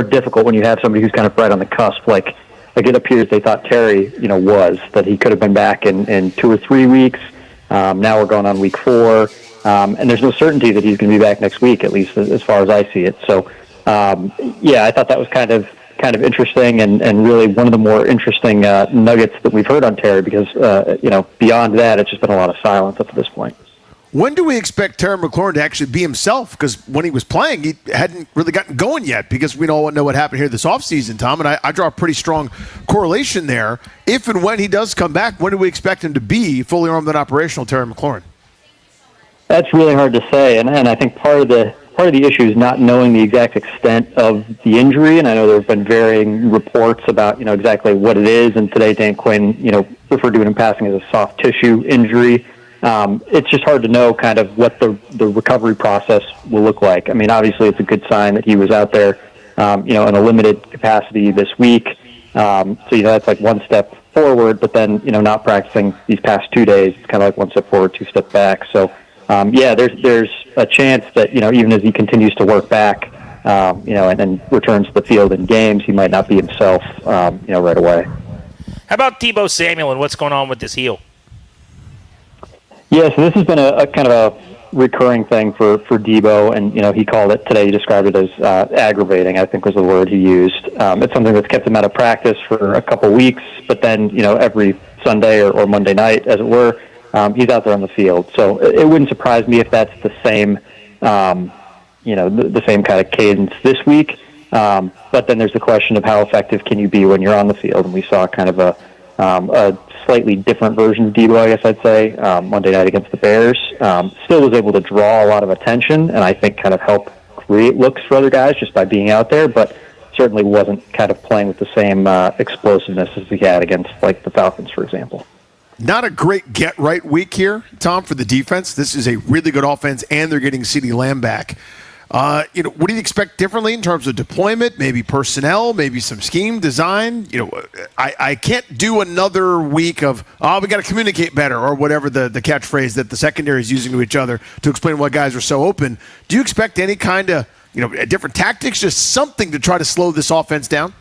difficult when you have somebody who's kind of right on the cusp, like it appears they thought Terry, was, that he could have been back in 2 or 3 weeks. Now we're going on week 4, and there's no certainty that he's going to be back next week, at least as far as I see it. So, I thought that was kind of interesting and really one of the more interesting nuggets that we've heard on Terry because, beyond that, it's just been a lot of silence up to this point. When do we expect Terry McLaurin to actually be himself? Because when he was playing, he hadn't really gotten going yet because we don't know what happened here this offseason, Tom, and I draw a pretty strong correlation there. If and when he does come back, when do we expect him to be fully armed and operational, Terry McLaurin? That's really hard to say, and I think part of the issue is not knowing the exact extent of the injury, and I know there have been varying reports about exactly what it is, and today Dan Quinn referred to it in passing as a soft tissue injury. It's just hard to know kind of what the recovery process will look like. I mean, obviously it's a good sign that he was out there, in a limited capacity this week. So, that's like one step forward, but then, not practicing these past 2 days, it's kind of like one step forward, 2 steps back. So, there's a chance that, even as he continues to work back, and then returns to the field in games, he might not be himself, right away. How about Deebo Samuel and what's going on with his heel? Yeah, so this has been a kind of a recurring thing for Debo, and he called it today. He described it as aggravating, I think was the word he used. It's something that's kept him out of practice for a couple weeks, but then every Sunday or Monday night, as it were, he's out there on the field. So it wouldn't surprise me if that's the same, the same kind of cadence this week. But then there's the question of how effective can you be when you're on the field, and we saw kind of a slightly different version of Debo, I guess I'd say, Monday night against the Bears. Still was able to draw a lot of attention and I think kind of help create looks for other guys just by being out there, but certainly wasn't kind of playing with the same explosiveness as he had against like the Falcons, for example. Not a great get-right week here, Tom, for the defense. This is a really good offense, and they're getting CeeDee Lamb back. What do you expect differently in terms of deployment, maybe personnel, maybe some scheme design? I can't do another week of, we got to communicate better, or whatever the catchphrase that the secondary is using to each other to explain why guys are so open. Do you expect any kind of, different tactics, just something to try to slow this offense down?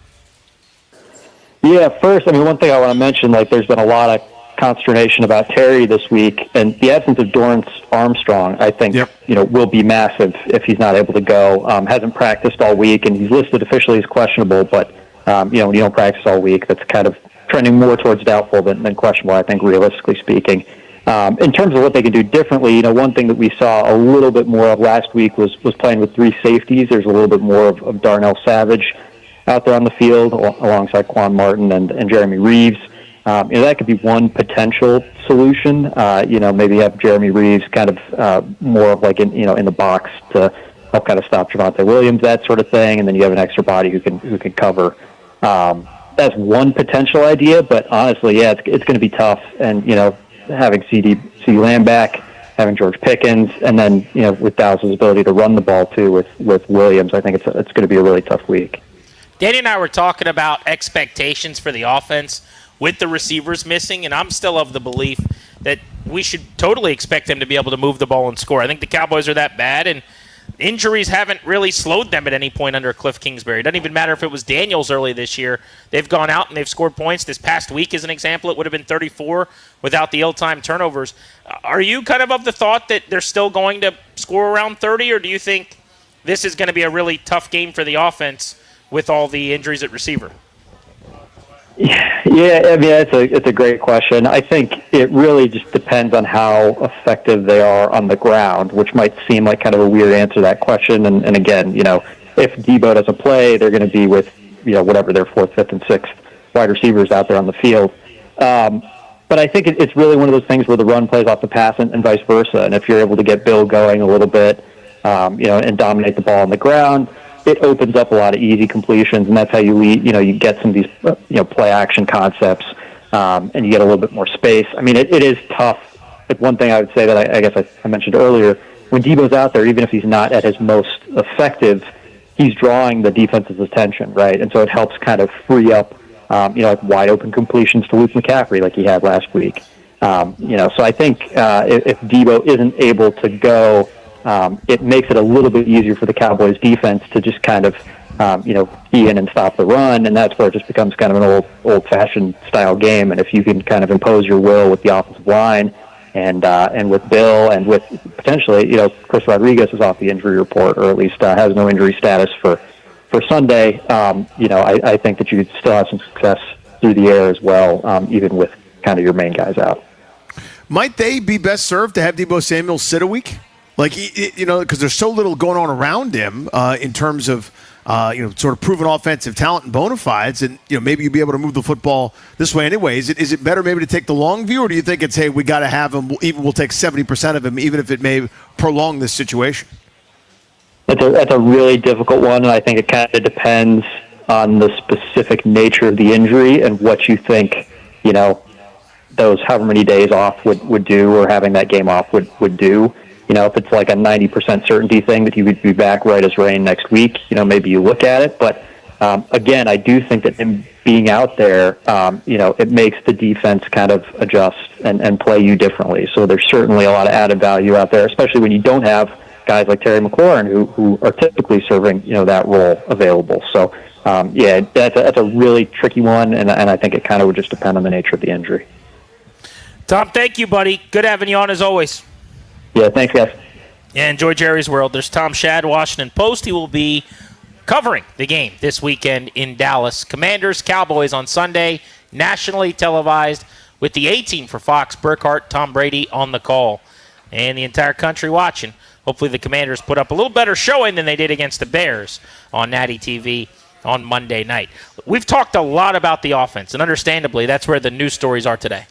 Yeah, first, one thing I want to mention, there's been a lot of consternation about Terry this week, and the absence of Dorrance Armstrong, I think, will be massive if he's not able to go. Hasn't practiced all week, and he's listed officially as questionable, but, when you don't practice all week, that's kind of trending more towards doubtful than questionable, I think, realistically speaking. In terms of what they can do differently, one thing that we saw a little bit more of last week was playing with three safeties. There's a little bit more of Darnell Savage out there on the field alongside Quan Martin and Jeremy Reeves. That could be one potential solution. Maybe have Jeremy Reeves kind of more of in the box to help kind of stop Javonte Williams, that sort of thing, and then you have an extra body who can cover. That's one potential idea, but honestly, it's going to be tough. And having CeeDee Lamb back, having George Pickens, and then with Dallas's ability to run the ball too with Williams, I think it's going to be a really tough week. Danny and I were talking about expectations for the offense with the receivers missing, and I'm still of the belief that we should totally expect them to be able to move the ball and score. I think the Cowboys are that bad, and injuries haven't really slowed them at any point under Cliff Kingsbury. It doesn't even matter if it was Daniels early this year. They've gone out and they've scored points. This past week, as an example, it would have been 34 without the ill-timed turnovers. Are you kind of the thought that they're still going to score around 30, or do you think this is going to be a really tough game for the offense with all the injuries at receiver? Yeah, it's a great question. I think it really just depends on how effective they are on the ground, which might seem like kind of a weird answer to that question. And again, if Debo doesn't play, they're going to be with, whatever their fourth, fifth, and sixth wide receivers out there on the field. But I think it's really one of those things where the run plays off the pass and vice versa. And if you're able to get Bill going a little bit, and dominate the ball on the ground, it opens up a lot of easy completions, and that's how you get some of these, play action concepts, and you get a little bit more space. It is tough. But one thing I would say that I guess I mentioned earlier, when Debo's out there, even if he's not at his most effective, he's drawing the defense's attention, right? And so it helps kind of free up, wide open completions to Luke McCaffrey like he had last week. So I think if Debo isn't able to go, it makes it a little bit easier for the Cowboys defense to just kind of, key in and stop the run, and that's where it just becomes kind of an old-fashioned style game. And if you can kind of impose your will with the offensive line and with Bill and with potentially, Chris Rodriguez is off the injury report, or at least has no injury status for Sunday, I think that you could still have some success through the air as well, even with kind of your main guys out. Might they be best served to have Debo Samuel sit a week? Because there's so little going on around him in terms of, sort of proven offensive talent and bona fides, and, maybe you'd be able to move the football this way anyway. Is it better maybe to take the long view, or do you think it's, hey, we got to have him, we'll take 70% of him, even if it may prolong this situation? That's a really difficult one, and I think it kind of depends on the specific nature of the injury and what you think, those however many days off would do, or having that game off would do. If it's like a 90% certainty thing that he would be back right as rain next week, maybe you look at it. But again, I do think that him being out there, it makes the defense kind of adjust and play you differently. So there's certainly a lot of added value out there, especially when you don't have guys like Terry McLaurin who are typically serving, that role available. So, that's a really tricky one, and I think it kind of would just depend on the nature of the injury. Tom, thank you, buddy. Good having you on as always. Yeah, thanks, guys. Yeah, enjoy Jerry's World. There's Tom Shad, Washington Post. He will be covering the game this weekend in Dallas. Commanders, Cowboys on Sunday, nationally televised with the A-team for Fox, Burkhardt, Tom Brady on the call, and the entire country watching. Hopefully the Commanders put up a little better showing than they did against the Bears on Natty TV on Monday night. We've talked a lot about the offense, and understandably, that's where the news stories are today.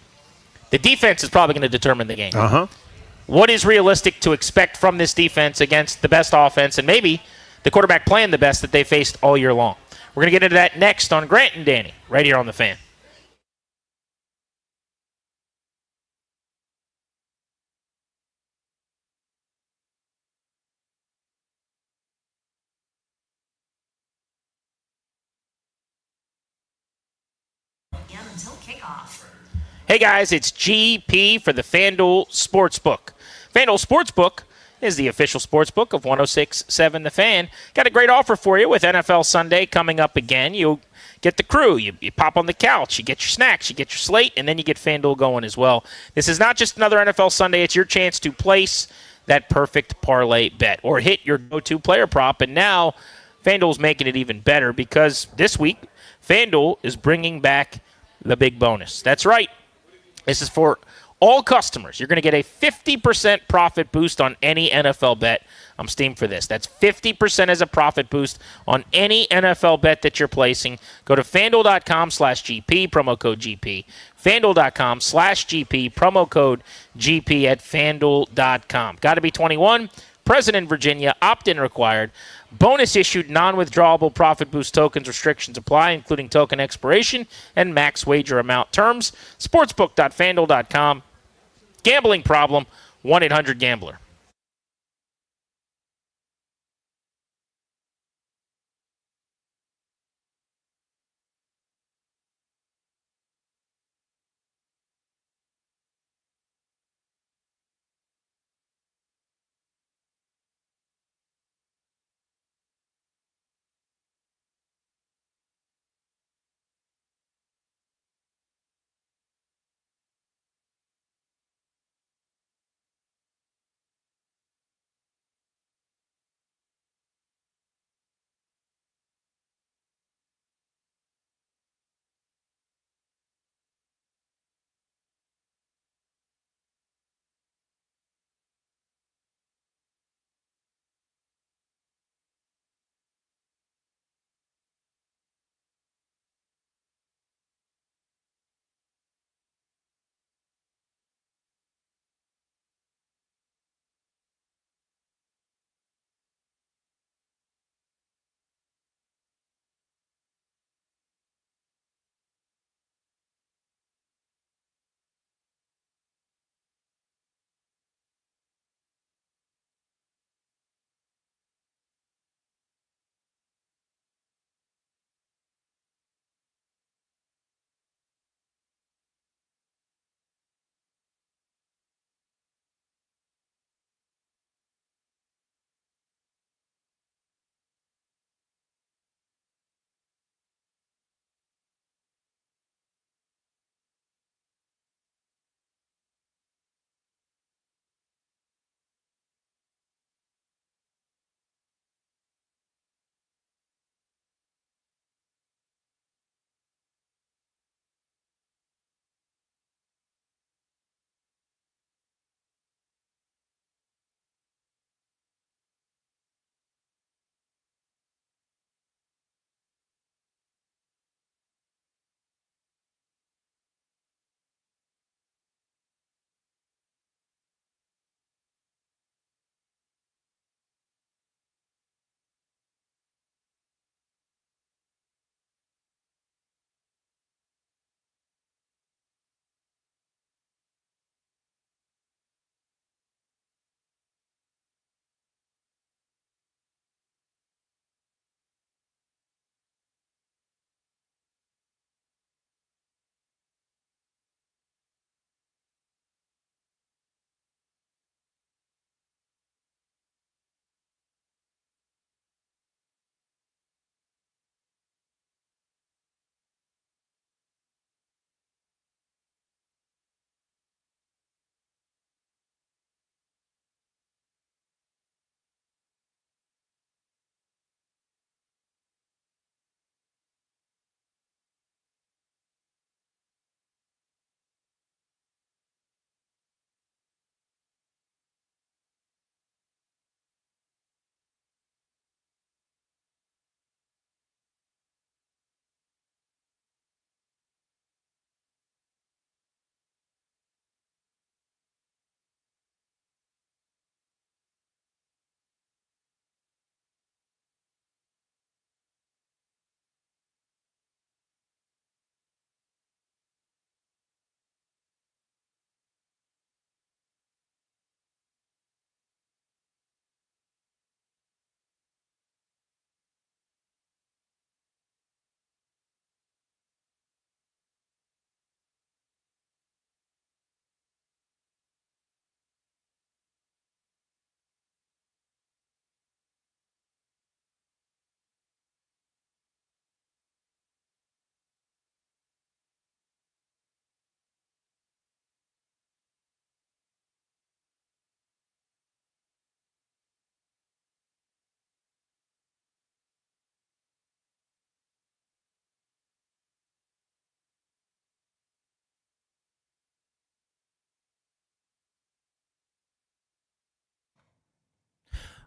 The defense is probably going to determine the game. What is realistic to expect from this defense against the best offense and maybe the quarterback playing the best that they faced all year long? We're going to get into that next on Grant and Danny, right here on The Fan. Until kickoff. Hey guys, it's GP for the FanDuel Sportsbook. FanDuel Sportsbook is the official sportsbook of 106.7 The Fan. Got a great offer for you with NFL Sunday coming up again. You get the crew, you pop on the couch, you get your snacks, you get your slate, and then you get FanDuel going as well. This is not just another NFL Sunday, it's your chance to place that perfect parlay bet or hit your go-to player prop. And now FanDuel's making it even better because this week FanDuel is bringing back the big bonus. That's right. This is for all customers. You're going to get a 50% profit boost on any NFL bet. I'm steamed for this. That's 50% as a profit boost on any NFL bet that you're placing. Go to FanDuel.com/GP, promo code GP. FanDuel.com/GP, promo code GP at FanDuel.com. Got to be 21. Present in Virginia. Opt-in required. Bonus issued non-withdrawable profit boost tokens. Restrictions apply, including token expiration and max wager amount. Terms, sportsbook.fanduel.com. Gambling problem, 1-800-GAMBLER.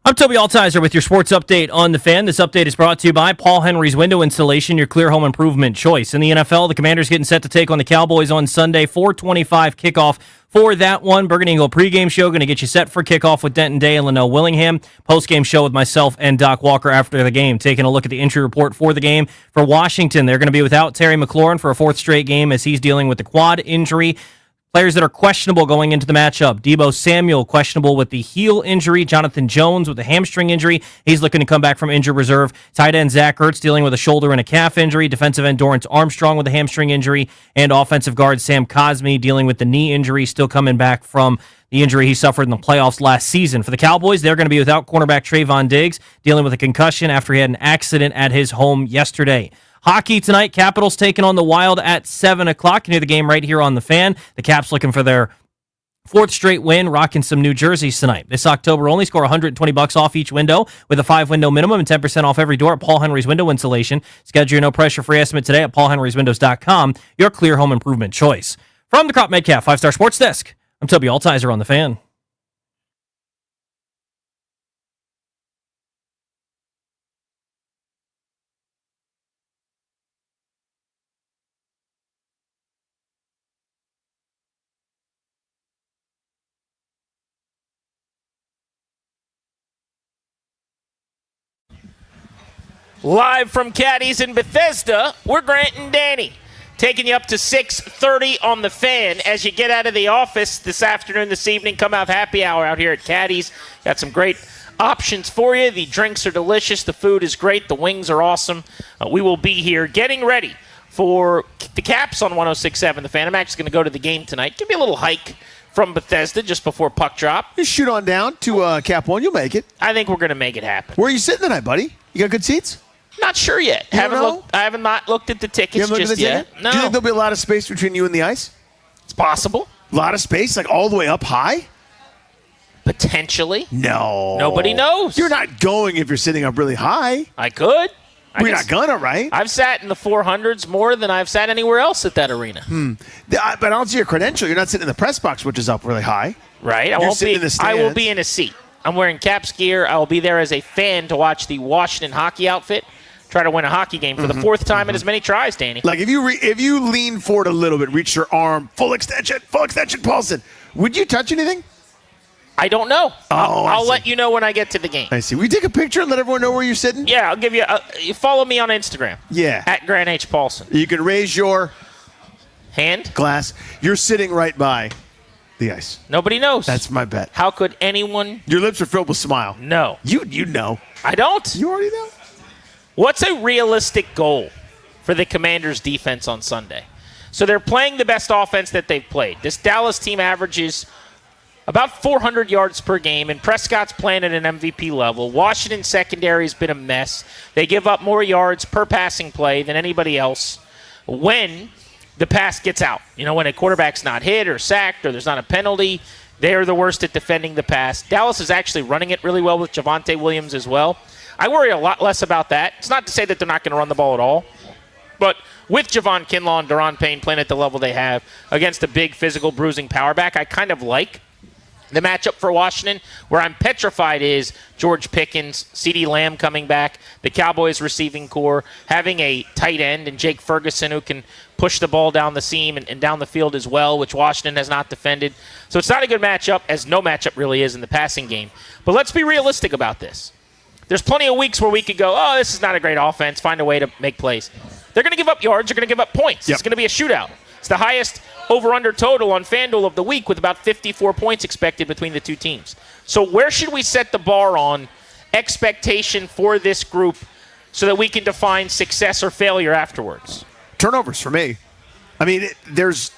I'm Toby Altizer with your sports update on the Fan. This update is brought to you by Paul Henry's Window Installation, your clear home improvement choice. In the NFL, the Commanders getting set to take on the Cowboys on Sunday, 4:25 kickoff. For that one, Burgundy Eagle pregame show, going to get you set for kickoff with Denton Day and Linnell Willingham. Postgame show with myself and Doc Walker after the game. Taking a look at the injury report for the game. For Washington, they're going to be without Terry McLaurin for a fourth straight game as he's dealing with the quad injury. Players that are questionable going into the matchup. Deebo Samuel questionable with the heel injury. Jonathan Jones with a hamstring injury. He's looking to come back from injured reserve. Tight end Zach Ertz dealing with a shoulder and a calf injury. Defensive end Dorrance Armstrong with a hamstring injury. And offensive guard Sam Cosmi dealing with the knee injury, still coming back from the injury he suffered in the playoffs last season. For the Cowboys, they're going to be without cornerback Trayvon Diggs, dealing with a concussion after he had an accident at his home yesterday. Hockey tonight, Capitals taking on the Wild at 7 o'clock. You can hear the game right here on the Fan. The Caps looking for their fourth straight win, rocking some new jerseys tonight. This October only, score $120 off each window with a 5-window minimum and 10% off every door at Paul Henry's Window Installation. Schedule your no-pressure free estimate today at paulhenryswindows.com, your clear home improvement choice. From the Crop Metcalf 5-Star Sports Desk, I'm Toby Altizer on the Fan. Live from Caddies in Bethesda, we're Grant and Danny, taking you up to 6:30 on the Fan. As you get out of the office this afternoon, this evening, come have happy hour out here at Caddies. Got some great options for you. The drinks are delicious. The food is great. The wings are awesome. We will be here getting ready for the Caps on 106.7 The Fan. I'm actually going to go to the game tonight. Give me a little hike from Bethesda just before puck drop. Just shoot on down to Cap One. You'll make it. I think we're going to make it happen. Where are you sitting tonight, buddy? You got good seats? Not sure yet. I haven't not looked at the tickets just yet. No. Do you think there'll be a lot of space between you and the ice? It's possible. A lot of space, like all the way up high? Potentially. No. Nobody knows. You're not going if you're sitting up really high. I could. You're not gonna, right? I've sat in the 400s more than I've sat anywhere else at that arena. But I don't see your credential. You're not sitting in the press box, which is up really high. Right. You're sitting in the stands. I will be in a seat. I'm wearing Caps gear. I will be there as a fan to watch the Washington hockey outfit try to win a hockey game for the fourth time in as many tries, Danny. Like if you lean forward a little bit, reach your arm, full extension, Paulson, would you touch anything? I don't know. I'll let you know when I get to the game. I see. We take a picture and let everyone know where you're sitting? Yeah, I'll give you you follow me on Instagram. Yeah. At Grant H. Paulson. You can raise your hand. Glass. You're sitting right by the ice. Nobody knows. That's my bet. How could anyone? Your lips are filled with smile. No. You know. I don't. You already know. What's a realistic goal for the Commanders' defense on Sunday? So they're playing the best offense that they've played. This Dallas team averages about 400 yards per game, and Prescott's playing at an MVP level. Washington's secondary has been a mess. They give up more yards per passing play than anybody else when the pass gets out. You know, when a quarterback's not hit or sacked or there's not a penalty, they're the worst at defending the pass. Dallas is actually running it really well with Javonte Williams as well. I worry a lot less about that. It's not to say that they're not going to run the ball at all. But with Javon Kinlaw and Daron Payne playing at the level they have against a big physical bruising power back, I kind of like the matchup for Washington. Where I'm petrified is George Pickens, CeeDee Lamb coming back, the Cowboys receiving core, having a tight end and Jake Ferguson who can push the ball down the seam and down the field as well, which Washington has not defended. So it's not a good matchup, as no matchup really is in the passing game. But let's be realistic about this. There's plenty of weeks where we could go, oh, this is not a great offense, find a way to make plays. They're going to give up yards. They're going to give up points. It's going to be a shootout. It's the highest over-under total on FanDuel of the week with about 54 points expected between the two teams. So where should we set the bar on expectation for this group so that we can define success or failure afterwards? Turnovers for me. I mean, there's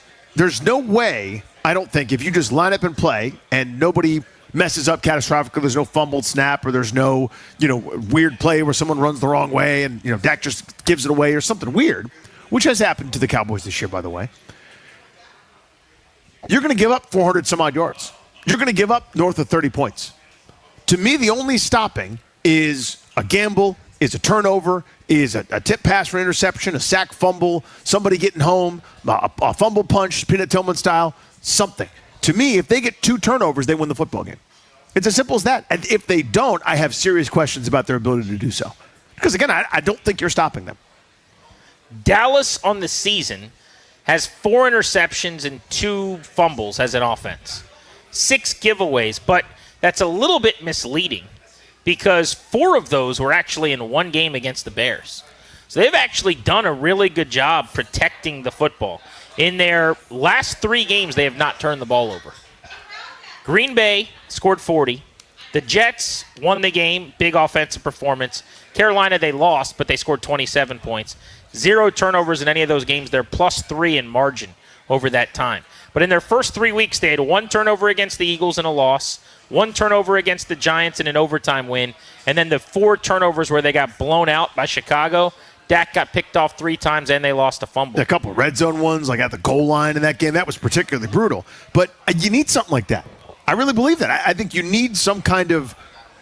no way, I don't think, if you just line up and play and nobody messes up catastrophically, there's no fumbled snap or there's no, weird play where someone runs the wrong way and, Dak just gives it away or something weird, which has happened to the Cowboys this year, by the way. You're going to give up 400 some odd yards. You're going to give up north of 30 points. To me, the only stopping is a gamble, is a turnover, is a tip pass for interception, a sack fumble, somebody getting home, a fumble punch, Peanut Tillman style, something. To me, if they get 2 turnovers, they win the football game. It's as simple as that. And if they don't, I have serious questions about their ability to do so. Because, again, I don't think you're stopping them. Dallas on the season has 4 interceptions and 2 fumbles as an offense. 6 giveaways, but that's a little bit misleading because 4 of those were actually in one game against the Bears. So they've actually done a really good job protecting the football. In their last 3 games, they have not turned the ball over. Green Bay scored 40. The Jets won the game, big offensive performance. Carolina, they lost, but they scored 27 points. 0 turnovers in any of those games. They're +3 in margin over that time. But in their first 3 weeks, they had 1 turnover against the Eagles in a loss, 1 turnover against the Giants in an overtime win, and then the 4 turnovers where they got blown out by Chicago. Dak got picked off 3 times, and they lost a fumble. A couple of red zone ones, like at the goal line in that game. That was particularly brutal. But you need something like that. I really believe that. I think you need some kind of,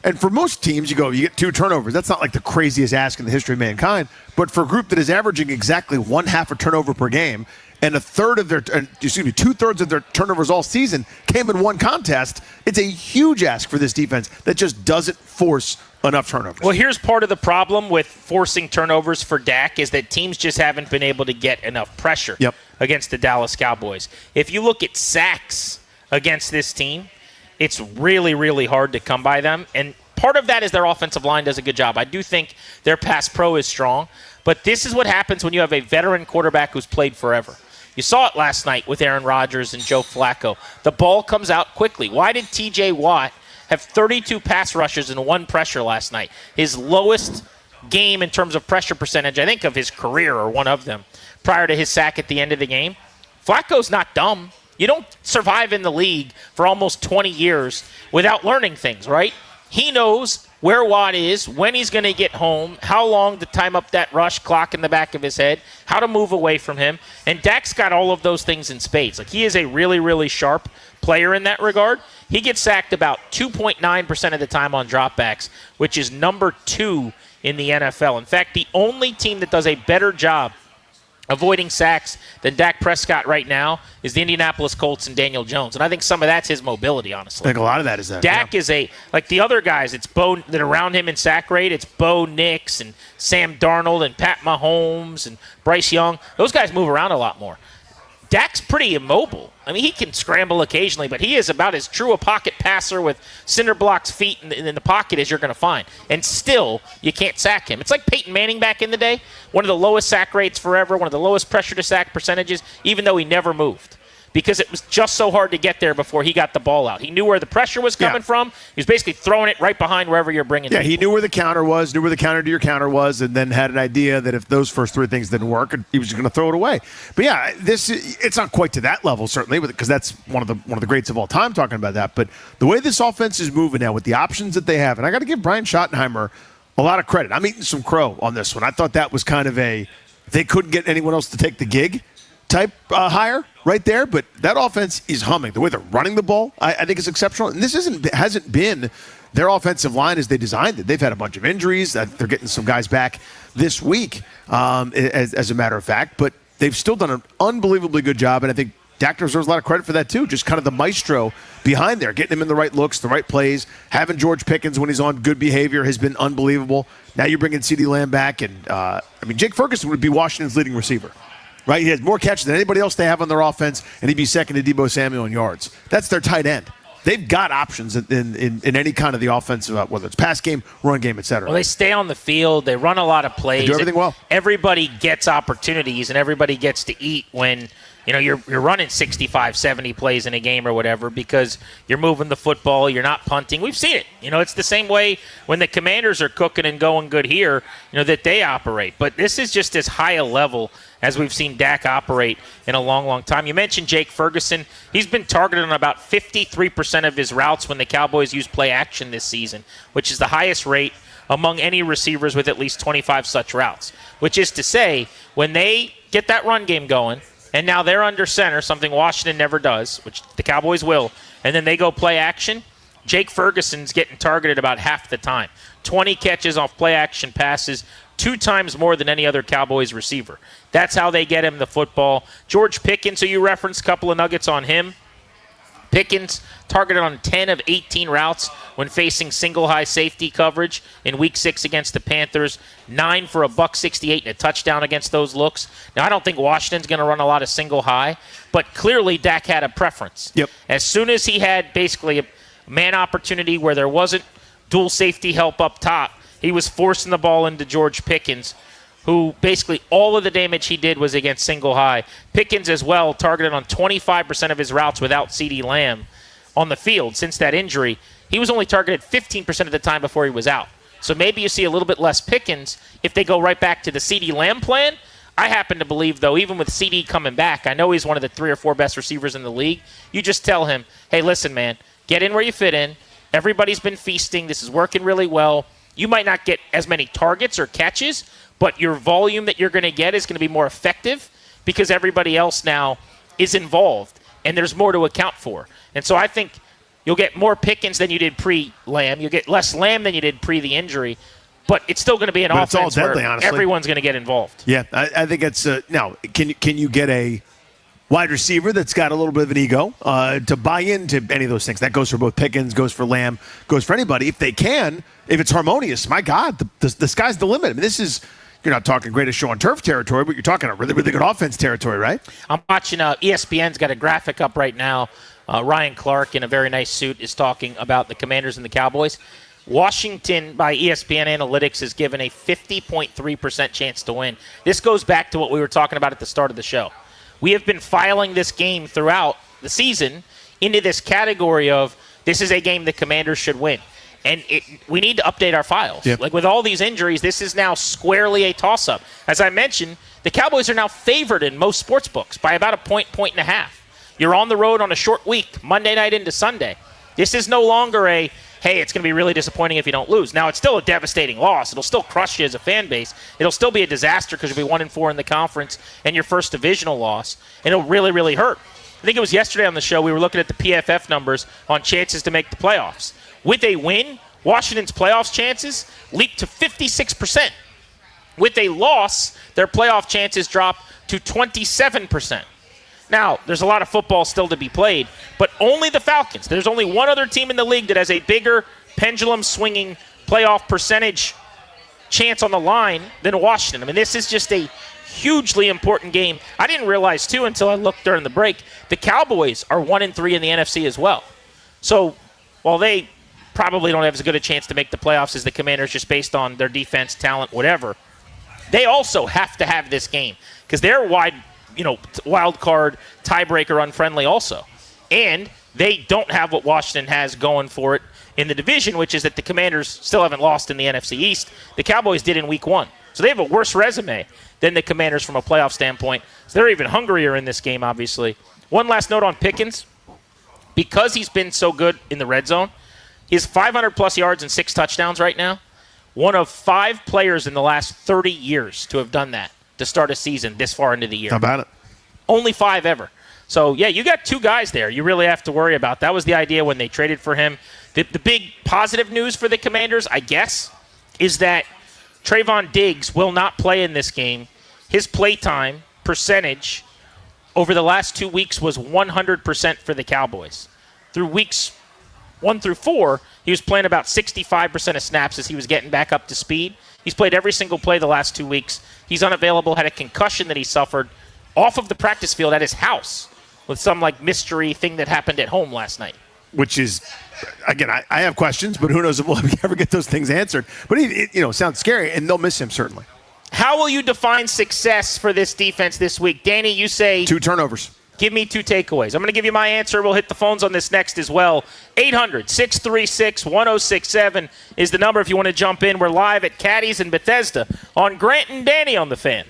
and for most teams, you get 2 turnovers. That's not like the craziest ask in the history of mankind. But for a group that is averaging exactly 1/2 a turnover per game, and 2/3 of their turnovers all season came in one contest, it's a huge ask for this defense that just doesn't force enough turnovers. Well, here's part of the problem with forcing turnovers for Dak is that teams just haven't been able to get enough pressure against the Dallas Cowboys. If you look at sacks against this team, it's really, really hard to come by them. And part of that is their offensive line does a good job. I do think their pass pro is strong. But this is what happens when you have a veteran quarterback who's played forever. You saw it last night with Aaron Rodgers and Joe Flacco. The ball comes out quickly. Why did T.J. Watt have 32 pass rushes and 1 pressure last night? His lowest game in terms of pressure percentage, I think, of his career, or one of them, prior to his sack at the end of the game. Flacco's not dumb. You don't survive in the league for almost 20 years without learning things, right? He knows where Watt is, when he's going to get home, how long to time up that rush clock in the back of his head, how to move away from him. And Dak's got all of those things in spades. Like, he is a really, really sharp player in that regard. He gets sacked about 2.9% of the time on dropbacks, which is number 2 in the NFL. In fact, the only team that does a better job avoiding sacks than Dak Prescott right now is the Indianapolis Colts and Daniel Jones. And I think some of that's his mobility, honestly. I think a lot of that is that. Dak is like the other guys, it's Bo that are around him in sack rate. It's Bo Nix and Sam Darnold and Pat Mahomes and Bryce Young. Those guys move around a lot more. Dak's pretty immobile. I mean, he can scramble occasionally, but he is about as true a pocket passer with cinder blocks feet in the pocket as you're going to find. And still, you can't sack him. It's like Peyton Manning back in the day. One of the lowest sack rates forever, one of the lowest pressure to sack percentages, even though he never moved. Because it was just so hard to get there before he got the ball out. He knew where the pressure was coming from. He was basically throwing it right behind wherever you're bringing it. Yeah, he knew where the counter was, knew where the counter to your counter was, and then had an idea that if those first 3 things didn't work, he was just going to throw it away. But yeah, it's not quite to that level, certainly, because that's one of the greats of all time talking about that. But the way this offense is moving now with the options that they have, and I got to give Brian Schottenheimer a lot of credit. I'm eating some crow on this one. I thought that was kind of they couldn't get anyone else to take the gig type hire right there, but that offense is humming. The way they're running the ball, I think is exceptional. And this hasn't been their offensive line as they designed it. They've had a bunch of injuries. They're getting some guys back this week, as a matter of fact, but they've still done an unbelievably good job, and I think Dak deserves a lot of credit for that too. Just kind of the maestro behind there, getting him in the right looks, the right plays, having George Pickens when he's on good behavior has been unbelievable. Now you're bringing CeeDee Lamb back, and Jake Ferguson would be Washington's leading receiver. Right, he has more catches than anybody else they have on their offense, and he'd be second to Deebo Samuel in yards. That's their tight end. They've got options in any kind of the offensive, whether it's pass game, run game, etc. Well, they stay on the field. They run a lot of plays. They do everything well. Everybody gets opportunities, and everybody gets to eat when you're running 65, 70 plays in a game or whatever because you're moving the football, you're not punting. We've seen it. It's the same way when the Commanders are cooking and going good here, that they operate. But this is just as high a level as we've seen Dak operate in a long, long time. You mentioned Jake Ferguson. He's been targeted on about 53% of his routes when the Cowboys use play action this season, which is the highest rate among any receivers with at least 25 such routes, which is to say when they get that run game going, and now they're under center, something Washington never does, which the Cowboys will, and then they go play action, Jake Ferguson's getting targeted about half the time. 20 catches off play action passes, 2 times more than any other Cowboys receiver. That's how they get him the football. George Pickens, who you referenced, a couple of nuggets on him. Pickens targeted on 10 of 18 routes when facing single high safety coverage in Week 6 against the Panthers. 9 for $168 and a touchdown against those looks. Now, I don't think Washington's going to run a lot of single high, but clearly Dak had a preference. Yep. As soon as he had basically a man opportunity where there wasn't dual safety help up top, he was forcing the ball into George Pickens, who basically all of the damage he did was against single high. Pickens as well targeted on 25% of his routes without CeeDee Lamb on the field since that injury. He was only targeted 15% of the time before he was out. So maybe you see a little bit less Pickens if they go right back to the CeeDee Lamb plan. I happen to believe, though, even with CeeDee coming back, I know he's one of the 3 or 4 best receivers in the league. You just tell him, hey, listen, man, get in where you fit in. Everybody's been feasting. This is working really well. You might not get as many targets or catches, but your volume that you're going to get is going to be more effective because everybody else now is involved, and there's more to account for. And so I think you'll get more Pickens than you did pre-Lamb. You'll get less Lamb than you did pre the injury, but it's still going to be an offense it's all deadly, where honestly. everyone's going to get involved. Yeah, I think it's now. Can you get a wide receiver that's got a little bit of an ego to buy into any of those things? That goes for both Pickens, goes for Lamb, goes for anybody. If they can, if it's harmonious, my God, the sky's the limit. I mean, this is. You're not talking greatest show on turf territory, but you're talking a really, really good offense territory, right? I'm watching ESPN's got a graphic up right now. Ryan Clark in a very nice suit is talking about the Commanders and the Cowboys. Washington, by ESPN Analytics, is given a 50.3% chance to win. This goes back to what we were talking about at the start of the show. We have been filing this game throughout the season into this category of this is a game the Commanders should win. And we need to update our files. Yep. Like with all these injuries, this is now squarely a toss-up. As I mentioned, the Cowboys are now favored in most sports books by about a point and a half. You're on the road on a short week, Monday night into Sunday. This is no longer a, hey, it's going to be really disappointing if you don't lose. Now, it's still a devastating loss. It'll still crush you as a fan base. It'll still be a disaster because you'll be 1-4 in the conference and your first divisional loss. And it'll really, really hurt. I think it was yesterday on the show we were looking at the PFF numbers on chances to make the playoffs. With a win, Washington's playoffs chances leap to 56%. With a loss, their playoff chances drop to 27%. Now, there's a lot of football still to be played, but only the Falcons. There's only one other team in the league that has a bigger pendulum-swinging playoff percentage chance on the line than Washington. I mean, this is just a hugely important game. I didn't realize, too, until I looked during the break, the Cowboys are 1-3 in the NFC as well. So while they probably don't have as good a chance to make the playoffs as the Commanders just based on their defense, talent, whatever, they also have to have this game because they're wild card, tiebreaker unfriendly also. And they don't have what Washington has going for it in the division, which is that the Commanders still haven't lost in the NFC East. The Cowboys did in Week 1. So they have a worse resume than the Commanders from a playoff standpoint. So they're even hungrier in this game, obviously. One last note on Pickens. Because he's been so good in the red zone, he has 500-plus yards and 6 touchdowns right now. One of 5 players in the last 30 years to have done that to start a season this far into the year. How about it? Only 5 ever. So, yeah, you got 2 guys there you really have to worry about. That was the idea when they traded for him. The big positive news for the Commanders, I guess, is that Trayvon Diggs will not play in this game. His playtime percentage over the last 2 weeks was 100% for the Cowboys. Through weeks 1 through 4, he was playing about 65% of snaps as he was getting back up to speed. He's played every single play the last 2 weeks. He's unavailable, had a concussion that he suffered off of the practice field at his house with some mystery thing that happened at home last night. Which is, again, I have questions, but who knows if we'll ever get those things answered. But it sounds scary, and they'll miss him certainly. How will you define success for this defense this week? Danny, you say 2 turnovers. Give me 2 takeaways. I'm going to give you my answer. We'll hit the phones on this next as well. 800-636-1067 is the number if you want to jump in. We're live at Caddy's in Bethesda on Grant and Danny on the Fan.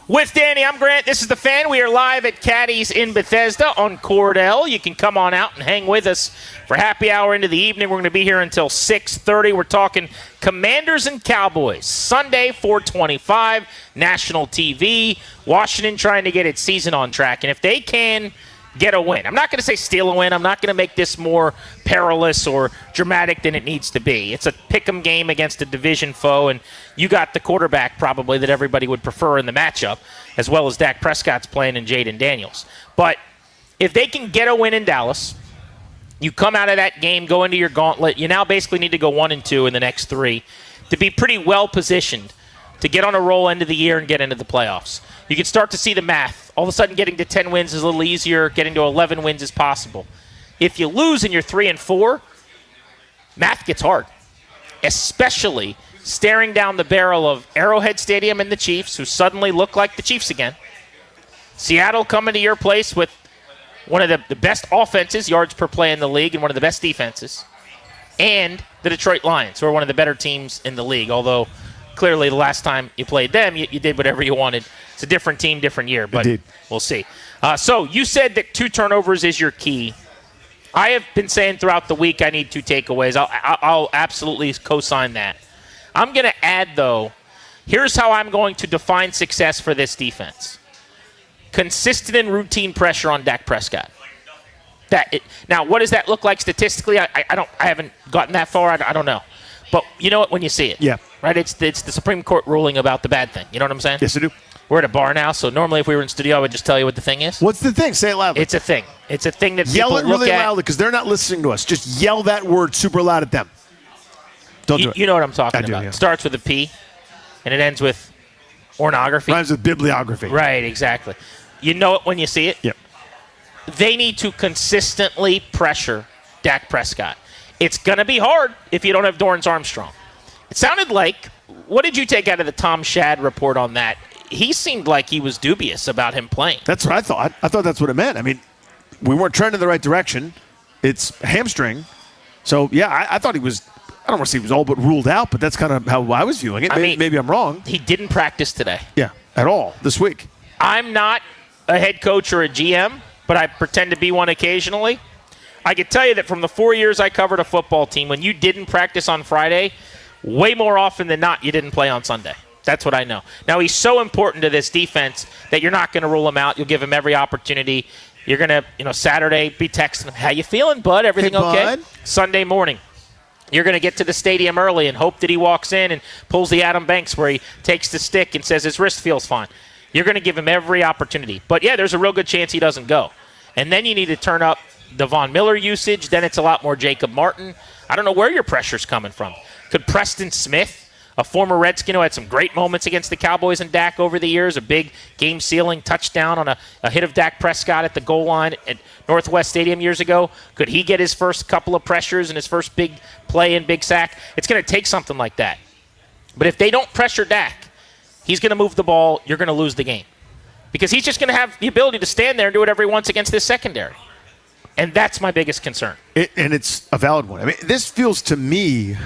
With Danny, I'm Grant. This is The Fan. We are live at Caddy's in Bethesda on Cordell. You can come on out and hang with us for happy hour into the evening. We're going to be here until 6:30. We're talking Commanders and Cowboys. Sunday, 4:25, national TV. Washington trying to get its season on track. And if they can get a win, I'm not going to say steal a win. I'm not going to make this more perilous or dramatic than it needs to be. It's a pick'em game against a division foe, and you got the quarterback probably that everybody would prefer in the matchup, as well as Dak Prescott's playing and Jaden Daniels. But if they can get a win in Dallas, you come out of that game, go into your gauntlet. You now basically need to go 1-2 in the next 3 to be pretty well positioned to get on a roll end of the year and get into the playoffs. You can start to see the math. All of a sudden, getting to 10 wins is a little easier. Getting to 11 wins is possible. If you lose and you're 3-4, math gets hard, especially staring down the barrel of Arrowhead Stadium and the Chiefs, who suddenly look like the Chiefs again. Seattle coming to your place with one of the best offenses, yards per play in the league, and one of the best defenses. And the Detroit Lions, who are one of the better teams in the league, although clearly the last time you played them, you did whatever you wanted. It's a different team, different year, but Indeed. We'll see. So you said that 2 turnovers is your key. I have been saying throughout the week I need 2 takeaways. I'll absolutely co-sign that. I'm going to add, though, here's how I'm going to define success for this defense. Consistent and routine pressure on Dak Prescott. Now, what does that look like statistically? I haven't gotten that far. I don't know. But you know it when you see it. Yeah. Right? It's the Supreme Court ruling about the bad thing. You know what I'm saying? Yes, I do. We're at a bar now, so normally if we were in studio, I would just tell you what the thing is. What's the thing? Say it loudly. It's a thing. It's a thing that Yell people it look really at. loudly because they're not listening to us. Just yell that word super loud at them. Don't do it. You know what I'm talking I do, about. yeah. It starts with a P, and it ends with ornography. Rhymes with bibliography. Right, exactly. You know it when you see it. Yep. They need to consistently pressure Dak Prescott. It's going to be hard if you don't have Dorrance Armstrong. It sounded like, what did you take out of the Tom Shad report on that? He seemed like he was dubious about him playing. That's what I thought. I thought that's what it meant. I mean, we weren't trending in the right direction. It's hamstring. So, yeah, I thought he was, I don't want to say he was all but ruled out, but that's kind of how I was viewing it. Maybe I'm wrong. He didn't practice today. Yeah, at all this week. I'm not a head coach or a GM, but I pretend to be one occasionally. I can tell you that from the 4 years I covered a football team, when you didn't practice on Friday, way more often than not, you didn't play on Sunday. That's what I know. Now, he's so important to this defense that you're not going to rule him out. You'll give him every opportunity. You're going to, Saturday, be texting him, how you feeling, bud? Everything hey, okay? bud. Sunday morning, you're going to get to the stadium early and hope that he walks in and pulls the Adam Banks where he takes the stick and says his wrist feels fine. You're going to give him every opportunity. But, yeah, there's a real good chance he doesn't go. And then you need to turn up the Von Miller usage. Then it's a lot more Jacob Martin. I don't know where your pressure's coming from. Could Preston Smith, a former Redskin who had some great moments against the Cowboys and Dak over the years, a big game-sealing touchdown on a hit of Dak Prescott at the goal line at Northwest Stadium years ago, could he get his first couple of pressures and his first big play and big sack? It's going to take something like that. But if they don't pressure Dak, he's going to move the ball, you're going to lose the game. Because he's just going to have the ability to stand there and do whatever he wants against this secondary. And that's my biggest concern. And it's a valid one. I mean, this feels to me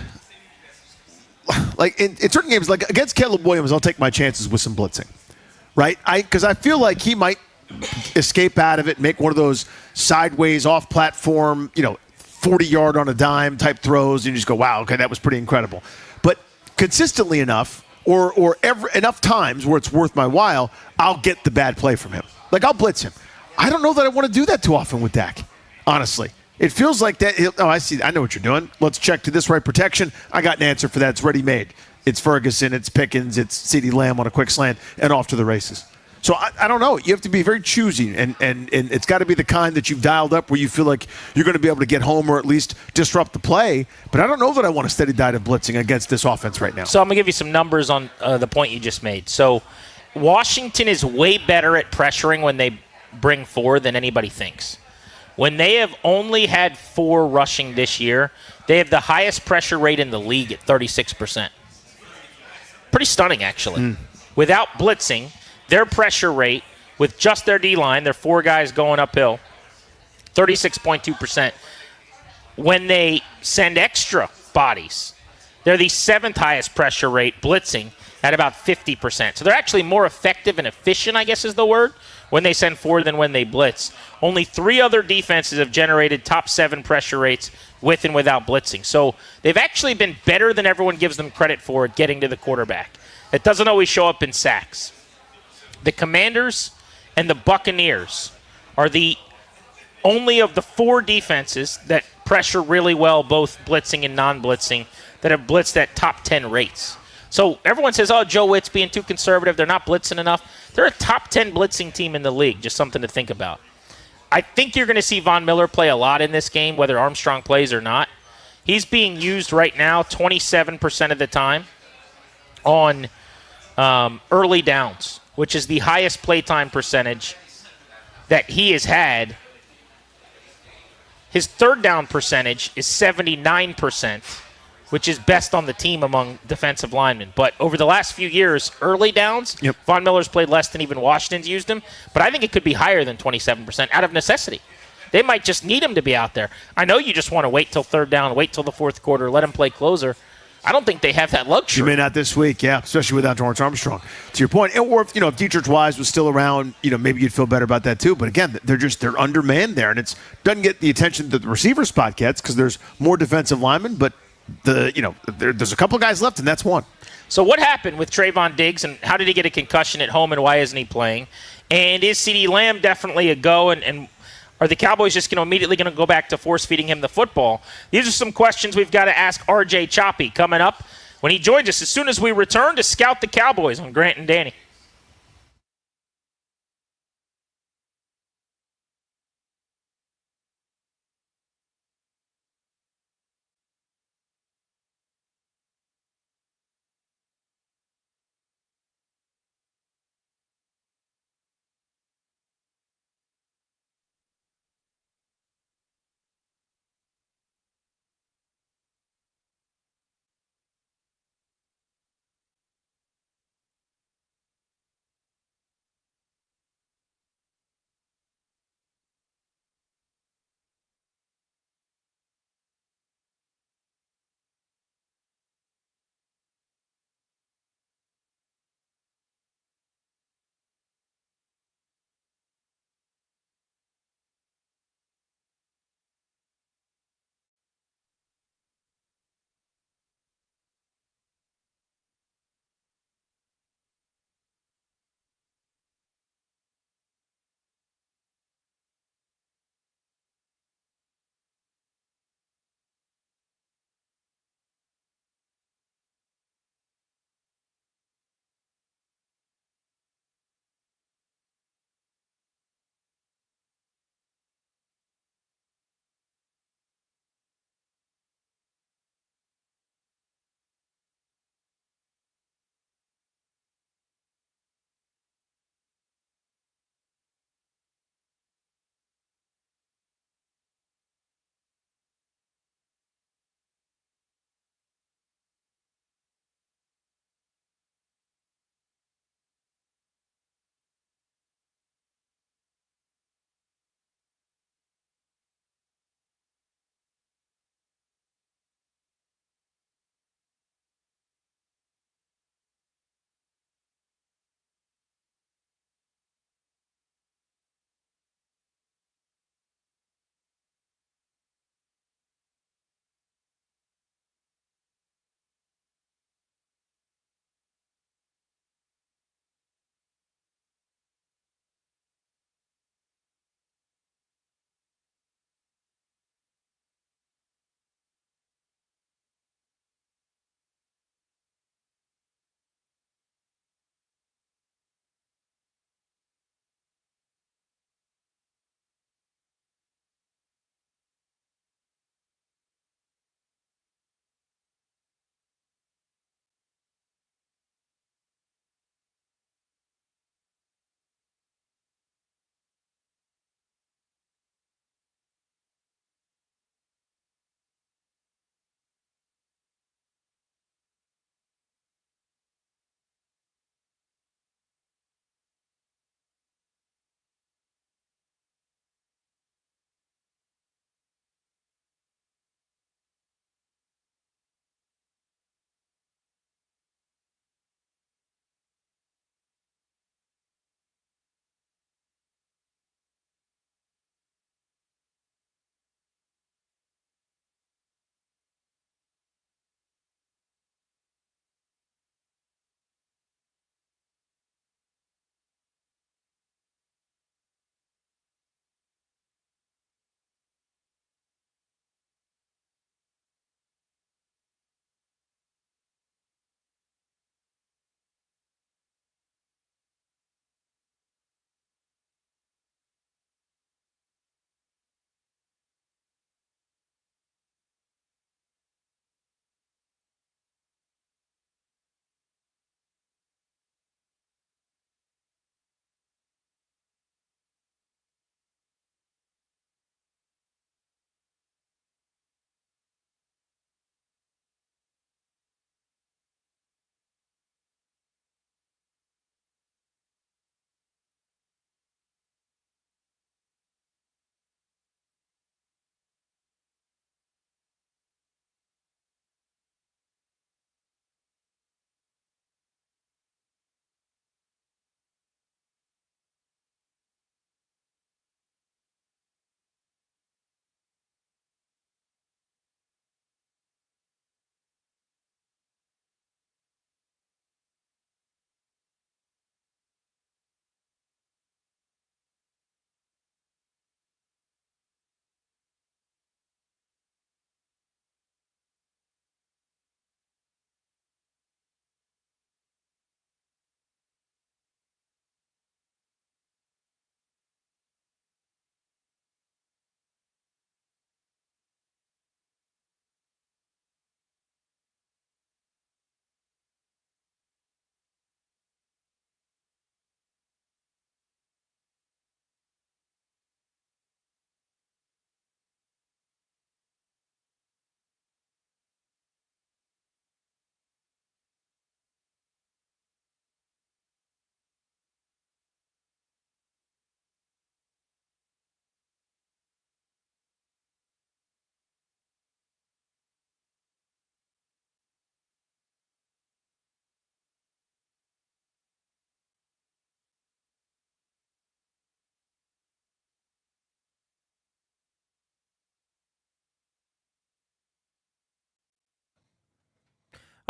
like in certain games, like against Caleb Williams, I'll take my chances with some blitzing, right? Because I feel like he might escape out of it, make one of those sideways off-platform, 40-yard on a dime type throws, and you just go, wow, okay, that was pretty incredible. But consistently enough, or enough times where it's worth my while, I'll get the bad play from him. Like, I'll blitz him. I don't know that I want to do that too often with Dak, honestly. It feels like that. Oh, I see. I know what you're doing. Let's check to this right protection. I got an answer for that. It's ready-made. It's Ferguson. It's Pickens. It's CeeDee Lamb on a quick slant and off to the races. So I don't know. You have to be very choosy, and it's got to be the kind that you've dialed up where you feel like you're going to be able to get home or at least disrupt the play. But I don't know that I want a steady diet of blitzing against this offense right now. So I'm going to give you some numbers on the point you just made. So Washington is way better at pressuring when they bring 4 than anybody thinks. When they have only had 4 rushing this year, they have the highest pressure rate in the league at 36%. Pretty stunning, actually. Without blitzing, their pressure rate with just their D-line, their 4 guys going uphill, 36.2%. When they send extra bodies, they're the 7th highest pressure rate blitzing at about 50%. So they're actually more effective and efficient, I guess is the word, when they send 4 than when they blitz. Only 3 other defenses have generated top 7 pressure rates with and without blitzing. So they've actually been better than everyone gives them credit for at getting to the quarterback. It doesn't always show up in sacks. The Commanders and the Buccaneers are the only of the 4 defenses that pressure really well, both blitzing and non-blitzing, that have blitzed at top 10 rates. So everyone says, oh, Joe Witt's being too conservative. They're not blitzing enough. They're a top 10 blitzing team in the league. Just something to think about. I think you're going to see Von Miller play a lot in this game, whether Armstrong plays or not. He's being used right now 27% of the time on early downs, which is the highest playtime percentage that he has had. His third down percentage is 79%, which is best on the team among defensive linemen. But over the last few years, early downs, Von Miller's played less than even Washington's used him. But I think it could be higher than 27% out of necessity. They might just need him to be out there. I know you just want to wait till third down, wait till the fourth quarter, let him play closer. I don't think they have that luxury. You may not this week, yeah, especially without Dorrance Armstrong. To your point, or if Dietrich Wise was still around, maybe you'd feel better about that too. But again, they're undermanned there, and it doesn't get the attention that the receiver spot gets because there's more defensive linemen. But there's a couple of guys left, and that's one. So what happened with Trayvon Diggs, and how did he get a concussion at home, and why isn't he playing? And is CeeDee Lamb definitely a go, and are the Cowboys just immediately going to go back to force-feeding him the football? These are some questions we've got to ask R.J. Choppy coming up when he joins us as soon as we return to scout the Cowboys on Grant and Danny.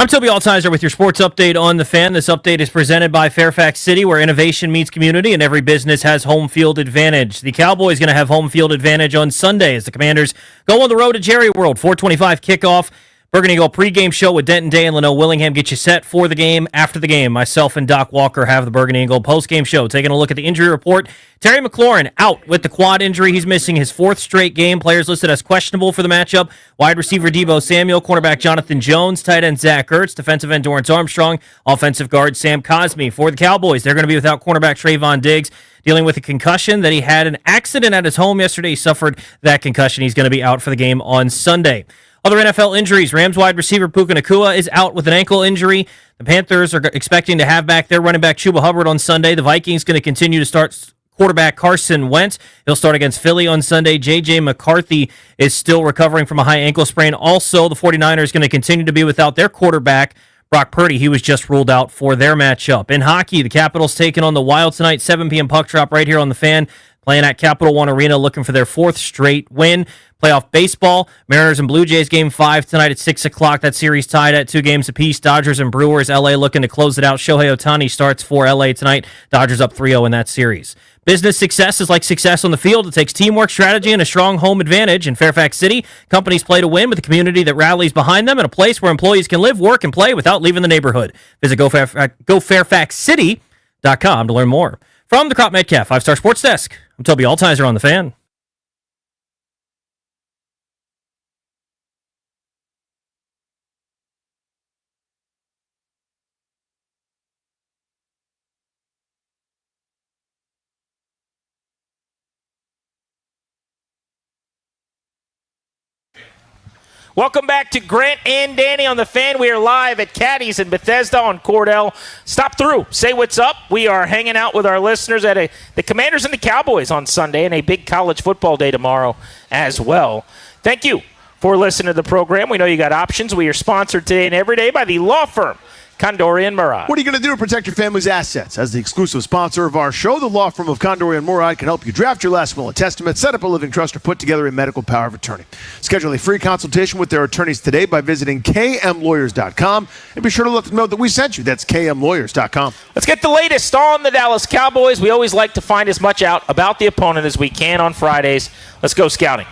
I'm Toby Altizer with your sports update on The Fan. This update is presented by Fairfax City, where innovation meets community and every business has home field advantage. The Cowboys going to have home field advantage on Sunday as the Commanders go on the road to Jerry World. 4:25 kickoff. Burgundy Eagle pregame show with Denton Day and Leno Willingham get you set for the game. After the game, myself and Doc Walker have the Burgundy Eagle postgame show. Taking a look at the injury report. Terry McLaurin out with the quad injury. He's missing his 4th straight game. Players listed as questionable for the matchup. Wide receiver Deebo Samuel, cornerback Jonathan Jones, tight end Zach Ertz, defensive end Dorrance Armstrong, offensive guard Sam Cosmi. For the Cowboys, they're going to be without cornerback Trayvon Diggs, dealing with a concussion that he had an accident at his home yesterday. He suffered that concussion. He's going to be out for the game on Sunday. Other NFL injuries, Rams wide receiver Puka Nacua is out with an ankle injury. The Panthers are expecting to have back their running back Chuba Hubbard on Sunday. The Vikings going to continue to start quarterback Carson Wentz. He'll start against Philly on Sunday. J.J. McCarthy is still recovering from a high ankle sprain. Also, the 49ers going to continue to be without their quarterback, Brock Purdy. He was just ruled out for their matchup. In hockey, the Capitals taking on the Wild tonight, 7 p.m. puck drop right here on The Fan. Playing at Capital One Arena, looking for their 4th straight win. Playoff baseball, Mariners and Blue Jays game 5 tonight at 6 o'clock. That series tied at 2 games apiece. Dodgers and Brewers, L.A. looking to close it out. Shohei Ohtani starts for L.A. tonight. Dodgers up 3-0 in that series. Business success is like success on the field. It takes teamwork, strategy, and a strong home advantage. In Fairfax City, companies play to win with a community that rallies behind them and a place where employees can live, work, and play without leaving the neighborhood. Visit GoFairfaxCity.com to learn more. From the Crop Metcalf 5-Star Sports Desk, I'm Toby Altizer on The Fan. Welcome back to Grant and Danny on The Fan. We are live at Caddy's in Bethesda on Cordell. Stop through. Say what's up. We are hanging out with our listeners at the Commanders and the Cowboys on Sunday and a big college football day tomorrow as well. Thank you for listening to the program. We know you got options. We are sponsored today and every day by the law firm Condori and Murad. What are you going to do to protect your family's assets? As the exclusive sponsor of our show, the law firm of Condori and Murad can help you draft your last will and testament, set up a living trust, or put together a medical power of attorney. Schedule a free consultation with their attorneys today by visiting kmlawyers.com, and be sure to let them know that we sent you. That's kmlawyers.com. Let's get the latest on the Dallas Cowboys. We always like to find as much out about the opponent as we can on Fridays. Let's go scouting.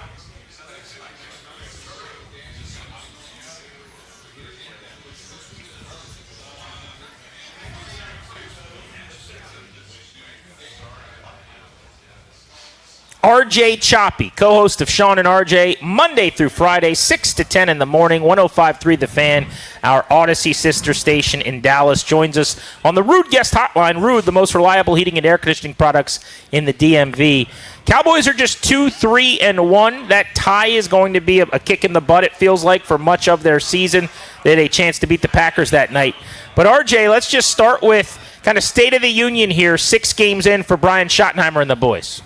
RJ Choppy, co-host of Sean and RJ, Monday through Friday, 6 to 10 in the morning, 105.3 The Fan, our Odyssey sister station in Dallas, joins us on the Ruud Guest Hotline. Ruud, the most reliable heating and air conditioning products in the DMV. Cowboys are just 2-3-1. That tie is going to be a kick in the butt, it feels like, for much of their season. They had a chance to beat the Packers that night. But RJ, let's just start with kind of state of the union here, 6 games in for Brian Schottenheimer and the boys.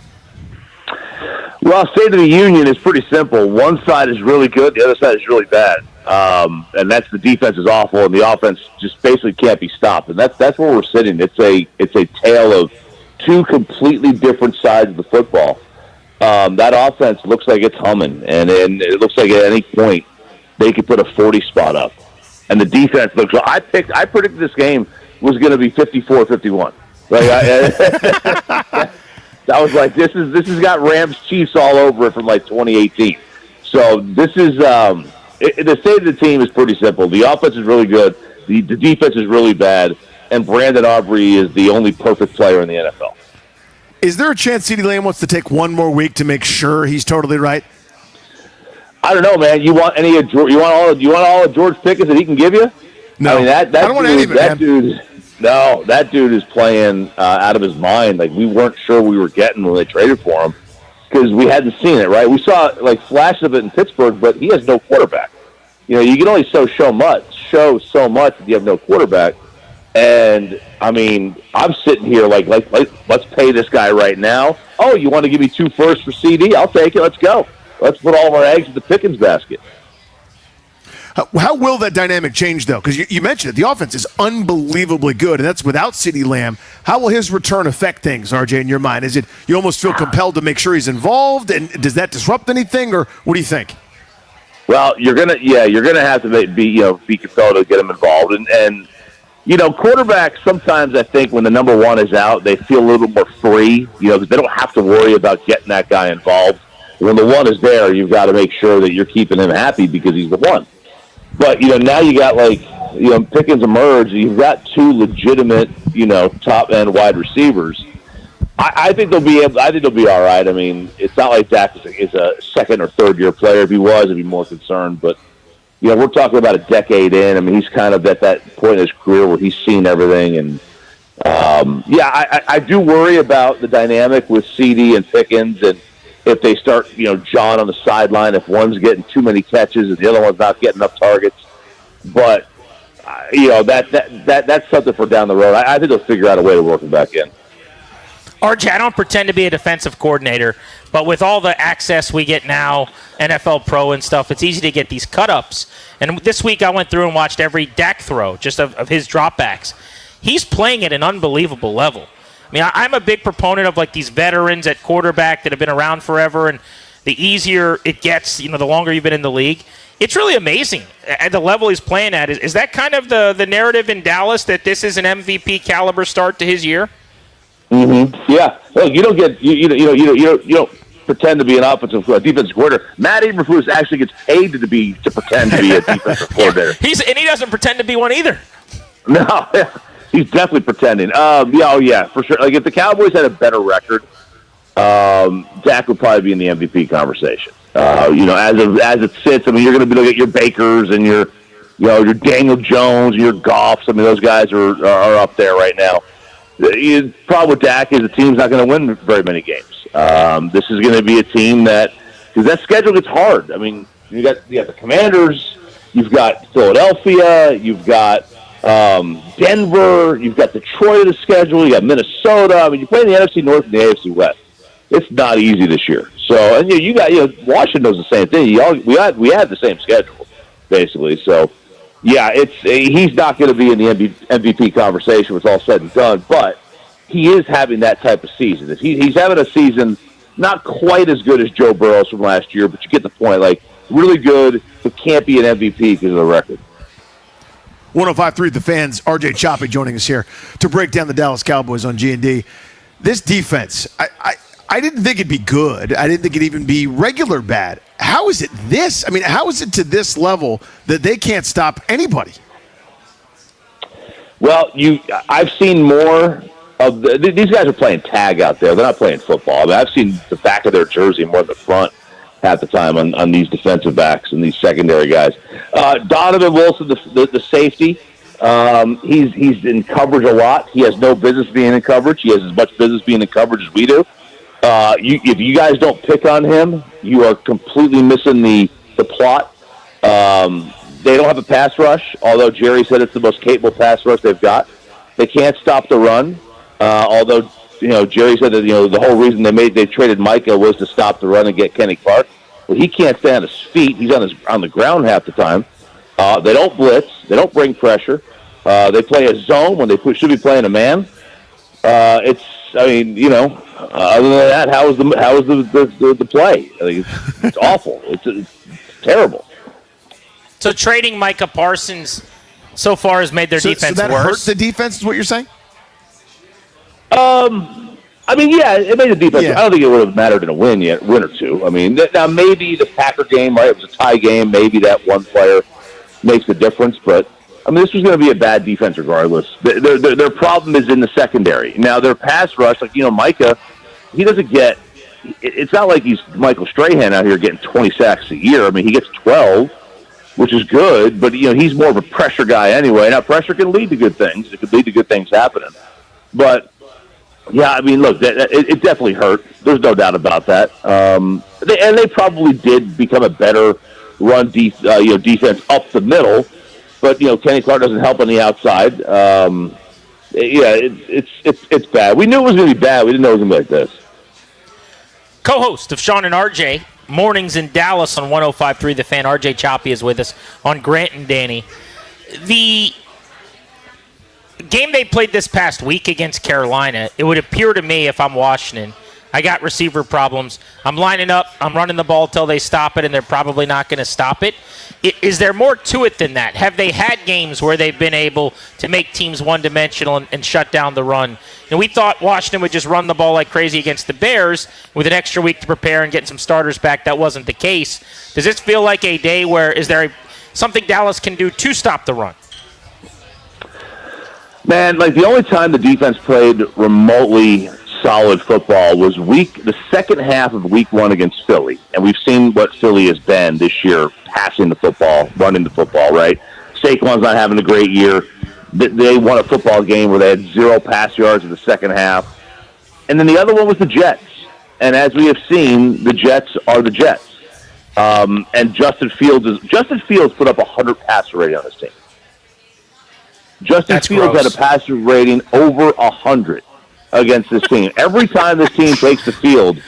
Well, State of the Union is pretty simple. One side is really good, the other side is really bad. And that's the defense is awful, and the offense just basically can't be stopped. And that's where we're sitting. It's a tale of 2 completely different sides of the football. That offense looks like it's humming, and it looks like at any point they could put a 40 spot up. And the defense looks. I predicted this game was going to be 54-51. Like I was like, this has got Rams Chiefs all over it from like 2018. So this is the state of the team is pretty simple. The offense is really good. The defense is really bad, and Brandon Aubrey is the only perfect player in the NFL. Is there a chance CeeDee Lamb wants to take one more week to make sure he's totally right? I don't know, man. You want all of George Pickens that he can give you? No, I mean, I don't want any of it, man. No, that dude is playing out of his mind. Like, we weren't sure we were getting when they traded for him because we hadn't seen it, right? We saw, like, flashes of it in Pittsburgh, but he has no quarterback. You know, you can only show so much if you have no quarterback. And, I mean, I'm sitting here like let's pay this guy right now. Oh, you want to give me 2 firsts for CD? I'll take it. Let's go. Let's put all of our eggs in the Pickens basket. How will that dynamic change, though? Because you mentioned it. The offense is unbelievably good, and that's without CeeDee Lamb. How will his return affect things, RJ, in your mind? Is it you almost feel compelled to make sure he's involved, and does that disrupt anything, or what do you think? Well, you're gonna have to be competitive to get him involved, and quarterbacks sometimes I think when the number one is out, they feel a little bit more free. They don't have to worry about getting that guy involved. When the one is there, you've got to make sure that you're keeping him happy because he's the one. But now you got Pickens emerged. You've got two legitimate top end wide receivers. I think they'll be all right. I mean, it's not like Dak is a second or third year player. If he was, I'd be more concerned. But we're talking about a decade in. I mean, he's kind of at that point in his career where he's seen everything. And I do worry about the dynamic with CD and Pickens, and if they start, John on the sideline, if one's getting too many catches and the other one's not getting enough targets. But that's something for down the road. I think they'll figure out a way to work him back in. RJ, I don't pretend to be a defensive coordinator, but with all the access we get now, NFL Pro and stuff, it's easy to get these cut-ups. And this week I went through and watched every Dak throw, just of his dropbacks. He's playing at an unbelievable level. I mean, I'm a big proponent of these veterans at quarterback that have been around forever, and the easier it gets, the longer you've been in the league. It's really amazing at the level he's playing at. Is that kind of the narrative in Dallas, that this is an MVP caliber start to his year? Mm-hmm. Yeah. Look, you don't pretend to be an defensive coordinator. Matt Eberflus actually gets paid to pretend to be a defensive coordinator. He doesn't pretend to be one either. No, he's definitely pretending. Yeah, for sure. If the Cowboys had a better record, Dak would probably be in the MVP conversation. As it sits, I mean, you're going to be looking at your Bakers and your Daniel Jones, your Goffs. I mean, those guys are up there right now. The problem with Dak is the team's not going to win very many games. This is going to be a team because that schedule gets hard. I mean, you got the Commanders, you've got Philadelphia, you've got Denver, you've got Detroit in the schedule, you got Minnesota. I mean, you play in the NFC North and the AFC West. It's not easy this year. So, and you got Washington does the same thing. We had the same schedule basically. So. Yeah, he's not going to be in the MVP conversation when it's all said and done, but he is having that type of season. He's having a season not quite as good as Joe Burrow's from last year, but you get the point. Really good, but can't be an MVP because of the record. 105.3 The Fans, RJ Choppy joining us here to break down the Dallas Cowboys on G&D. This defense, I didn't think it'd be good. I didn't think it'd even be regular bad. How is it this? I mean, how is it to this level that they can't stop anybody? Well, I've seen more of these guys are playing tag out there. They're not playing football. I mean, I've seen the back of their jersey more than the front half the time on these defensive backs and these secondary guys. Donovan Wilson, the safety, he's in coverage a lot. He has no business being in coverage. He has as much business being in coverage as we do. If you guys don't pick on him, you are completely missing the plot. They don't have a pass rush, although Jerry said it's the most capable pass rush they've got. They can't stop the run, although Jerry said that the whole reason they traded Micah was to stop the run and get Kenny Clark. Well, he can't stay on his feet. He's on the ground half the time. They don't blitz. They don't bring pressure. They play a zone when they should be playing a man. Other than that, how is the play? I think it's awful. It's terrible. So trading Micah Parsons so far has made their defense so that worse. Hurts the defense is what you're saying? It made the defense. Yeah. I don't think it would have mattered in a win or two. I mean, now maybe the Packer game, right? It was a tie game. Maybe that one player makes a difference, but. I mean, this was going to be a bad defense regardless. Their problem is in the secondary. Now, their pass rush, Micah, he doesn't get – it's not like he's Michael Strahan out here getting 20 sacks a year. I mean, he gets 12, which is good, but, he's more of a pressure guy anyway. Now, pressure can lead to good things. It could lead to good things happening. But, yeah, I mean, look, it definitely hurt. There's no doubt about that. They probably did become a better run defense up the middle. But Kenny Clark doesn't help on the outside. It's bad. We knew it was going to be bad. We didn't know it was going to be like this. Co-host of Sean and RJ, mornings in Dallas on 105.3 The Fan. RJ Choppy is with us on Grant and Danny. The game they played this past week against Carolina, it would appear to me, if I'm Washington, I got receiver problems. I'm lining up. I'm running the ball till they stop it, and they're probably not going to stop it. Is there more to it than that? Have they had games where they've been able to make teams one-dimensional and shut down the run? And we thought Washington would just run the ball like crazy against the Bears with an extra week to prepare and getting some starters back. That wasn't the case. Does this feel like a day where is there something Dallas can do to stop the run? Man, like the only time the defense played remotely solid football was the second half of week 1 against Philly. And we've seen what Philly has been this year, passing the football, running the football, right? Saquon's not having a great year. They won a football game where they had 0 pass yards in the second half. And then the other one was the Jets. And as we have seen, the Jets are the Jets. And Justin Fields put up 100 passer rating on this team. Justin Fields had a passer rating over 100 against this team. Every time this team takes the field,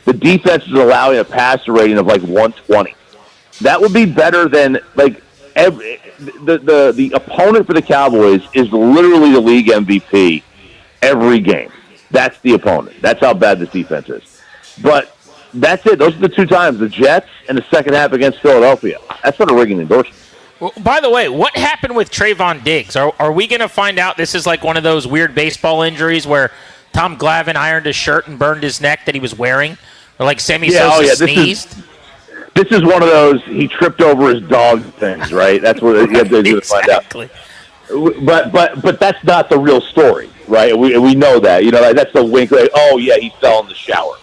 the defense is allowing a passer rating of like 120. That would be better than like the opponent for the Cowboys is literally the league MVP every game. That's the opponent. That's how bad this defense is. But that's it. Those are the 2 times, the Jets and the second half against Philadelphia. That's not a rigging endorsement. Well, by the way, what happened with Trayvon Diggs? Are we going to find out this is like one of those weird baseball injuries where Tom Glavine ironed his shirt and burned his neck that he was wearing? Or like Sammy Sosa sneezed? This is one of those he tripped over his dog things, right? That's what you have to find out. But that's not the real story, right? We know that. You know, like, that's the wink. Like, oh yeah, he fell in the shower.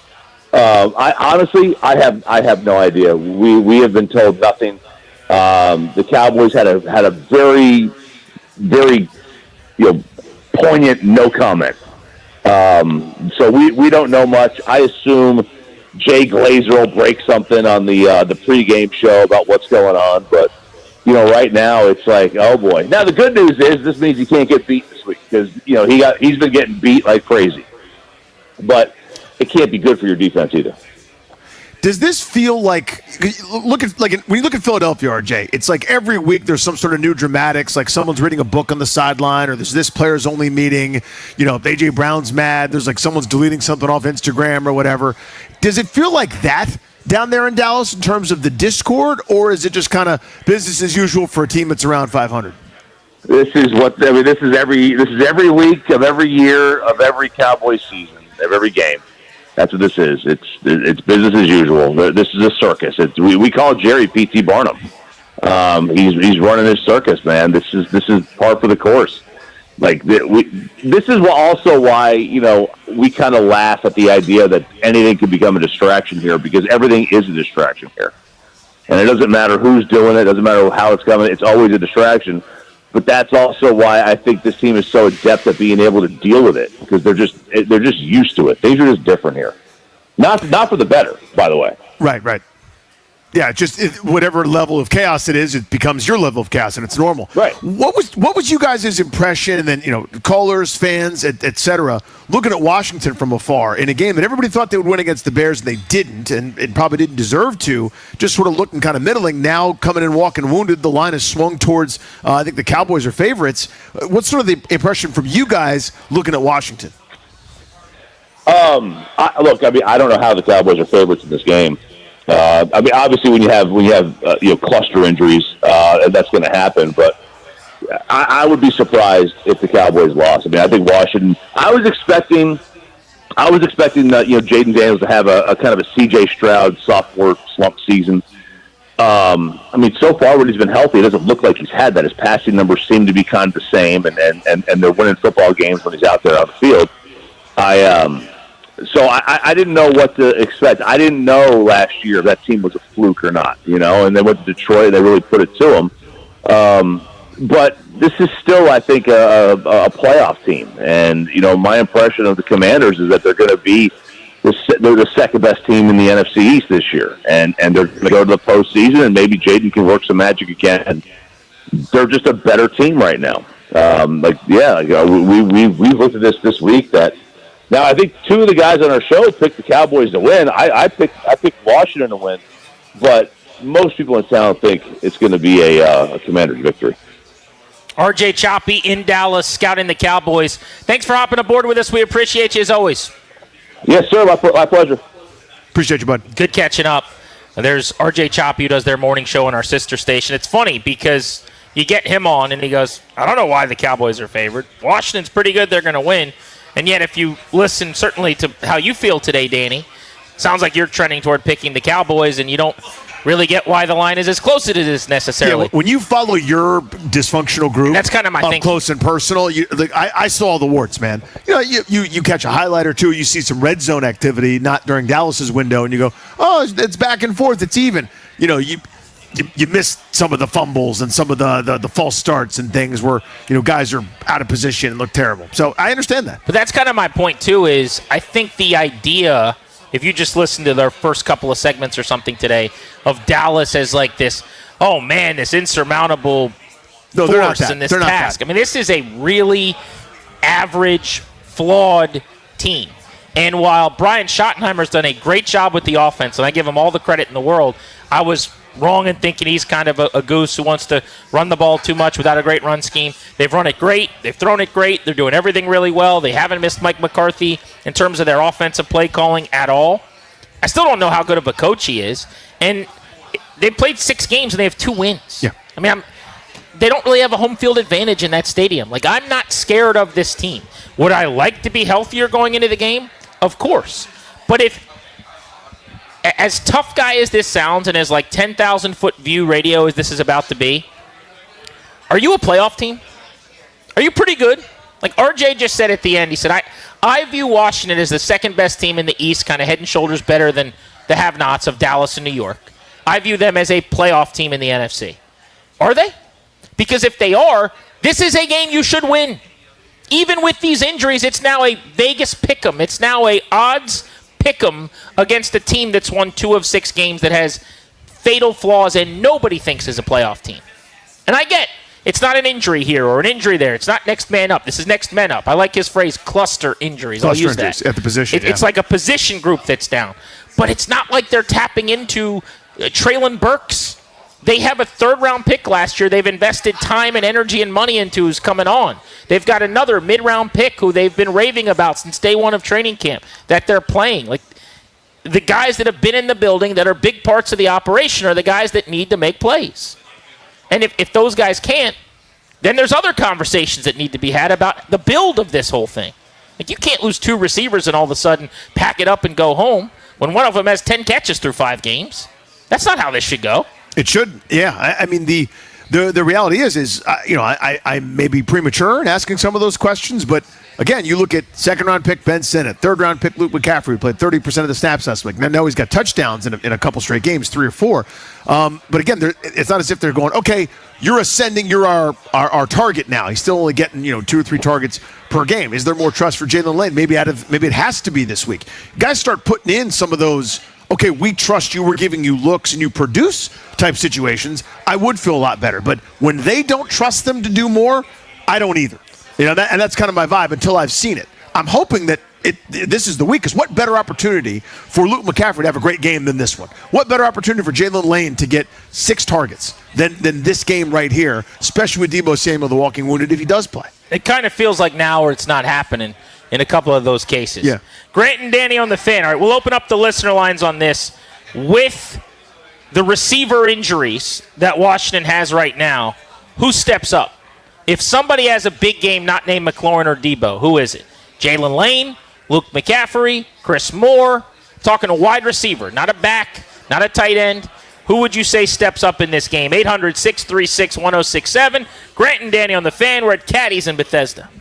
I honestly have no idea. We have been told nothing. The Cowboys had a very, very, poignant no comment. So we don't know much. I assume Jay Glazer will break something on the pregame show about what's going on. But right now it's like, oh boy. Now the good news is this means he can't get beat this week because he's been getting beat like crazy. But it can't be good for your defense either. Does this feel like when you look at Philadelphia, RJ? It's like every week there's some sort of new dramatics, like someone's reading a book on the sideline, or there's this players only meeting. AJ Brown's mad. There's like someone's deleting something off Instagram or whatever. Does it feel like that down there in Dallas in terms of the discord, or is it just kind of business as usual for a team that's around 500? This is every week of every year of every Cowboys season of every game. That's what this is. It's business as usual. This is a circus. We call Jerry P.T. Barnum. He's running his circus, man. This is par for the course. Like this is also why we kind of laugh at the idea that anything could become a distraction here because everything is a distraction here, and it doesn't matter who's doing it. It doesn't matter how it's coming. It's always a distraction. But that's also why I think this team is so adept at being able to deal with it because they're just used to it. Things are just different here. Not for the better, by the way. Right. Yeah, whatever level of chaos it is, it becomes your level of chaos, and it's normal. Right. What was you guys' impression, and then callers, fans, et cetera, looking at Washington from afar in a game that everybody thought they would win against the Bears, and they didn't, and it probably didn't deserve to. Just sort of looking kind of middling. Now coming in walking wounded, the line has swung towards. I think the Cowboys are favorites. What's sort of the impression from you guys looking at Washington? I don't know how the Cowboys are favorites in this game. Obviously, when you have cluster injuries, that's going to happen. But I would be surprised if the Cowboys lost. I think Washington. I was expecting Jaden Daniels to have a kind of a C.J. Stroud sophomore slump season. So far when he's been healthy, it doesn't look like he's had that. His passing numbers seem to be kind of the same, and they're winning football games when he's out there on the field. So I didn't know what to expect. I didn't know last year if that team was a fluke or not, and they went to Detroit and they really put it to them. But this is still, I think, a playoff team. And, my impression of the Commanders is that they're going to be they're the second best team in the NFC East this year. And they're going to go to the postseason, and maybe Jaden can work some magic again. They're just a better team right now. We looked at this week that. Now, I think two of the guys on our show picked the Cowboys to win. I picked Washington to win, but most people in town think it's going to be a Commanders victory. RJ Choppy in Dallas, scouting the Cowboys. Thanks for hopping aboard with us. We appreciate you as always. Yes, sir. My pleasure. Appreciate you, bud. Good catching up. There's RJ Choppy, who does their morning show on our sister station. It's funny because you get him on and he goes, I don't know why the Cowboys are favored. Washington's pretty good. They're going to win. And yet if you listen certainly to how you feel today, Danny, sounds like you're trending toward picking the Cowboys, and you don't really get why the line is as close as it is necessarily. Yeah, when you follow your dysfunctional group, that's kind of my up thinking. Close and personal. I saw all the warts, man. You catch a highlight or two, you see some red zone activity, not during Dallas's window, and you go, oh, it's back and forth, it's even. You missed some of the fumbles and some of the false starts and things where guys are out of position and look terrible. So I understand that. But that's kind of my point too. Is I think the idea, if you just listen to their first couple of segments or something today, of Dallas as like this, oh man, this insurmountable force in this task. I mean, this is a really average, flawed team. And while Brian Schottenheimer's done a great job with the offense, and I give him all the credit in the world, I was wrong in thinking he's kind of a goose who wants to run the ball too much without a great run scheme. They've run it great. They've thrown it great. They're doing everything really well. They haven't missed Mike McCarthy in terms of their offensive play calling at all. I still don't know how good of a coach he is. And they played 6 games and they have 2 wins. Yeah. I mean, they don't really have a home field advantage in that stadium. Like, I'm not scared of this team. Would I like to be healthier going into the game? Of course. But if, as tough guy as this sounds and as like 10,000-foot view radio as this is about to be, are you a playoff team? Are you pretty good? Like RJ just said at the end, he said, I view Washington as the second best team in the East, kind of head and shoulders better than the have-nots of Dallas and New York. I view them as a playoff team in the NFC. Are they? Because if they are, this is a game you should win. Even with these injuries, it's now a Vegas pick'em. It's now a odds pick'em against a team that's won 2 of 6 games that has fatal flaws and nobody thinks is a playoff team. And I get it's not an injury here or an injury there. It's not next man up. This is next men up. I like his phrase, cluster injuries. I'll use that. At the position, It's like a position group that's down. But it's not like they're tapping into Traylon Burks. They have a 3rd-round pick last year they've invested time and energy and money into who's coming on. They've got another mid-round pick who they've been raving about since day one of training camp that they're playing. Like, the guys that have been in the building that are big parts of the operation are the guys that need to make plays. And if those guys can't, then there's other conversations that need to be had about the build of this whole thing. Like, you can't lose 2 receivers and all of a sudden pack it up and go home when one of them has 10 catches through 5 games. That's not how this should go. It should, yeah. I mean, the reality is I may be premature in asking some of those questions, but again, you look at 2nd-round pick Ben Sinnott, 3rd-round pick Luke McCaffrey, who played 30% of the snaps last week. Now he's got touchdowns in a couple straight games, 3 or 4. But again, it's not as if they're going, okay, you're ascending, you're our target now. He's still only getting 2 or 3 targets per game. Is there more trust for Jalen Lane? Maybe it has to be this week. Guys start putting in some of those, okay, we trust you, we're giving you looks and you produce type situations, I would feel a lot better. But when they don't trust them to do more, I don't either. And that's kind of my vibe until I've seen it. I'm hoping that this is the week, because what better opportunity for Luke McCaffrey to have a great game than this one? What better opportunity for Jalen Lane to get 6 targets than this game right here, especially with Deebo Samuel, the walking wounded, if he does play? It kind of feels like now where it's not happening in a couple of those cases. Yeah. Grant and Danny on the Fan. All right, we'll open up the listener lines on this. With the receiver injuries that Washington has right now, who steps up? If somebody has a big game not named McLaurin or Deebo, who is it? Jalen Lane, Luke McCaffrey, Chris Moore? Talking a wide receiver, not a back, not a tight end. Who would you say steps up in this game? 800-636-1067. Grant and Danny on the Fan. We're at Caddy's in Bethesda.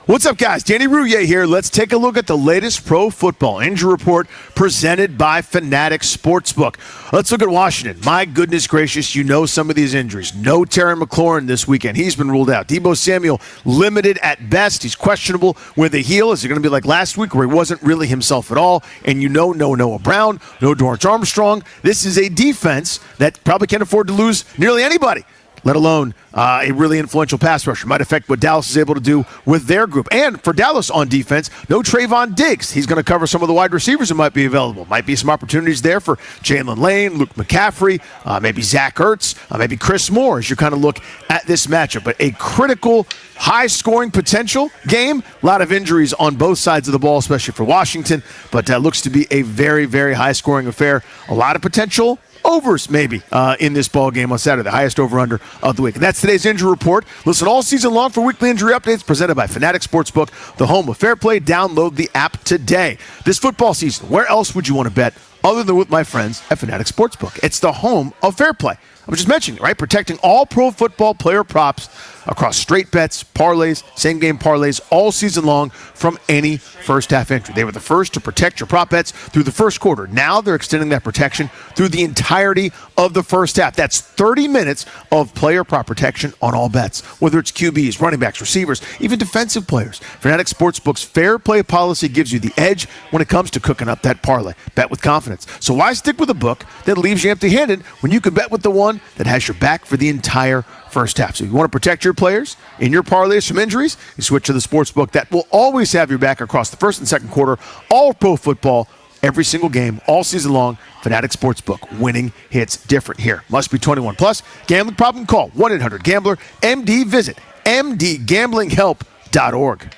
What's up, guys? Danny Rouillet here. Let's take a look at the latest pro football injury report presented by Fanatics Sportsbook. Let's look at Washington. My goodness gracious, you know some of these injuries. No Terry McLaurin this weekend. He's been ruled out. Deebo Samuel, limited at best. He's questionable with a heel. Is it going to be like last week where he wasn't really himself at all? And no Noah Brown, no Dorrance Armstrong. This is a defense that probably can't afford to lose nearly anybody. let alone a really influential pass rusher. Might affect what Dallas is able to do with their group. And for Dallas on defense, no Trayvon Diggs. He's going to cover some of the wide receivers who might be available. Might be some opportunities there for Jalen Lane, Luke McCaffrey, maybe Zach Ertz, maybe Chris Moore as you kind of look at this matchup. But a critical, high-scoring potential game. A lot of injuries on both sides of the ball, especially for Washington. But looks to be a very, very high-scoring affair. A lot of potential overs maybe in this ball game on Saturday, the highest over-under of the week. And that's today's injury report. Listen all season long for weekly injury updates presented by Fanatics Sportsbook, the home of fair play. Download the app today. This football season, where else would you want to bet other than with my friends at Fanatics Sportsbook? It's the home of fair play. I was just mentioning it, right? Protecting all pro football player props across straight bets, parlays, same-game parlays all season long from any first-half entry. They were the first to protect your prop bets through the first quarter. Now they're extending that protection through the entirety of the first half. That's 30 minutes of player prop protection on all bets, whether it's QBs, running backs, receivers, even defensive players. Fanatics Sportsbook's fair play policy gives you the edge when it comes to cooking up that parlay. Bet with confidence. So why stick with a book that leaves you empty-handed when you can bet with the one that has your back for the entire first half? So if you want to protect your players in your parlays from injuries, you switch to the sports book that will always have your back across the first and second quarter, all pro football, every single game, all season long. Fanatics Sportsbook, winning hits different here. Must be 21 plus. Gambling problem? Call 1-800-GAMBLER-MD. Visit mdgamblinghelp.org.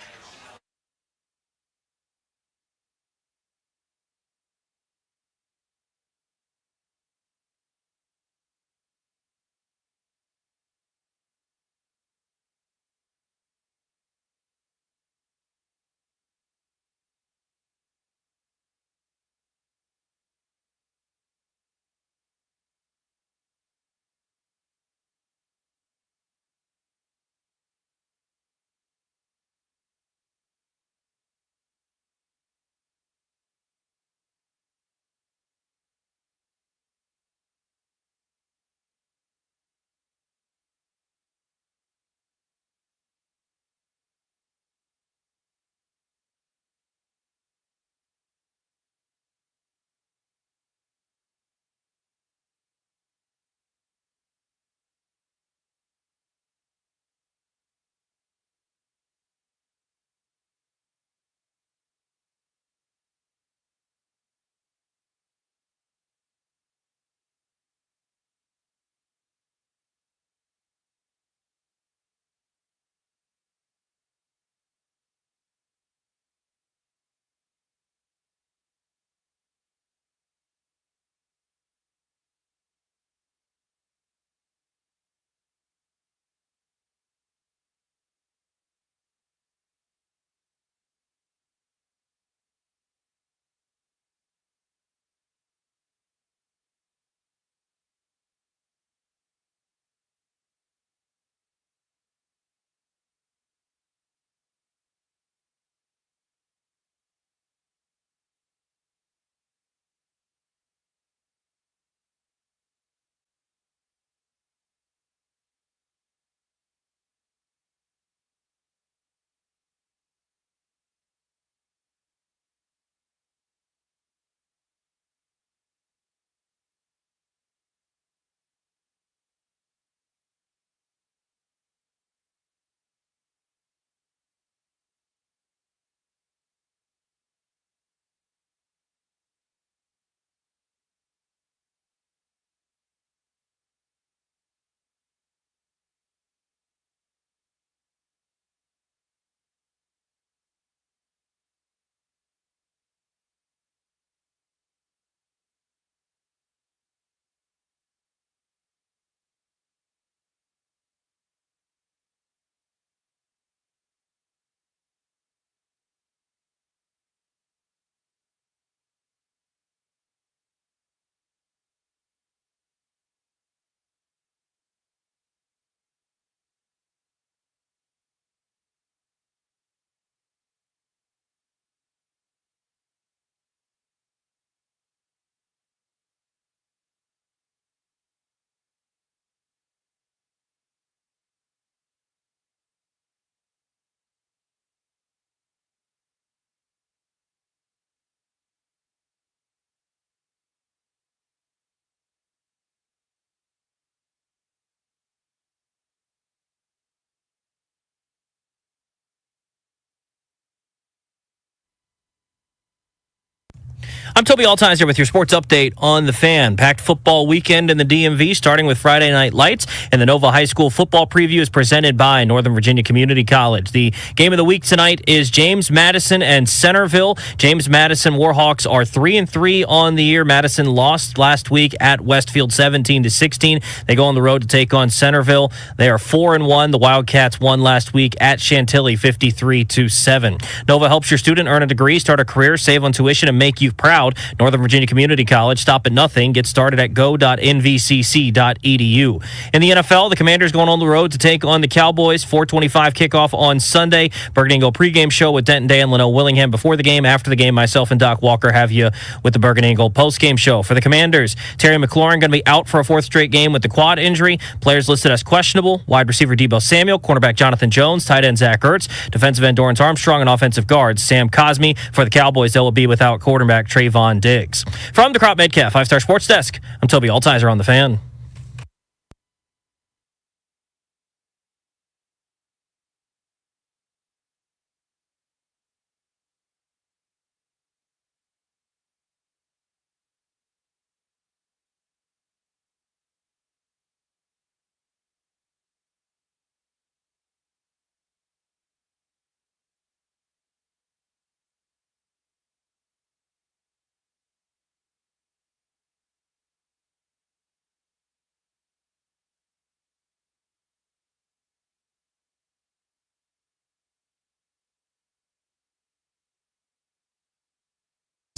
I'm Toby Altizer with your sports update on The Fan. Packed football weekend in the DMV, starting with Friday Night Lights, and the Nova High School football preview is presented by Northern Virginia Community College. The game of the week tonight is James Madison and Centerville. James Madison Warhawks are 3-3 on the year. Madison lost last week at Westfield 17-16. They go on the road to take on Centerville. They are 4-1. The Wildcats won last week at Chantilly 53-7. Nova helps your student earn a degree, start a career, save on tuition, and make you proud. Northern Virginia Community College. Stop at nothing. Get started at go.nvcc.edu. In the NFL, the Commanders going on the road to take on the Cowboys. 4:25 kickoff on Sunday. Bergen Eagle pregame show with Denton Day and Leno Willingham before the game. After the game, myself and Doc Walker have you with the Bergen Eagle postgame show. For the Commanders, Terry McLaurin going to be out for a fourth straight game with the quad injury. Players listed as questionable: wide receiver Deebo Samuel, cornerback Jonathan Jones, tight end Zach Ertz, defensive end Dorrance Armstrong, and offensive guards Sam Cosmi. For the Cowboys, they will be without quarterback Trayvon Diggs. From the Crop Medcalf 5-Star Sports Desk, I'm Toby Altizer on The Fan.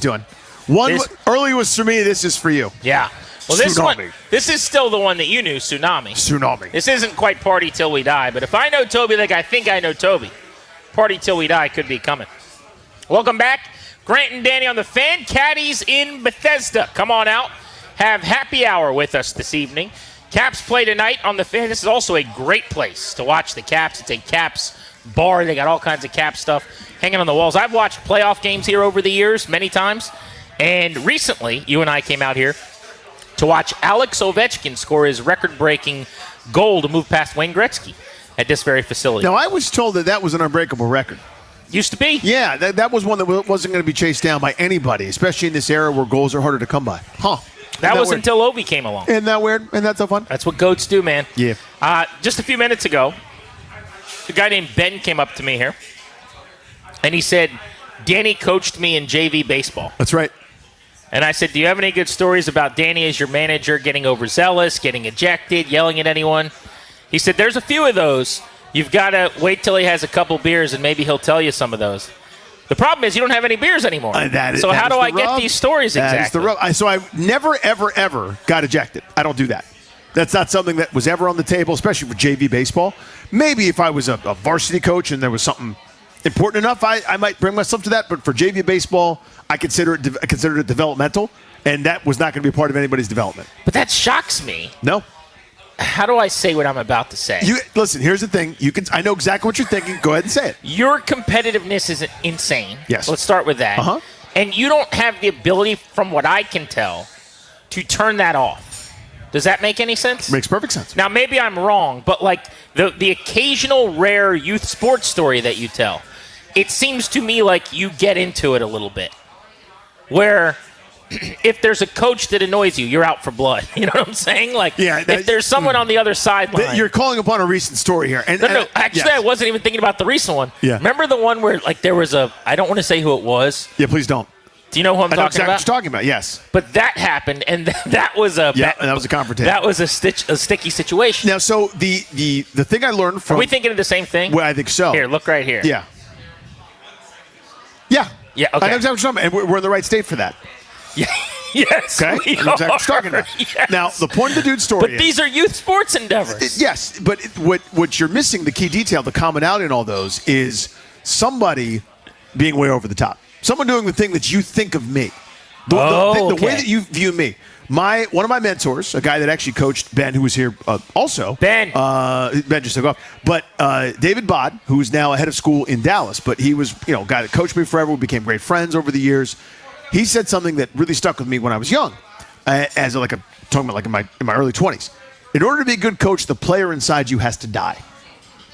Doing one early was for me. This is for you. Yeah. Well, this is still the one that you knew, Tsunami. This isn't quite Party Till We Die, but if I know Toby like I think I know Toby, Party Till We Die could be coming. Welcome back. Grant and Danny on The Fan. Caddies in Bethesda. Come on out. Have happy hour with us this evening. Caps play tonight on The Fan. This is also a great place to watch the Caps. It's a Caps bar. They got all kinds of Caps stuff hanging on the walls. I've watched playoff games here over the years many times, and recently you and I came out here to watch Alex Ovechkin score his record-breaking goal to move past Wayne Gretzky at this very facility. Now, I was told that was an unbreakable record. Used to be. Yeah, that was one that wasn't going to be chased down by anybody, especially in this era where goals are harder to come by. That was until Ovi came along. Isn't that weird? And that's so fun? That's what goats do, man. Yeah. Just a few minutes ago, a guy named Ben came up to me here, and he said, Danny coached me in JV baseball. That's right. And I said, do you have any good stories about Danny as your manager getting overzealous, getting ejected, yelling at anyone? He said, there's a few of those. You've got to wait till he has a couple beers, and maybe he'll tell you some of those. The problem is you don't have any beers anymore. So how do I get these stories exactly? That's the rub. So I never, ever, ever got ejected. I don't do that. That's not something that was ever on the table, especially for JV baseball. Maybe if I was a varsity coach and there was something important enough, I might bring myself to that. But for JV baseball, I considered it developmental, and that was not going to be a part of anybody's development. But that shocks me. No. How do I say what I'm about to say? Listen, here's the thing. I know exactly what you're thinking. Go ahead and say it. Your competitiveness is insane. Yes. Let's start with that. Uh-huh. And you don't have the ability, from what I can tell, to turn that off. Does that make any sense? Makes perfect sense. Now, maybe I'm wrong, but like the occasional rare youth sports story that you tell, it seems to me like you get into it a little bit. Where if there's a coach that annoys you, you're out for blood. You know what I'm saying? Like, if there's someone on the other sideline. You're calling upon a recent story here. No. Actually, I wasn't even thinking about the recent one. Yeah. Remember the one where like there was I don't want to say who it was. Yeah, please don't. Do you know who I'm talking exactly about? What you're talking about, yes. But that happened, and that was a that was a confrontation. That was a sticky situation. Now, so the thing I learned from. Are we thinking of the same thing? Well, I think so. Here, look right here. Yeah. Yeah. Yeah. Okay. I know exactly what you're talking about, and we're in the right state for that. Yeah. Yes. Okay. I know exactly what you're talking about. Yes. Now, the point of the dude's story. But these are youth sports endeavors. Yes, but what you're missing, the key detail, the commonality in all those, is somebody being way over the top. Someone doing the thing that you think of me. The way that you view me. One of my mentors, a guy that actually coached Ben, who was here also. Ben just took off. But David Bod, who is now a head of school in Dallas, but he was a guy that coached me forever. We became great friends over the years. He said something that really stuck with me when I was young, talking about like in my early 20s. In order to be a good coach, the player inside you has to die.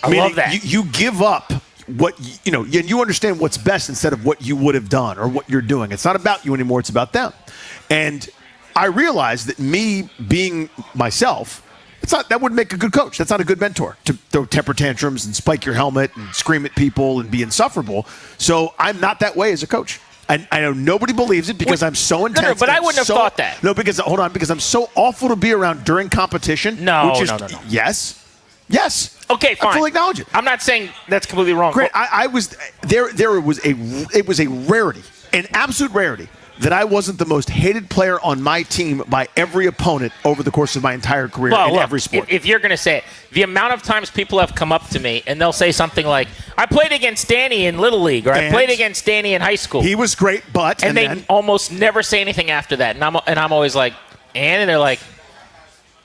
I love that. You give up what and you understand what's best instead of what you would have done or what you're doing. It's not about you anymore. It's about them. And I realized that me being myself, that wouldn't make a good coach. That's not a good mentor to throw temper tantrums and spike your helmet and scream at people and be insufferable. So I'm not that way as a coach. I know nobody believes it because I'm so intense. No, but I wouldn't have thought that. No, because I'm so awful to be around during competition. No. Yes. Okay, fine. I fully acknowledge it. I'm not saying that's completely wrong. Great. I was there. It was a rarity, an absolute rarity, that I wasn't the most hated player on my team by every opponent over the course of my entire career in every sport. If you're going to say it, the amount of times people have come up to me and they'll say something like, I played against Danny in Little League, or I played against Danny in high school. He was great, but... And they almost never say anything after that. And I'm always like, and they're like,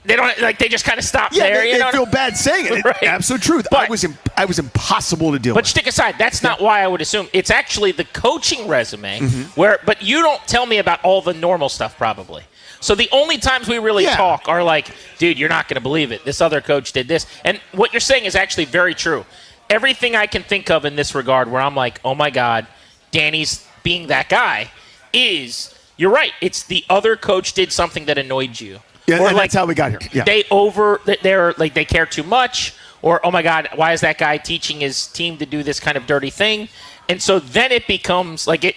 they don't, like, they just kind of stop there. They feel bad saying it. Right. Absolute truth. But, I was impossible to deal with. But stick aside, that's not why I would assume. It's actually the coaching resume but you don't tell me about all the normal stuff probably. So the only times we really talk are like, dude, you're not going to believe it. This other coach did this. And what you're saying is actually very true. Everything I can think of in this regard where I'm like, oh my God, Danny's being that guy is, you're right. It's the other coach did something that annoyed you. Yeah, or and like that's how we got here. Yeah. They care too much, or oh my God, why is that guy teaching his team to do this kind of dirty thing? And so then it becomes like it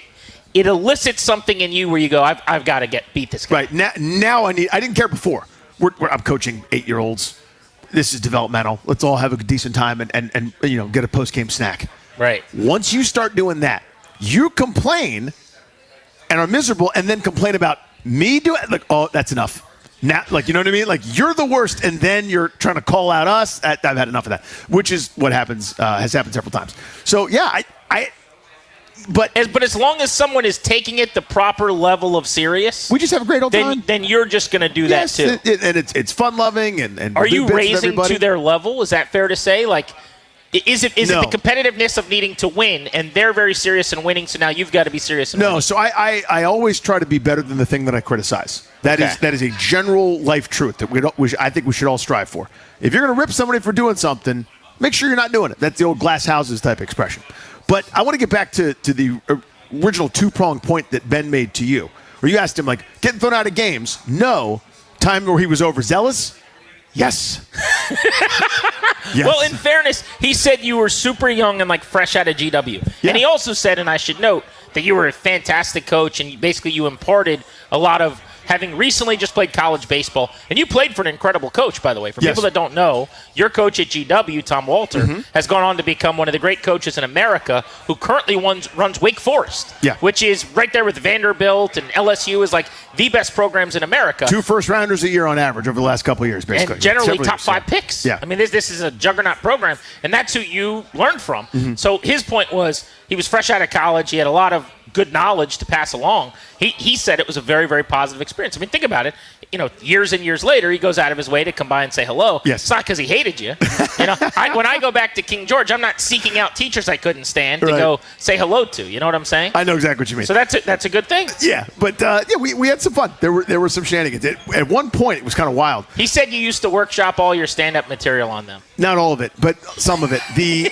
elicits something in you where you go, I've got to beat this guy. Right now, I didn't care before. I'm coaching 8-year-olds. This is developmental. Let's all have a decent time and get a post-game snack. Right. Once you start doing that, you complain and are miserable, and then complain about me doing it. Like, oh, that's enough. Now, like, you know what I mean? Like, you're the worst, and then you're trying to call out us. I've had enough of that, which is what happens, has happened several times. So, yeah, But as long as someone is taking it the proper level of serious, we just have a great old time. Then you're just going to do that too. And it's fun loving and are you raising to their level? Is that fair to say? Like, is it the competitiveness of needing to win, and they're very serious in winning, so now you've got to be serious in winning? No, so I always try to be better than the thing that I criticize. That is a general life truth that I think we should all strive for. If you're going to rip somebody for doing something, make sure you're not doing it. That's the old glass houses type expression. But I want to get back to the original two-pronged point that Ben made to you, where you asked him, like, getting thrown out of games. No. Time where he was overzealous? Yes. Yes. Well, in fairness, he said you were super young and like fresh out of GW. Yeah. And he also said, and I should note, that you were a fantastic coach and basically you imparted a lot of having recently just played college baseball. And you played for an incredible coach, by the way. For people that don't know, your coach at GW, Tom Walter, has gone on to become one of the great coaches in America who currently runs Wake Forest, which is right there with Vanderbilt, and LSU is like the best programs in America. 2 first-rounders a year on average over the last couple of years, basically. And generally top 5 picks. Yeah. I mean, this is a juggernaut program, and that's who you learned from. So his point was he was fresh out of college. He had a lot of good knowledge to pass along. He said it was a very, very positive experience. I mean, think about it. Years and years later, he goes out of his way to come by and say hello. Yes. It's not because he hated you. When I go back to King George, I'm not seeking out teachers I couldn't stand to go say hello to. You know what I'm saying? I know exactly what you mean. So that's a good thing. Yeah, but we had some fun. There were some shenanigans. At one point, it was kind of wild. He said you used to workshop all your stand-up material on them. Not all of it, but some of it.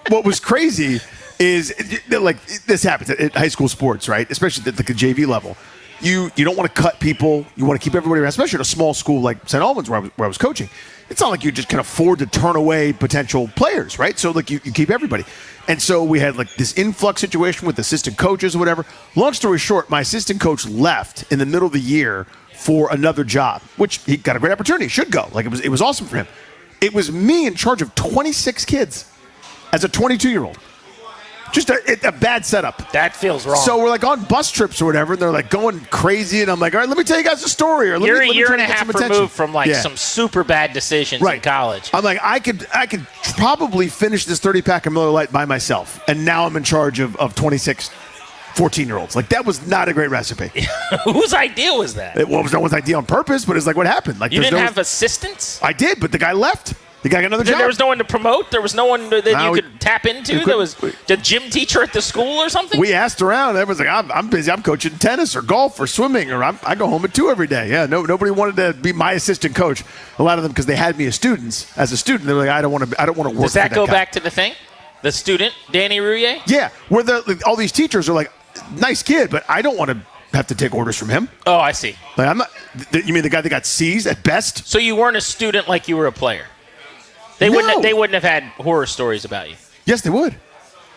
What was crazy is, like, this happens at high school sports, right? Especially at the JV level. You don't want to cut people. You want to keep everybody around, especially at a small school like St. Albans where I was coaching. It's not like you just can afford to turn away potential players, right? So, like, you keep everybody. And so we had, like, this influx situation with assistant coaches or whatever. Long story short, my assistant coach left in the middle of the year for another job, which he got a great opportunity. He should go. Like, it was awesome for him. It was me in charge of 26 kids as a 22-year-old. Just a bad setup. That feels wrong. So we're like on bus trips or whatever, and they're like going crazy, and I'm like, all right, let me tell you guys a story. Or You're let a me year try and a to get half some removed attention. from some super bad decisions in college. I'm like, I could probably finish this 30-pack of Miller Lite by myself, and now I'm in charge of 26 14-year-olds. Like, that was not a great recipe. Whose idea was that? It was no one's idea on purpose, but it's like, what happened? Like, you didn't have assistants? I did, but the guy left. The guy got another job. There was no one to promote? There was no one that you could tap into? There was the gym teacher at the school or something? We asked around. Everyone's like, I'm busy. I'm coaching tennis or golf or swimming, or I go home at 2 every day. Yeah, nobody wanted to be my assistant coach. A lot of them, because they had me as a student, they were like, I don't want to work. Does that for go guy. back to the thing? The student, Danny Rouillet? Yeah, where all these teachers are like, nice kid, but I don't want to have to take orders from him. Oh, I see. Like, I'm not. You mean the guy that got C's at best? So you weren't a student like you were a player? They wouldn't have had horror stories about you. Yes, they would.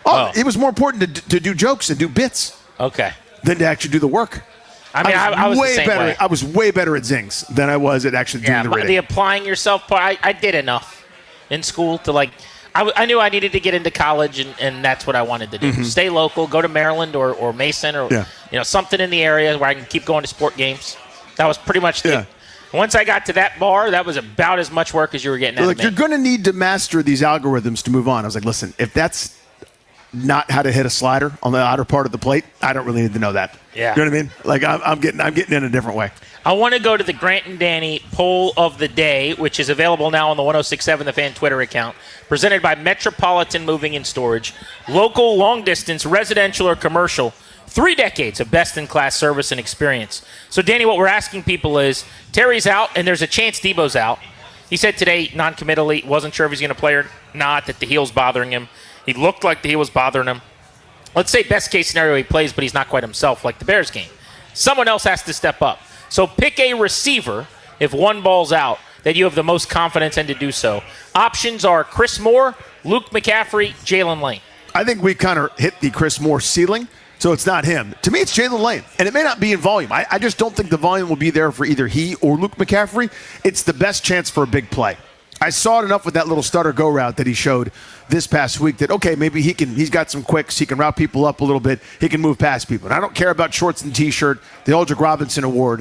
Oh. It was more important to do jokes and do bits. Okay. Than to actually do the work. I mean, I was way the same better. way. I was way better at Zings than I was at actually doing the reading. The applying yourself part, I did enough in school to like. I knew I needed to get into college, and that's what I wanted to do. Mm-hmm. Stay local, go to Maryland or Mason or something in the area where I can keep going to sport games. That was pretty much it. Once I got to that bar, that was about as much work as you were getting out of me. You're going to need to master these algorithms to move on. I was like, listen, if that's not how to hit a slider on the outer part of the plate, I don't really need to know that. Yeah. You know what I mean? Like I'm getting in a different way. I want to go to the Grant and Danny poll of the day, which is available now on the 1067 The Fan Twitter account, presented by Metropolitan Moving and Storage. Local, long distance, residential, or commercial. 3 decades of best-in-class service and experience. So, Danny, what we're asking people is, Terry's out, and there's a chance Debo's out. He said today, non-committally, wasn't sure if he's going to play or not, that the heel's bothering him. He looked like the heel was bothering him. Let's say best-case scenario he plays, but he's not quite himself, like the Bears game. Someone else has to step up. So pick a receiver, if one ball's out, that you have the most confidence in to do so. Options are Chris Moore, Luke McCaffrey, Jalen Lane. I think we kind of hit the Chris Moore ceiling, so it's not him. To me, it's Jalen Lane, and it may not be in volume. I just don't think the volume will be there for either he or Luke McCaffrey. It's the best chance for a big play. I saw it enough with that little stutter go route that he showed this past week that, okay, maybe he's got some quicks. He can route people up a little bit. He can move past people. And I don't care about shorts and T-shirt, the Aldrick Robinson Award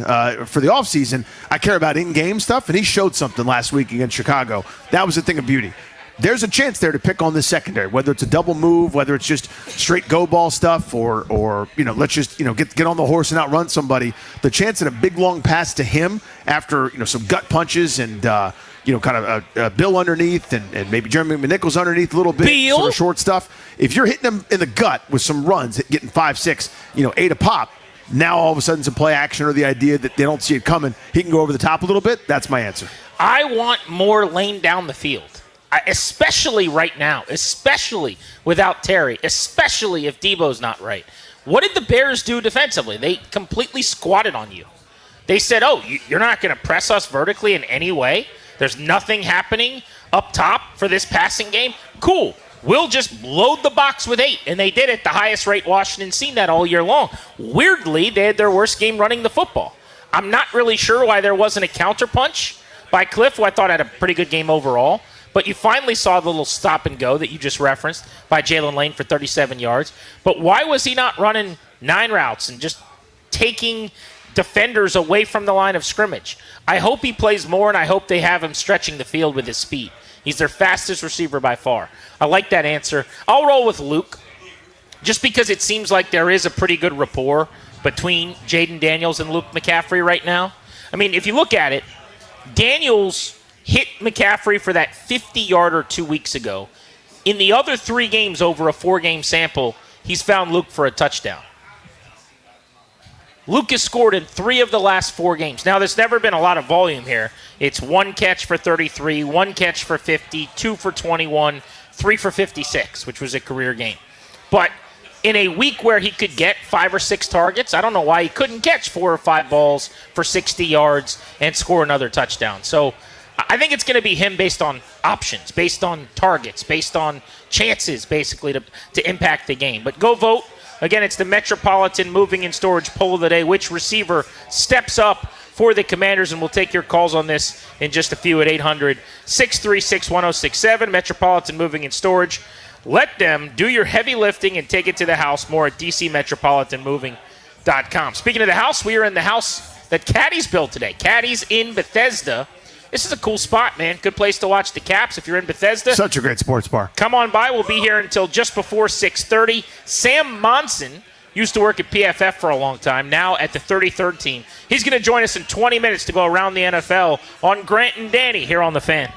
for the offseason. I care about in-game stuff, and he showed something last week against Chicago. That was a thing of beauty. There's a chance there to pick on this secondary, whether it's a double move, whether it's just straight go ball stuff, or let's just get on the horse and outrun somebody. The chance at a big long pass to him after some gut punches and kind of a Bill underneath and maybe Jeremy McNichols underneath a little bit, sort of short stuff. If you're hitting him in the gut with some runs, getting 5, 6, 8 a pop, now all of a sudden some play action or the idea that they don't see it coming, he can go over the top a little bit. That's my answer. I want more lane down the field. Especially right now, especially without Terry, especially if Debo's not right. What did the Bears do defensively? They completely squatted on you. They said, you're not going to press us vertically in any way? There's nothing happening up top for this passing game? Cool. We'll just load the box with 8. And they did at the highest rate Washington's seen that all year long. Weirdly, they had their worst game running the football. I'm not really sure why there wasn't a counterpunch by Cliff, who I thought had a pretty good game overall. But you finally saw the little stop and go that you just referenced by Jalen Lane for 37 yards. But why was he not running 9 routes and just taking defenders away from the line of scrimmage? I hope he plays more, and I hope they have him stretching the field with his speed. He's their fastest receiver by far. I like that answer. I'll roll with Luke, just because it seems like there is a pretty good rapport between Jaden Daniels and Luke McCaffrey right now. I mean, if you look at it, Daniels hit McCaffrey for that 50-yarder 2 weeks ago. In the other 3 games over a 4-game sample, he's found Luke for a touchdown. Luke has scored in 3 of the last 4 games. Now, there's never been a lot of volume here. It's 1 catch for 33, 1 catch for 50, 2 for 21, 3 for 56, which was a career game. But in a week where he could get 5 or 6 targets, I don't know why he couldn't catch 4 or 5 balls for 60 yards and score another touchdown. So I think it's going to be him based on options, based on targets, based on chances, basically, to impact the game. But go vote. Again, it's the Metropolitan Moving and Storage poll of the day. Which receiver steps up for the Commanders? And we'll take your calls on this in just a few at 800-636-1067. Metropolitan Moving and Storage. Let them do your heavy lifting and take it to the house. More at DCMetropolitanMoving.com. Speaking of the house, we are in the house that Caddy's built today. Caddy's in Bethesda. This is a cool spot, man. Good place to watch the Caps if you're in Bethesda. Such a great sports bar. Come on by. We'll be here until just before 6:30. Sam Monson used to work at PFF for a long time, now at the 33rd team. He's going to join us in 20 minutes to go around the NFL on Grant and Danny here on The Fan.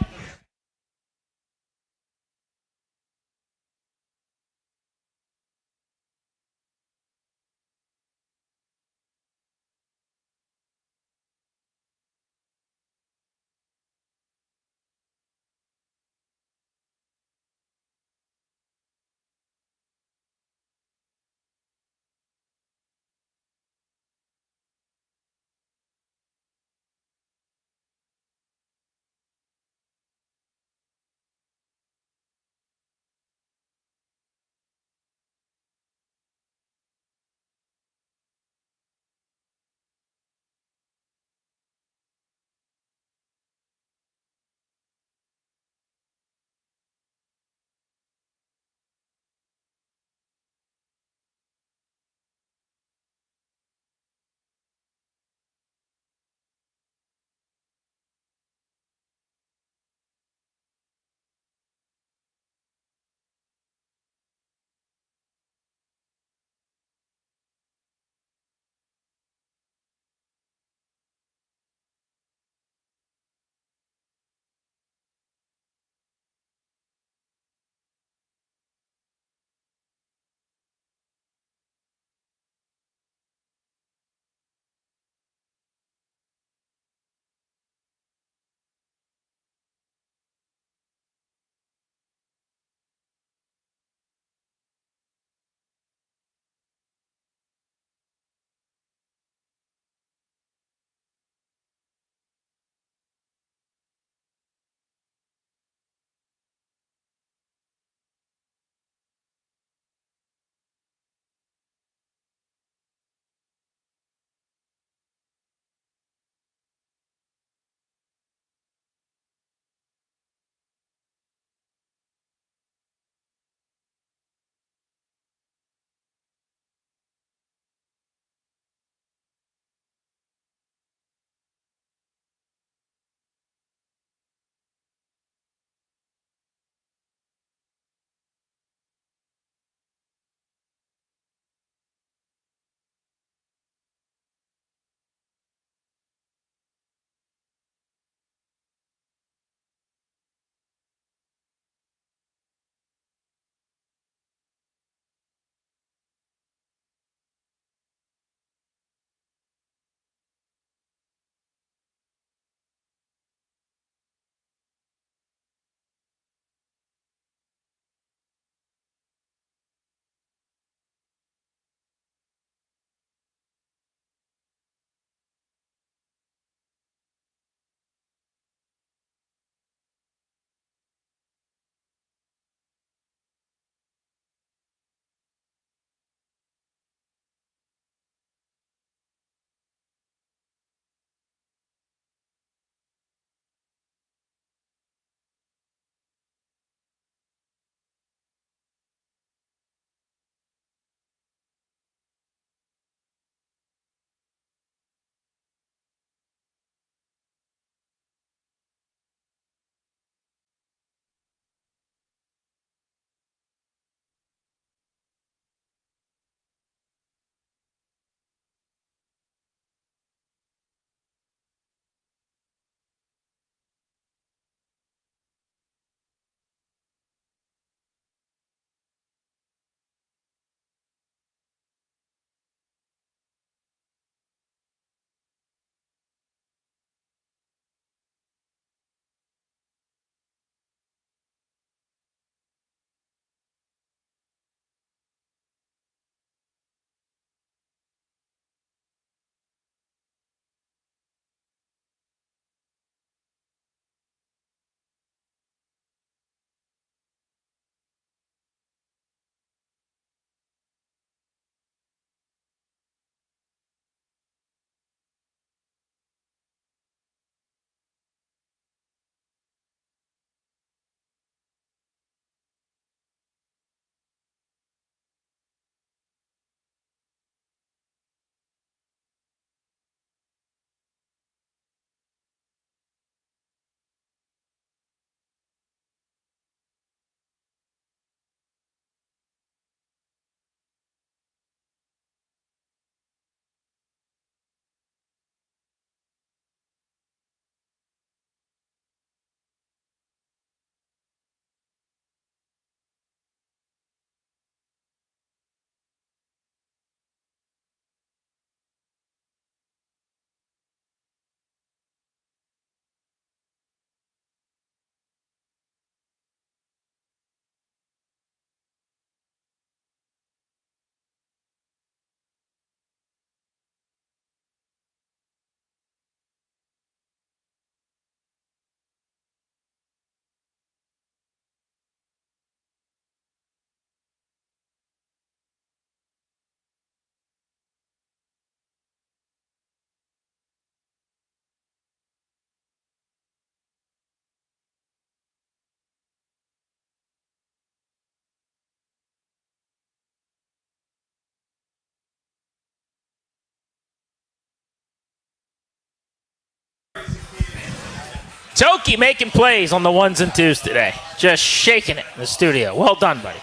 Toki making plays on the ones and twos today. Just shaking it in the studio. Well done, buddy.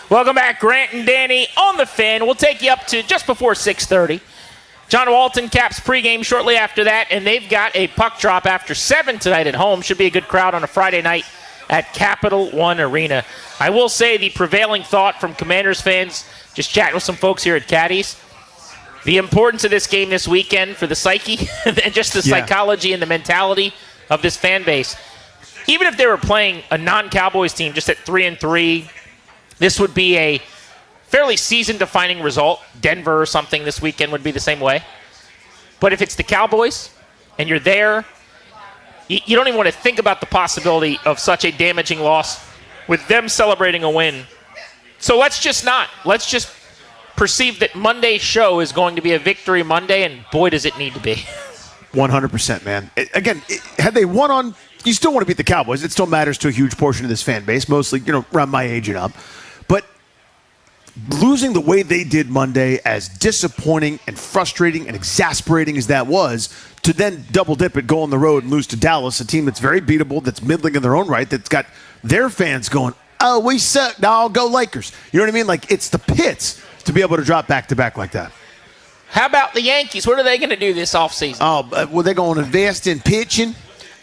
Welcome back, Grant and Danny on the Fan. We'll take you up to just before 6:30. John Walton caps pregame shortly after that, and they've got a puck drop after 7 tonight at home. Should be a good crowd on a Friday night at Capital One Arena. I will say the prevailing thought from Commanders fans, just chatting with some folks here at Caddies, the importance of this game this weekend for the psyche and just the psychology and the mentality of this fan base. Even if they were playing a non-Cowboys team just at 3-3, this would be a fairly season-defining result. Denver or something this weekend would be the same way. But if it's the Cowboys and you're there, you don't even want to think about the possibility of such a damaging loss with them celebrating a win. So let's just perceive that Monday's show is going to be a victory Monday, and boy, does it need to be. 100%, man. Had they won on, you still want to beat the Cowboys. It still matters to a huge portion of this fan base, mostly, around my age and up. But losing the way they did Monday, as disappointing and frustrating and exasperating as that was, to then double dip it, go on the road and lose to Dallas, a team that's very beatable, that's middling in their own right, that's got their fans going, oh, we suck, now I'll go Lakers. You know what I mean? Like, it's the pits to be able to drop back-to-back like that. How about the Yankees? What are they going to do this offseason? Oh, well, they're going to invest in pitching.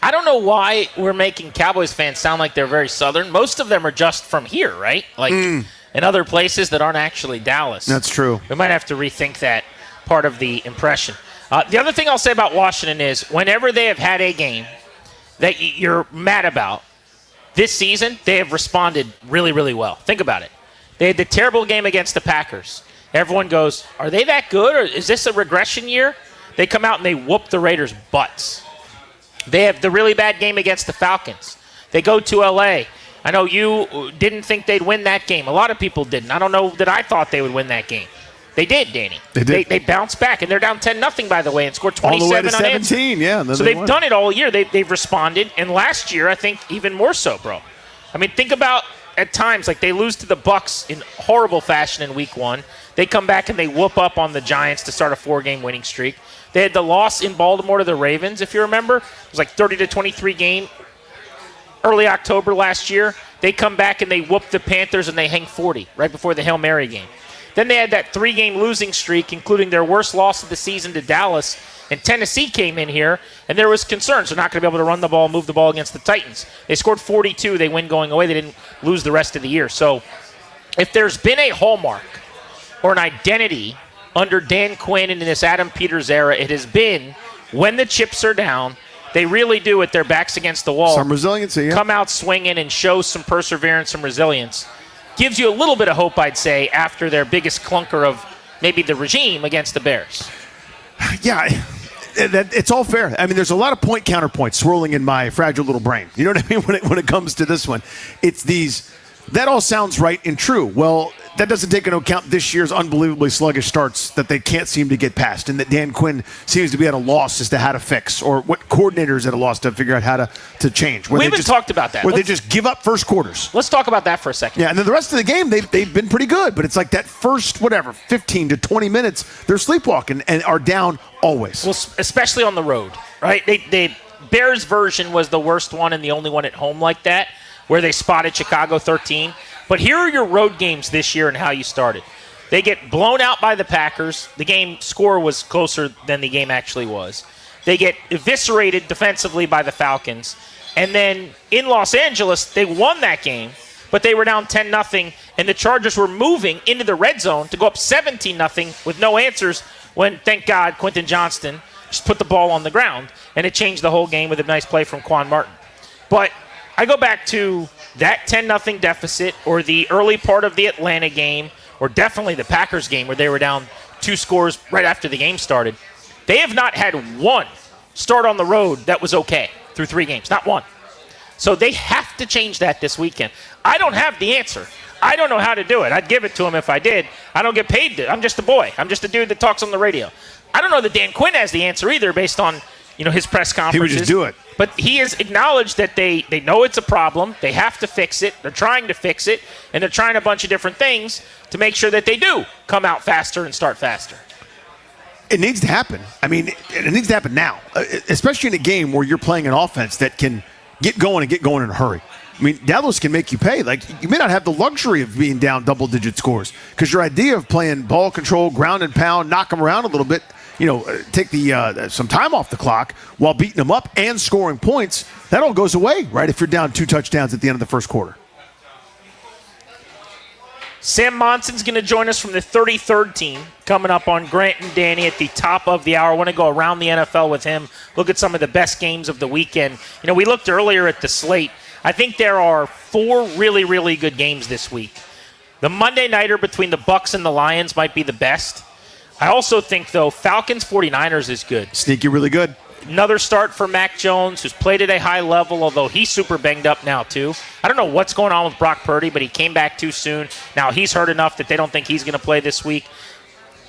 I don't know why we're making Cowboys fans sound like they're very Southern. Most of them are just from here, right? Like in other places that aren't actually Dallas. That's true. We might have to rethink that part of the impression. The other thing I'll say about Washington is whenever they have had a game that you're mad about this season, they have responded really, really well. Think about it. They had the terrible game against the Packers. Everyone goes, are they that good, or is this a regression year? They come out and they whoop the Raiders' butts. They have the really bad game against the Falcons. They go to L.A. I know you didn't think they'd win that game. A lot of people didn't. I don't know that I thought they would win that game. They did, Danny. They did. They bounced back, and they're down 10-0, by the way, and scored 27 all the way to 17, unanswered. yeah. So they've done it all year. They've responded, and last year, I think, even more so, bro. I mean, think about at times, like they lose to the Bucs in horrible fashion in Week 1. They come back and they whoop up on the Giants to start a 4-game winning streak. They had the loss in Baltimore to the Ravens, if you remember. It was like 30-23 game early October last year. They come back and they whoop the Panthers and they hang 40 right before the Hail Mary game. Then they had that 3-game losing streak, including their worst loss of the season to Dallas. And Tennessee came in here, and there was concerns. They're not going to be able to run the ball, move the ball against the Titans. They scored 42. They win going away. They didn't lose the rest of the year. So if there's been a hallmark or an identity under Dan Quinn and in this Adam Peters era, it has been when the chips are down, they really do, with their backs against the wall, some resiliency, yeah. Come out swinging and show some perseverance, some resilience. Gives you a little bit of hope, I'd say, after their biggest clunker of maybe the regime against the Bears. Yeah, it's all fair. I mean, there's a lot of counterpoints swirling in my fragile little brain. You know what I mean? When it comes to this one, it's these. That all sounds right and true. Well, that doesn't take into account this year's unbelievably sluggish starts that they can't seem to get past, and that Dan Quinn seems to be at a loss as to how to fix, or what coordinators at a loss to figure out how to change. We haven't talked about that. Where they just give up first quarters. Let's talk about that for a second. Yeah, and then the rest of the game, they've been pretty good, but it's like that first, 15 to 20 minutes, they're sleepwalking and are down always. Well, especially on the road, right? They Bears version was the worst one and the only one at home like that, where they spotted Chicago 13. But here are your road games this year and how you started. They get blown out by the Packers. The game score was closer than the game actually was. They get eviscerated defensively by the Falcons. And then in Los Angeles, they won that game, but they were down 10-0, and the Chargers were moving into the red zone to go up 17-0 with no answers when, thank God, Quentin Johnston just put the ball on the ground, and it changed the whole game with a nice play from Quan Martin. But I go back to that 10-0 deficit, or the early part of the Atlanta game, or definitely the Packers game where they were down 2 scores right after the game started. They have not had one start on the road that was okay through 3 games. Not one. So they have to change that this weekend. I don't have the answer. I don't know how to do it. I'd give it to him if I did. I don't get paid to. I'm just a boy. I'm just a dude that talks on the radio. I don't know that Dan Quinn has the answer either based on his press conferences. He would just do it. But he has acknowledged that they know it's a problem. They have to fix it. They're trying to fix it. And they're trying a bunch of different things to make sure that they do come out faster and start faster. It needs to happen. I mean, it needs to happen now, especially in a game where you're playing an offense that can get going in a hurry. I mean, Dallas can make you pay. Like, you may not have the luxury of being down double-digit scores because your idea of playing ball control, ground and pound, knock them around a little bit, take some time off the clock while beating them up and scoring points, that all goes away, right, if you're down 2 touchdowns at the end of the first quarter. Sam Monson's going to join us from the 33rd team coming up on Grant and Danny at the top of the hour. I want to go around the NFL with him, look at some of the best games of the weekend. We looked earlier at the slate. I think there are 4 really, really good games this week. The Monday nighter between the Bucs and the Lions might be the best. I also think, though, Falcons-49ers is good. Sneaky, really good. Another start for Mac Jones, who's played at a high level, although he's super banged up now, too. I don't know what's going on with Brock Purdy, but he came back too soon. Now he's hurt enough that they don't think he's going to play this week.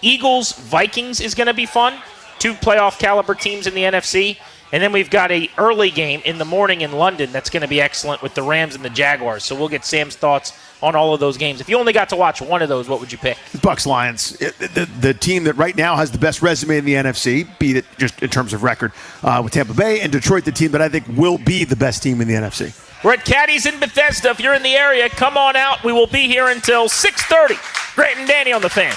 Eagles-Vikings is going to be fun. 2 playoff-caliber teams in the NFC. And then we've got a early game in the morning in London that's going to be excellent with the Rams and the Jaguars. So we'll get Sam's thoughts on all of those games. If you only got to watch one of those, what would you pick? Bucs-Lions, the team that right now has the best resume in the NFC, beat it just in terms of record with Tampa Bay, and Detroit, the team that I think will be the best team in the NFC. We're at Caddy's in Bethesda. If you're in the area, come on out. We will be here until 6:30. Grant and Danny on the Fan.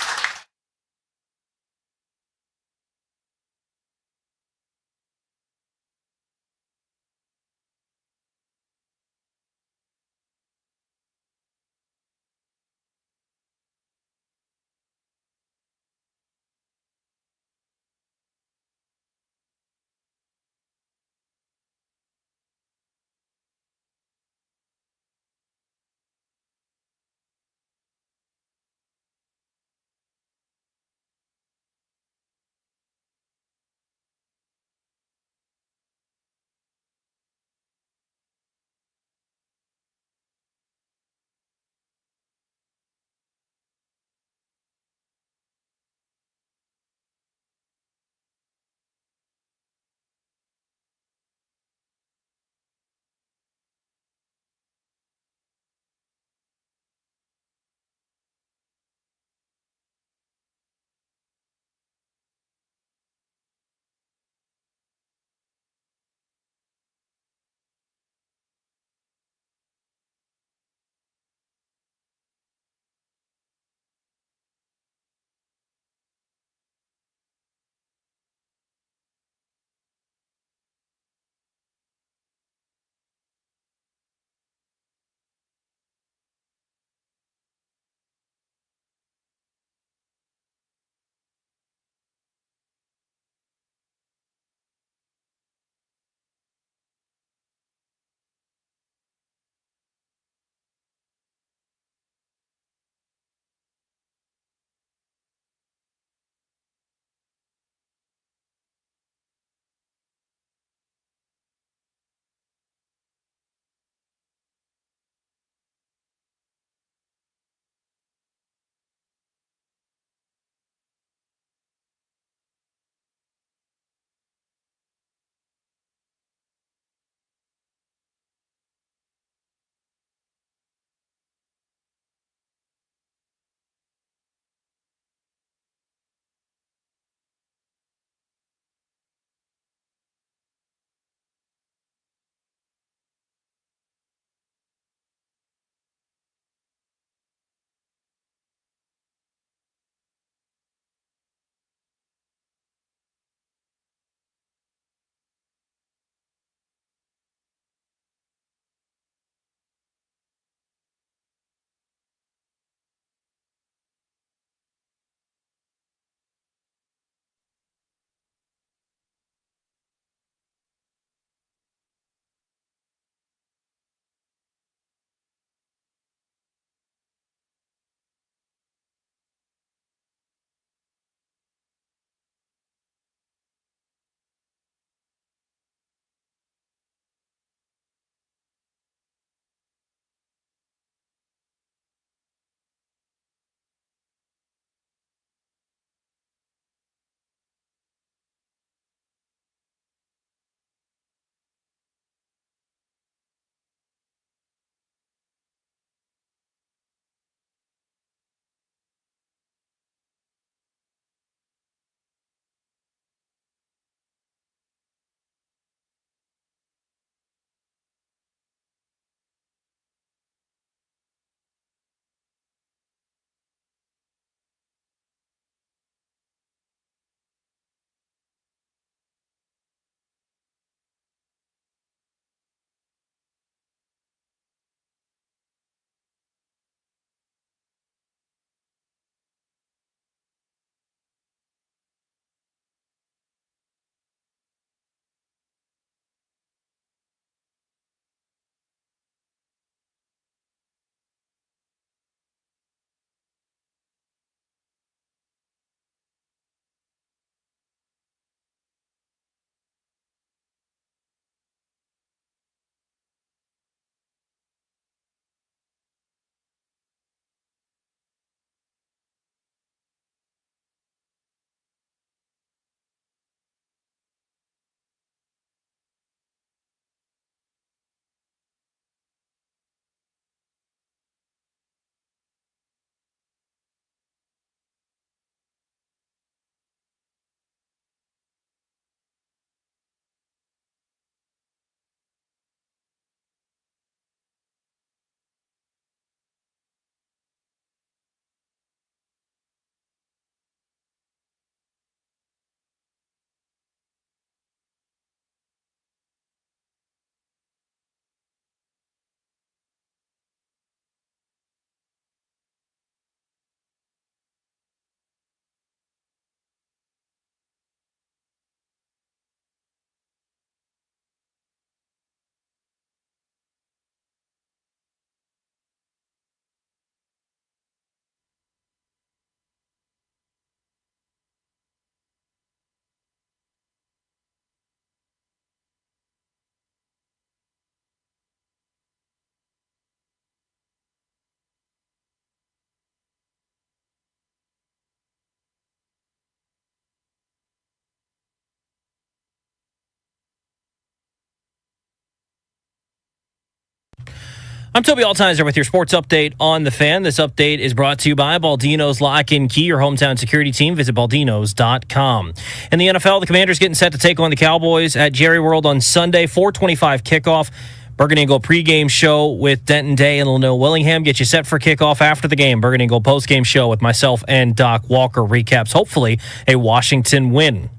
I'm Toby Altizer with your sports update on The Fan. This update is brought to you by Baldino's Lock and Key, your hometown security team. Visit baldinos.com. In the NFL, the Commanders getting set to take on the Cowboys at Jerry World on Sunday, 4:25 kickoff. Burgundy and Gold pregame show with Denton Day and Lano Willingham. Get you set for kickoff after the game. Burgundy and Gold postgame show with myself and Doc Walker recaps, hopefully, a Washington win.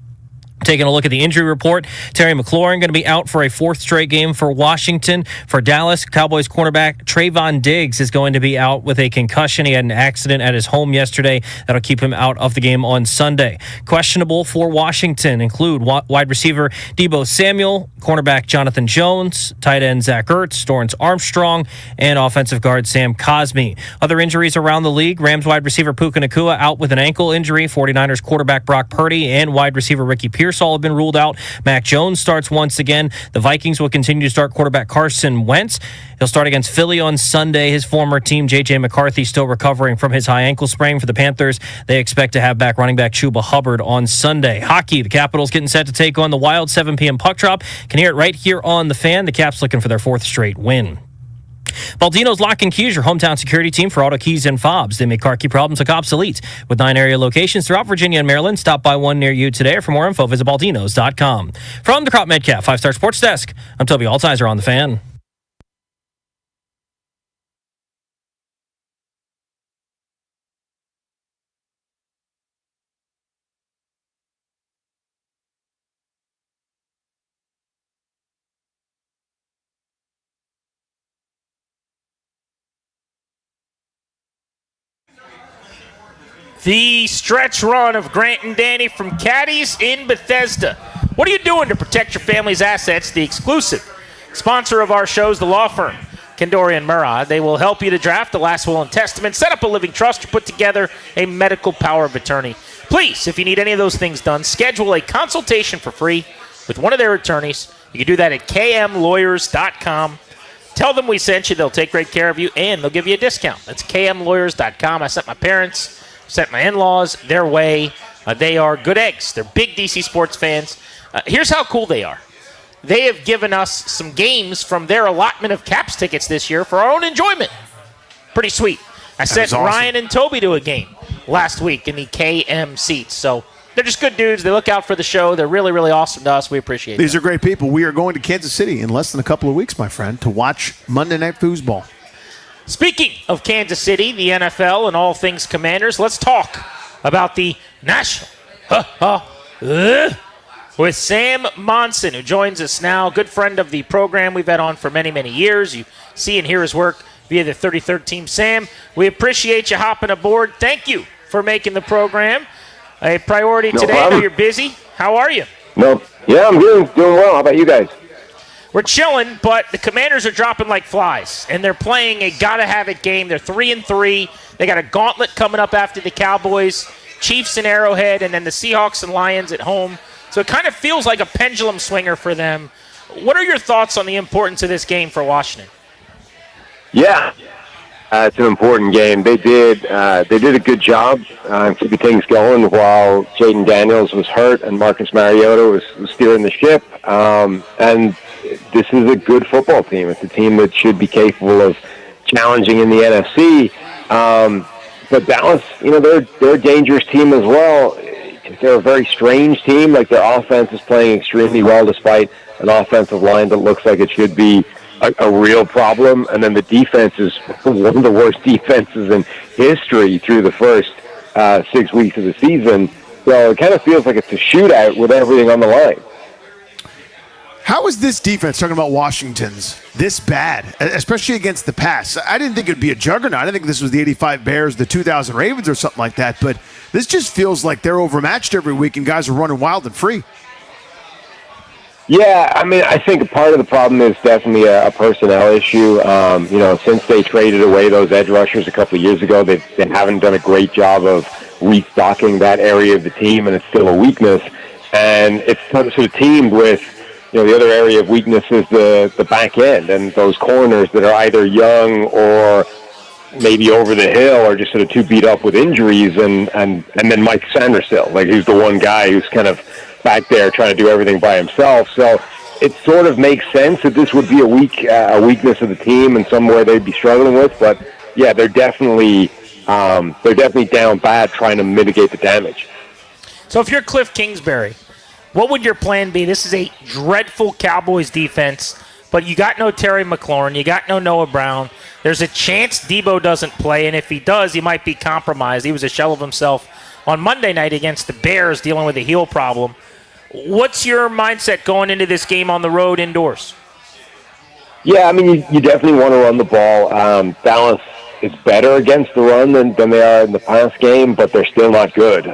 Taking a look at the injury report, Terry McLaurin going to be out for a fourth straight game for Washington. For Dallas, Cowboys cornerback Trayvon Diggs is going to be out with a concussion. He had an accident at his home yesterday. That'll keep him out of the game on Sunday. Questionable for Washington include wide receiver Deebo Samuel, cornerback Jonathan Jones, tight end Zach Ertz, Dorrance Armstrong, and offensive guard Sam Cosmi. Other injuries around the league, Rams wide receiver Puka Nacua out with an ankle injury. 49ers quarterback Brock Purdy and wide receiver Ricky Pearsall have been ruled out. Mac Jones starts once again. The Vikings will continue to start quarterback Carson Wentz. He'll start against Philly on Sunday. His former team, J.J. McCarthy, still recovering from his high ankle sprain. For the Panthers, they expect to have back running back Chuba Hubbard on Sunday. Hockey, the Capitals getting set to take on the Wild. 7 p.m. puck drop. Can hear it right here on The Fan. The Caps looking for their fourth straight win. Baldino's Lock and Key is your hometown security team for auto keys and fobs. They make car key problems look obsolete. With 9 area locations throughout Virginia and Maryland, stop by one near you today. Or for more info, visit baldinos.com. From the Crop Medcalf 5-Star Sports Desk, I'm Toby Altizer on The Fan. The stretch run of Grant and Danny from Caddies in Bethesda. What are you doing to protect your family's assets? The exclusive sponsor of our show is the law firm, Kendori & Murrah. They will help you to draft a last will and testament, set up a living trust, or put together a medical power of attorney. Please, if you need any of those things done, schedule a consultation for free with one of their attorneys. You can do that at kmlawyers.com. Tell them we sent you. They'll take great care of you, and they'll give you a discount. That's kmlawyers.com. I sent my parents, sent my in-laws their way. They are good eggs. They're big DC sports fans. Here's how cool they are. They have given us some games from their allotment of Caps tickets this year for our own enjoyment. Pretty sweet. I sent Ryan and Toby to a game last week in the KM seats. So they're just good dudes. They look out for the show. They're really, really awesome to us. We appreciate it. These are great people. We are going to Kansas City in less than a couple of weeks, my friend, to watch Monday Night Foosball. Speaking of Kansas City, the NFL, and all things Commanders, let's talk about the National with Sam Monson, who joins us now. Good friend of the program we've had on for many, many years. You see and hear his work via the 33rd team. Sam, we appreciate you hopping aboard. Thank you for making the program a priority today. I know you're busy. How are you? Yeah, I'm doing well. How about you guys? We're chilling, but the Commanders are dropping like flies, and they're playing a gotta-have-it game. They're 3-3. They got a gauntlet coming up after the Cowboys, Chiefs and Arrowhead, and then the Seahawks and Lions at home. So it kind of feels like a pendulum swinger for them. What are your thoughts on the importance of this game for Washington? Yeah, it's an important game. They did a good job keeping things going while Jaden Daniels was hurt and Marcus Mariota was steering the ship. And this is a good football team. It's a team that should be capable of challenging in the NFC. But Dallas, they're a dangerous team as well. They're a very strange team. Like, their offense is playing extremely well despite an offensive line that looks like it should be a real problem. And then the defense is one of the worst defenses in history through the first 6 weeks of the season. So it kind of feels like it's a shootout with everything on the line. How is this defense, talking about Washington's, this bad, especially against the pass? I didn't think it would be a juggernaut. I didn't think this was the 85 Bears, the 2000 Ravens or something like that. But this just feels like they're overmatched every week and guys are running wild and free. Yeah, I mean, I think part of the problem is definitely a personnel issue. Since they traded away those edge rushers a couple of years ago, they haven't done a great job of restocking that area of the team, and it's still a weakness. And it's sort of teamed with, the other area of weakness is the back end and those corners that are either young or maybe over the hill or just sort of too beat up with injuries. And then Mike Sandersill, like, who's the one guy who's kind of back there trying to do everything by himself. So it sort of makes sense that this would be a weakness of the team and somewhere they'd be struggling with. But yeah, they're definitely down bad trying to mitigate the damage. So if you're Cliff Kingsbury, what would your plan be? This is a dreadful Cowboys defense, but you got no Terry McLaurin, you got no Noah Brown. There's a chance Debo doesn't play, and if he does, he might be compromised. He was a shell of himself on Monday night against the Bears dealing with a heel problem. What's your mindset going into this game on the road indoors? Yeah, I mean, you definitely want to run the ball. Dallas is better against the run than they are in the pass game, but they're still not good.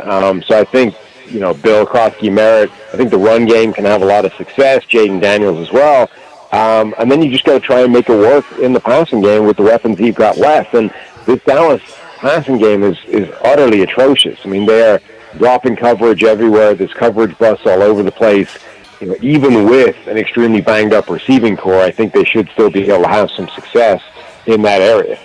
So I think, Bill Krosky Merritt, I think the run game can have a lot of success, Jaden Daniels as well. And then you just got to try and make it work in the passing game with the weapons you've got left. And this Dallas passing game is utterly atrocious. I mean, they are dropping coverage everywhere. There's coverage busts all over the place. Even with an extremely banged-up receiving core, I think they should still be able to have some success in that area.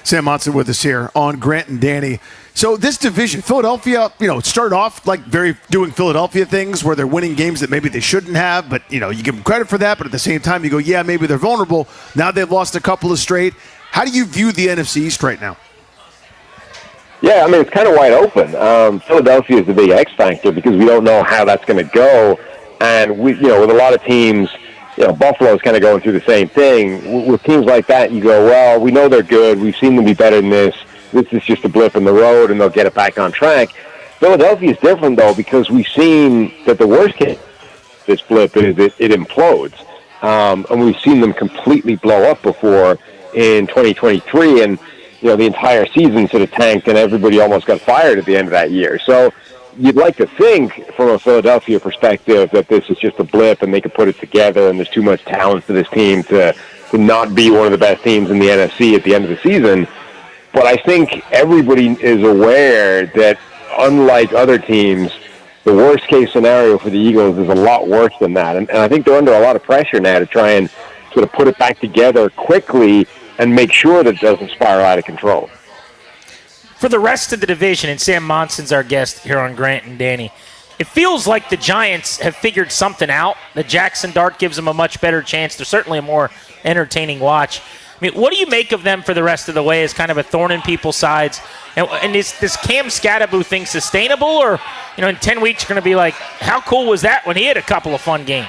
Sam Monson with us here on Grant and Danny. So this division, Philadelphia, started off like doing Philadelphia things where they're winning games that maybe they shouldn't have, but, you give them credit for that, but at the same time you go, yeah, maybe they're vulnerable. Now they've lost a couple of straight. How do you view the NFC East right now? Yeah, I mean, it's kind of wide open. Philadelphia is the big X factor because we don't know how that's going to go. And, with a lot of teams, Buffalo's kind of going through the same thing. With teams like that, you go, well, we know they're good. We've seen them be better than this. This is just a blip in the road, and they'll get it back on track. Philadelphia is different, though, because we've seen that the worst case of this blip is it implodes. And we've seen them completely blow up before in 2023, and the entire season sort of tanked, and everybody almost got fired at the end of that year. So you'd like to think, from a Philadelphia perspective, that this is just a blip, and they can put it together, and there's too much talent for this team to not be one of the best teams in the NFC at the end of the season. But I think everybody is aware that, unlike other teams, the worst-case scenario for the Eagles is a lot worse than that. And I think they're under a lot of pressure now to try and sort of put it back together quickly and make sure that it doesn't spiral out of control. For the rest of the division, and Sam Monson's our guest here on Grant and Danny, it feels like the Giants have figured something out. The Jackson Dart gives them a much better chance. They're certainly a more entertaining watch. I mean, what do you make of them for the rest of the way as kind of a thorn in people's sides? And is this Cam Scatterbo thing sustainable? Or, in 10 weeks you're going to be like, how cool was that when he had a couple of fun games?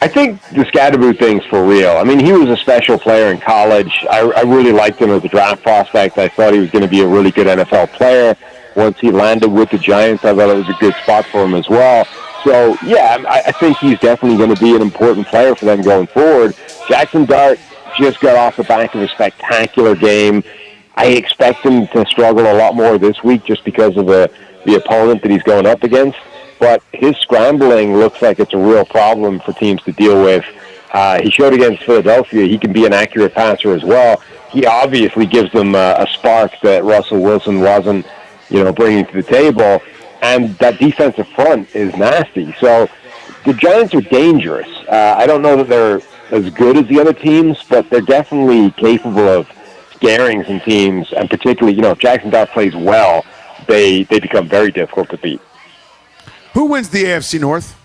I think the Scatterbo thing's for real. I mean, he was a special player in college. I really liked him as a draft prospect. I thought he was going to be a really good NFL player. Once he landed with the Giants, I thought it was a good spot for him as well. So, yeah, I think he's definitely going to be an important player for them going forward. Jackson Dart just got off the back of a spectacular game. I expect him to struggle a lot more this week just because of the opponent that he's going up against. But his scrambling looks like it's a real problem for teams to deal with. He showed against Philadelphia he can be an accurate passer as well. He obviously gives them a spark that Russell Wilson wasn't, bringing to the table. And that defensive front is nasty. So the Giants are dangerous. I don't know that they're as good as the other teams, but they're definitely capable of scaring some teams. And particularly, if Jackson Dart plays well, they become very difficult to beat. Who wins the AFC North?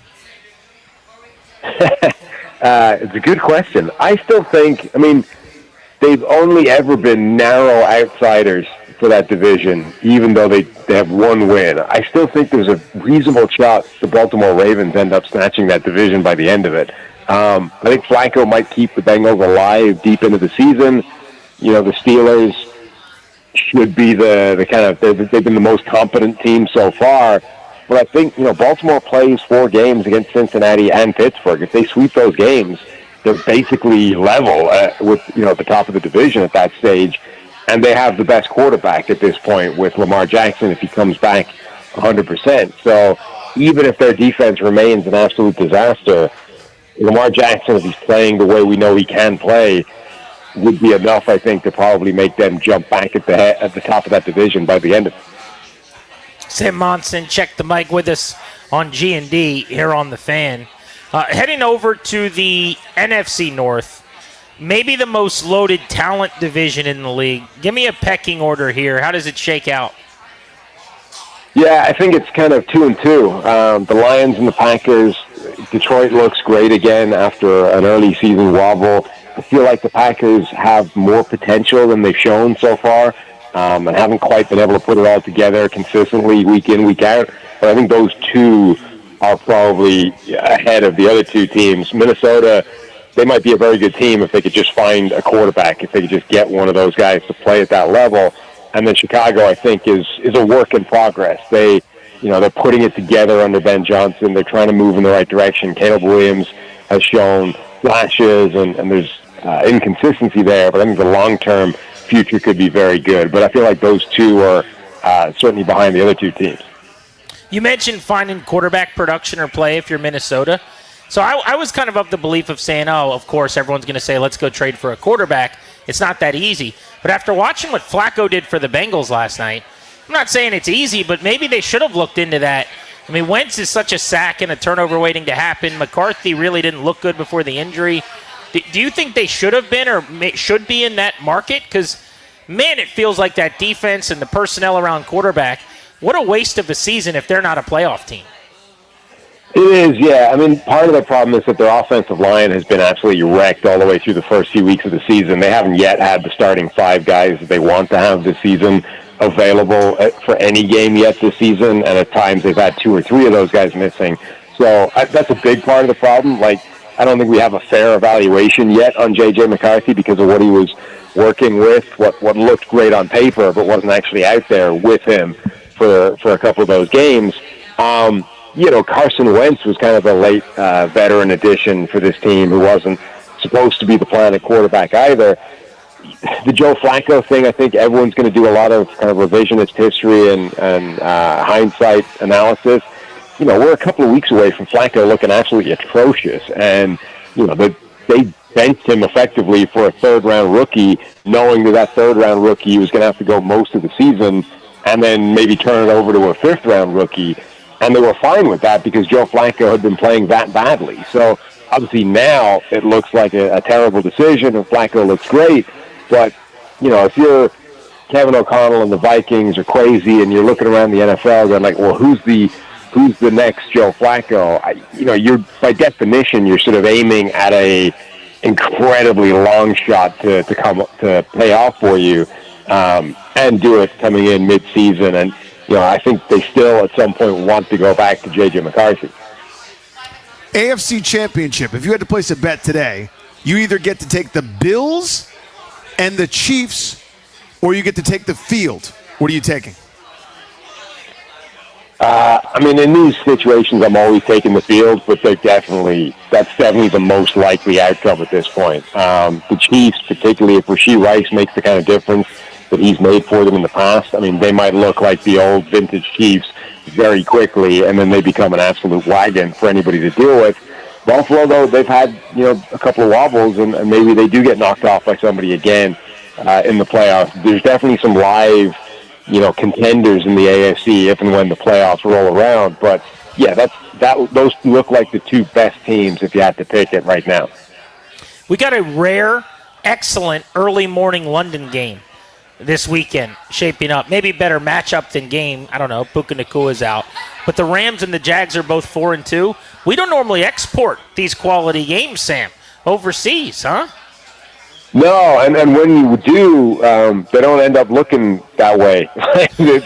It's a good question. I still think, they've only ever been narrow outsiders for that division, even though they have one win. I still think there's a reasonable shot the Baltimore Ravens end up snatching that division by the end of it. I think Flacco might keep the Bengals alive deep into the season. The Steelers should be the kind of, they've been the most competent team so far. But I think, Baltimore plays 4 games against Cincinnati and Pittsburgh. If they sweep those games, they're basically level with, at the top of the division at that stage. And they have the best quarterback at this point with Lamar Jackson if he comes back 100%. So even if their defense remains an absolute disaster, Lamar Jackson, if he's playing the way we know he can play, would be enough, I think, to probably make them jump back at the top of that division by the end of it. Sam Monson, check the mic with us on G&D here on The Fan. Heading over to the NFC North, maybe the most loaded talent division in the league. Give me a pecking order here. How does it shake out? Yeah, I think it's kind of 2-2. The Lions and the Packers Detroit looks great again after an early season wobble. I feel like the Packers have more potential than they've shown so far, and haven't quite been able to put it all together consistently week in, week out. But I think those two are probably ahead of the other two teams. Minnesota, they might be a very good team if they could just find a quarterback, if they could just get one of those guys to play at that level. And then Chicago, I think, is a work in progress. They're putting it together under Ben Johnson. They're trying to move in the right direction. Caleb Williams has shown flashes, and there's inconsistency there, but I think the long-term future could be very good. But I feel like those two are certainly behind the other two teams. You mentioned finding quarterback production or play if you're Minnesota. So I was kind of the belief of saying, oh, of course, everyone's going to say, let's go trade for a quarterback. It's not that easy. But after watching what Flacco did for the Bengals last night, I'm not saying it's easy, but maybe they should have looked into that. I mean, Wentz is such a sack and a turnover waiting to happen. McCarthy really didn't look good before the injury. Do you think they should have been or should be in that market? Because, man, it feels like that defense and the personnel around quarterback, what a waste of a season if they're not a playoff team. It is, yeah. I mean, part of the problem is that their offensive line has been absolutely wrecked all the way through the first few weeks of the season. They haven't yet had the starting 5 guys that they want to have this season available for any game yet this season, and at times they've had 2 or 3 of those guys missing. So that's a big part of the problem. Like, I don't think we have a fair evaluation yet on J.J. McCarthy because of what he was working with, what looked great on paper but wasn't actually out there with him for a couple of those games. Carson Wentz was kind of a late veteran addition for this team who wasn't supposed to be the plan at quarterback either. The Joe Flacco thing, I think everyone's going to do a lot of kind of revisionist history and hindsight analysis. We're a couple of weeks away from Flacco looking absolutely atrocious, and they benched him effectively for a third-round rookie, knowing that third-round rookie was going to have to go most of the season, and then maybe turn it over to a fifth-round rookie. And they were fine with that because Joe Flacco had been playing that badly. So obviously now it looks like a terrible decision, and Flacco looks great. But if you're Kevin O'Connell and the Vikings are crazy, and you're looking around the NFL going like, well, who's the next Joe Flacco? You're by definition you're sort of aiming at a incredibly long shot to play off for you, and do it coming in mid-season. And I think they still at some point want to go back to J.J. McCarthy. AFC Championship. If you had to place a bet today, you either get to take the Bills and the Chiefs, or you get to take the field. What are you taking? In these situations, I'm always taking the field, but that's definitely the most likely outcome at this point. The Chiefs, particularly if Rashee Rice makes the kind of difference that he's made for them in the past, they might look like the old vintage Chiefs very quickly, and then they become an absolute wagon for anybody to deal with. Buffalo, though, they've had a couple of wobbles, and maybe they do get knocked off by somebody again in the playoffs. There's definitely some live contenders in the AFC if and when the playoffs roll around. But yeah, those look like the 2 best teams if you had to pick it right now. We got a rare, excellent early morning London game this weekend shaping up. Maybe better matchup than game. I don't know. Puka Nacua is out. But the Rams and the Jags are both 4-2. We don't normally export these quality games, Sam, overseas, huh? No, and when you do, they don't end up looking that way.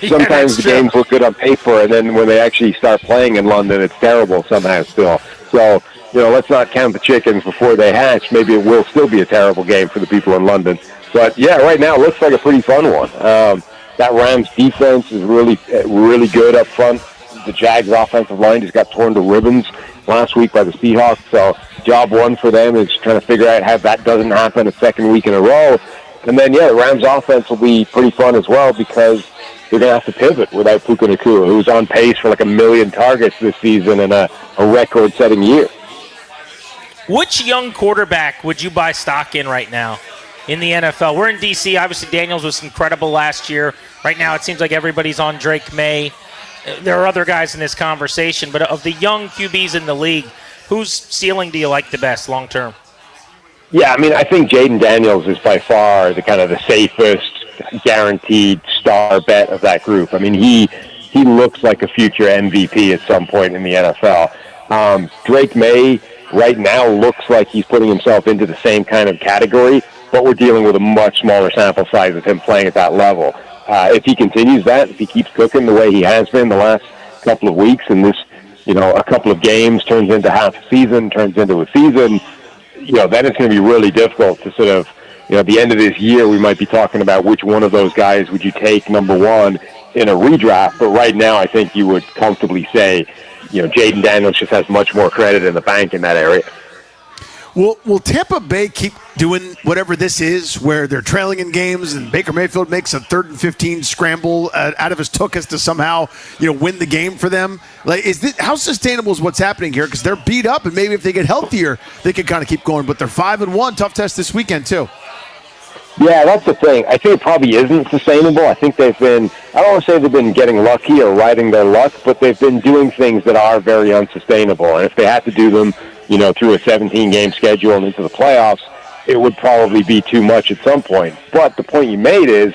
Sometimes the games look good on paper, and then when they actually start playing in London, it's terrible somehow still. So, let's not count the chickens before they hatch. Maybe it will still be a terrible game for the people in London. But, yeah, right now it looks like a pretty fun one. That Rams defense is really, really good up front. The Jags offensive line just got torn to ribbons last week by the Seahawks. So job one for them is trying to figure out how that doesn't happen a second week in a row. And then, the Rams offense will be pretty fun as well because they're going to have to pivot without Puka Nacua, who's on pace for like 1 million targets this season and a record-setting year. Which young quarterback would you buy stock in right now in the NFL? We're in D.C. Obviously, Daniels was incredible last year. Right now, it seems like everybody's on Drake May. There are other guys in this conversation, but of the young QBs in the league, whose ceiling do you like the best long term? Yeah, I think Jaden Daniels is by far the kind of the safest, guaranteed star bet of that group. He looks like a future MVP at some point in the NFL. Drake May right now looks like he's putting himself into the same kind of category, but we're dealing with a much smaller sample size of him playing at that level. If he continues that, if he keeps cooking the way he has been the last couple of weeks, and this, a couple of games turns into half a season, turns into a season, then it's going to be really difficult to sort of, at the end of this year, we might be talking about which one of those guys would you take number one in a redraft. But right now, I think you would comfortably say, Jaden Daniels just has much more credit in the bank in that area. Will Tampa Bay keep doing whatever this is, where they're trailing in games and Baker Mayfield makes a 3rd and 15 scramble out of his tuchus to somehow, win the game for them? Like, how sustainable is what's happening here? Because they're beat up, and maybe if they get healthier, they can kind of keep going. But they're 5-1, tough test this weekend too. Yeah, that's the thing. I think it probably isn't sustainable. I think they've been, I don't want to say they've been getting lucky or riding their luck, but they've been doing things that are very unsustainable. And if they had to do them, through a 17-game schedule and into the playoffs, it would probably be too much at some point. But the point you made is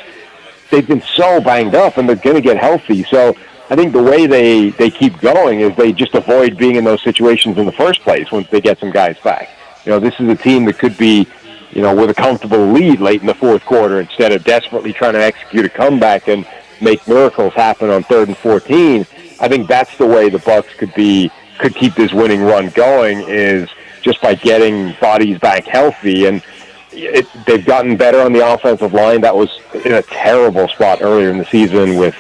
they've been so banged up, and they're going to get healthy. So I think the way they keep going is they just avoid being in those situations in the first place once they get some guys back. This is a team that could be, with a comfortable lead late in the fourth quarter instead of desperately trying to execute a comeback and make miracles happen on 3rd and 14. I think that's the way the Bucs could keep this winning run going, is just by getting bodies back healthy. And they've gotten better on the offensive line. That was in a terrible spot earlier in the season with,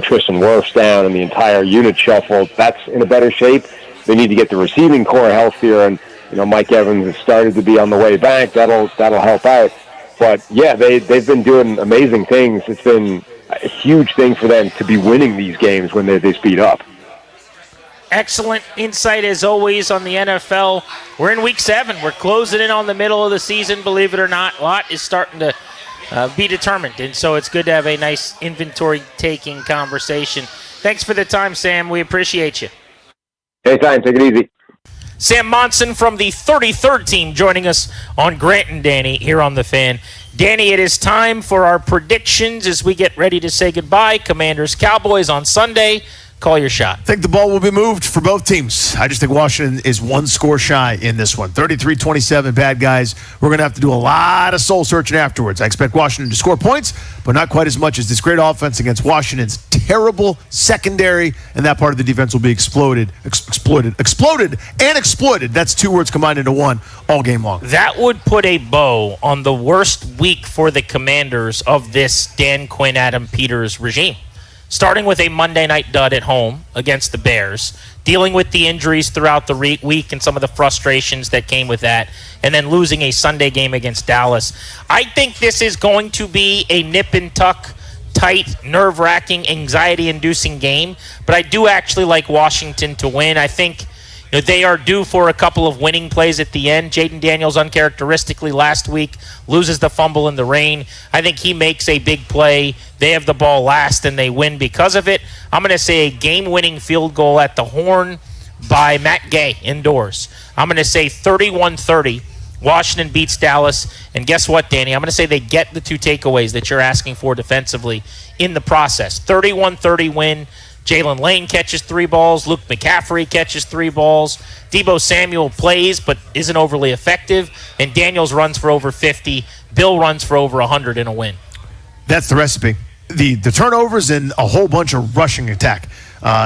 Tristan Wirfs down and the entire unit shuffled. That's in a better shape. They need to get the receiving core healthier, and Mike Evans has started to be on the way back. That'll help out. But yeah, they've been doing amazing things. It's been a huge thing for them to be winning these games when they speed up. Excellent insight as always on the NFL. We're in week 7. We're closing in on the middle of the season, believe it or not. A lot is starting to be determined, and so it's good to have a nice inventory-taking conversation. Thanks for the time, Sam. We appreciate you. Anytime. Take it easy. Sam Monson from the 33rd team joining us on Grant and Danny here on The Fan. Danny, it is time for our predictions as we get ready to say goodbye. Commanders Cowboys on Sunday. Call your shot. I think the ball will be moved for both teams. I just think Washington is one score shy in this one. 33-27, bad guys. We're going to have to do a lot of soul searching afterwards. I expect Washington to score points, but not quite as much as this great offense against Washington's terrible secondary, and that part of the defense will be exploded and exploited. That's 2 words combined into one all game long. That would put a bow on the worst week for the Commanders of this Dan Quinn, Adam Peters regime. Starting with a Monday night dud at home against the Bears, dealing with the injuries throughout the week and some of the frustrations that came with that, and then losing a Sunday game against Dallas. I think this is going to be a nip and tuck, tight, nerve-wracking, anxiety-inducing game, but I do actually like Washington to win. I think they are due for a couple of winning plays at the end. Jaden Daniels, uncharacteristically last week, loses the fumble in the rain. I think he makes a big play. They have the ball last, and they win because of it. I'm going to say a game-winning field goal at the horn by Matt Gay indoors. I'm going to say 31-30. Washington beats Dallas. And guess what, Danny? I'm going to say they get the 2 takeaways that you're asking for defensively in the process. 31-30 win. Jalen Lane catches 3 balls. Luke McCaffrey catches 3 balls. Deebo Samuel plays but isn't overly effective. And Daniels runs for over 50. Bill runs for over 100 in a win. That's the recipe. The turnovers and a whole bunch of rushing attack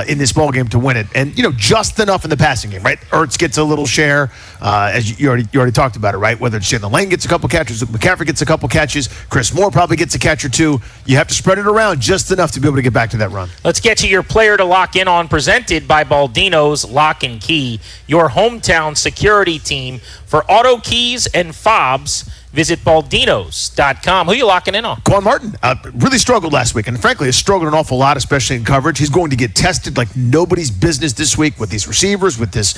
in this ballgame to win it. And, just enough in the passing game, right? Ertz gets a little share, as you already talked about it, right? Whether it's Jalen Lane gets a couple catches, Luke McCaffrey gets a couple catches, Chris Moore probably gets a catch or 2. You have to spread it around just enough to be able to get back to that run. Let's get to your player to lock in on, presented by Baldino's Lock and Key, your hometown security team for auto keys and fobs. Visit Baldinos.com. Who are you locking in on? Quan Martin really struggled last week, and frankly has struggled an awful lot, especially in coverage. He's going to get tested like nobody's business this week with these receivers, with this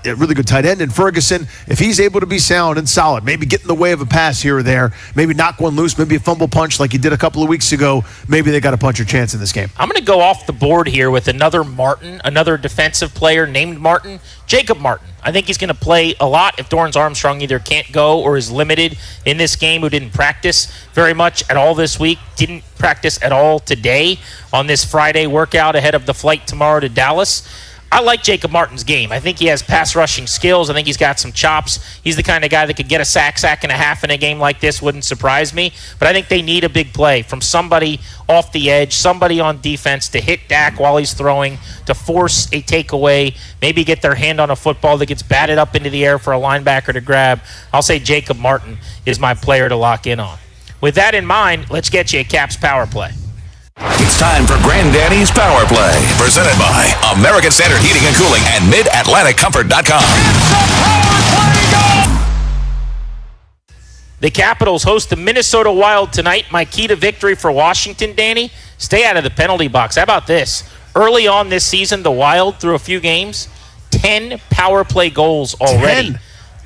really good tight end in Ferguson. If he's able to be sound and solid, maybe get in the way of a pass here or there, maybe knock one loose, maybe a fumble punch like he did a couple of weeks ago, maybe they got a puncher chance in this game. I'm going to go off the board here with another Martin, another defensive player named Martin, Jacob Martin. I think he's going to play a lot if Dorrance Armstrong either can't go or is limited in this game, who didn't practice very much at all this week, didn't practice at all today on this Friday workout ahead of the flight tomorrow to Dallas. I like Jacob Martin's game. I think he has pass rushing skills. I think he's got some chops. He's the kind of guy that could get a sack and a half in a game like this. Wouldn't surprise me. But I think they need a big play from somebody off the edge, somebody on defense to hit Dak while he's throwing, to force a takeaway, maybe get their hand on a football that gets batted up into the air for a linebacker to grab. I'll say Jacob Martin is my player to lock in on. With that in mind, let's get you a Caps power play. It's time for Granddaddy's Power Play, presented by American Standard Heating and Cooling and MidAtlanticComfort.com. The Capitals host the Minnesota Wild tonight. My key to victory for Washington, Danny, stay out of the penalty box. How about this? Early on this season, the Wild, through a few games, 10 power play goals already.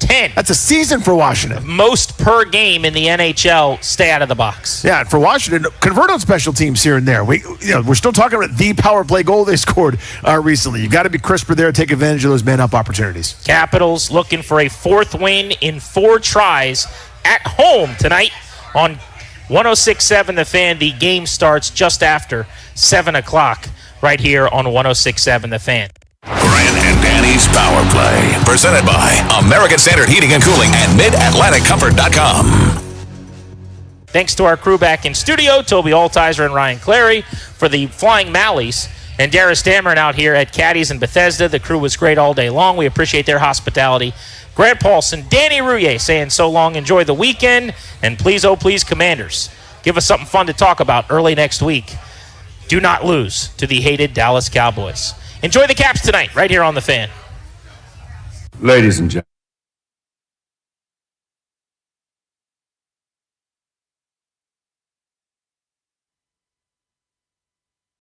10. That's a season for Washington. Most per game in the NHL. Stay out of the box. Yeah, and for Washington, convert on special teams here and there. We're still talking about the power play goal they scored recently. You've got to be crisper there, take advantage of those man-up opportunities. Capitals looking for a fourth win in 4 tries at home tonight on 106.7 The Fan. The game starts just after 7 o'clock right here on 106.7 The Fan. Grant and Danny's Power Play, presented by American Standard Heating and Cooling and MidAtlanticComfort.com. Thanks to our crew back in studio, Toby Altizer and Ryan Clary for the Flying Malleys, and Darius Dameron out here at Caddies in Bethesda. The crew was great all day long. We appreciate their hospitality. Grant Paulson, Danny Rouillet saying so long. Enjoy the weekend, and please, oh please, Commanders, give us something fun to talk about early next week. Do not lose to the hated Dallas Cowboys. Enjoy the Caps tonight, right here on The Fan. Ladies and gentlemen.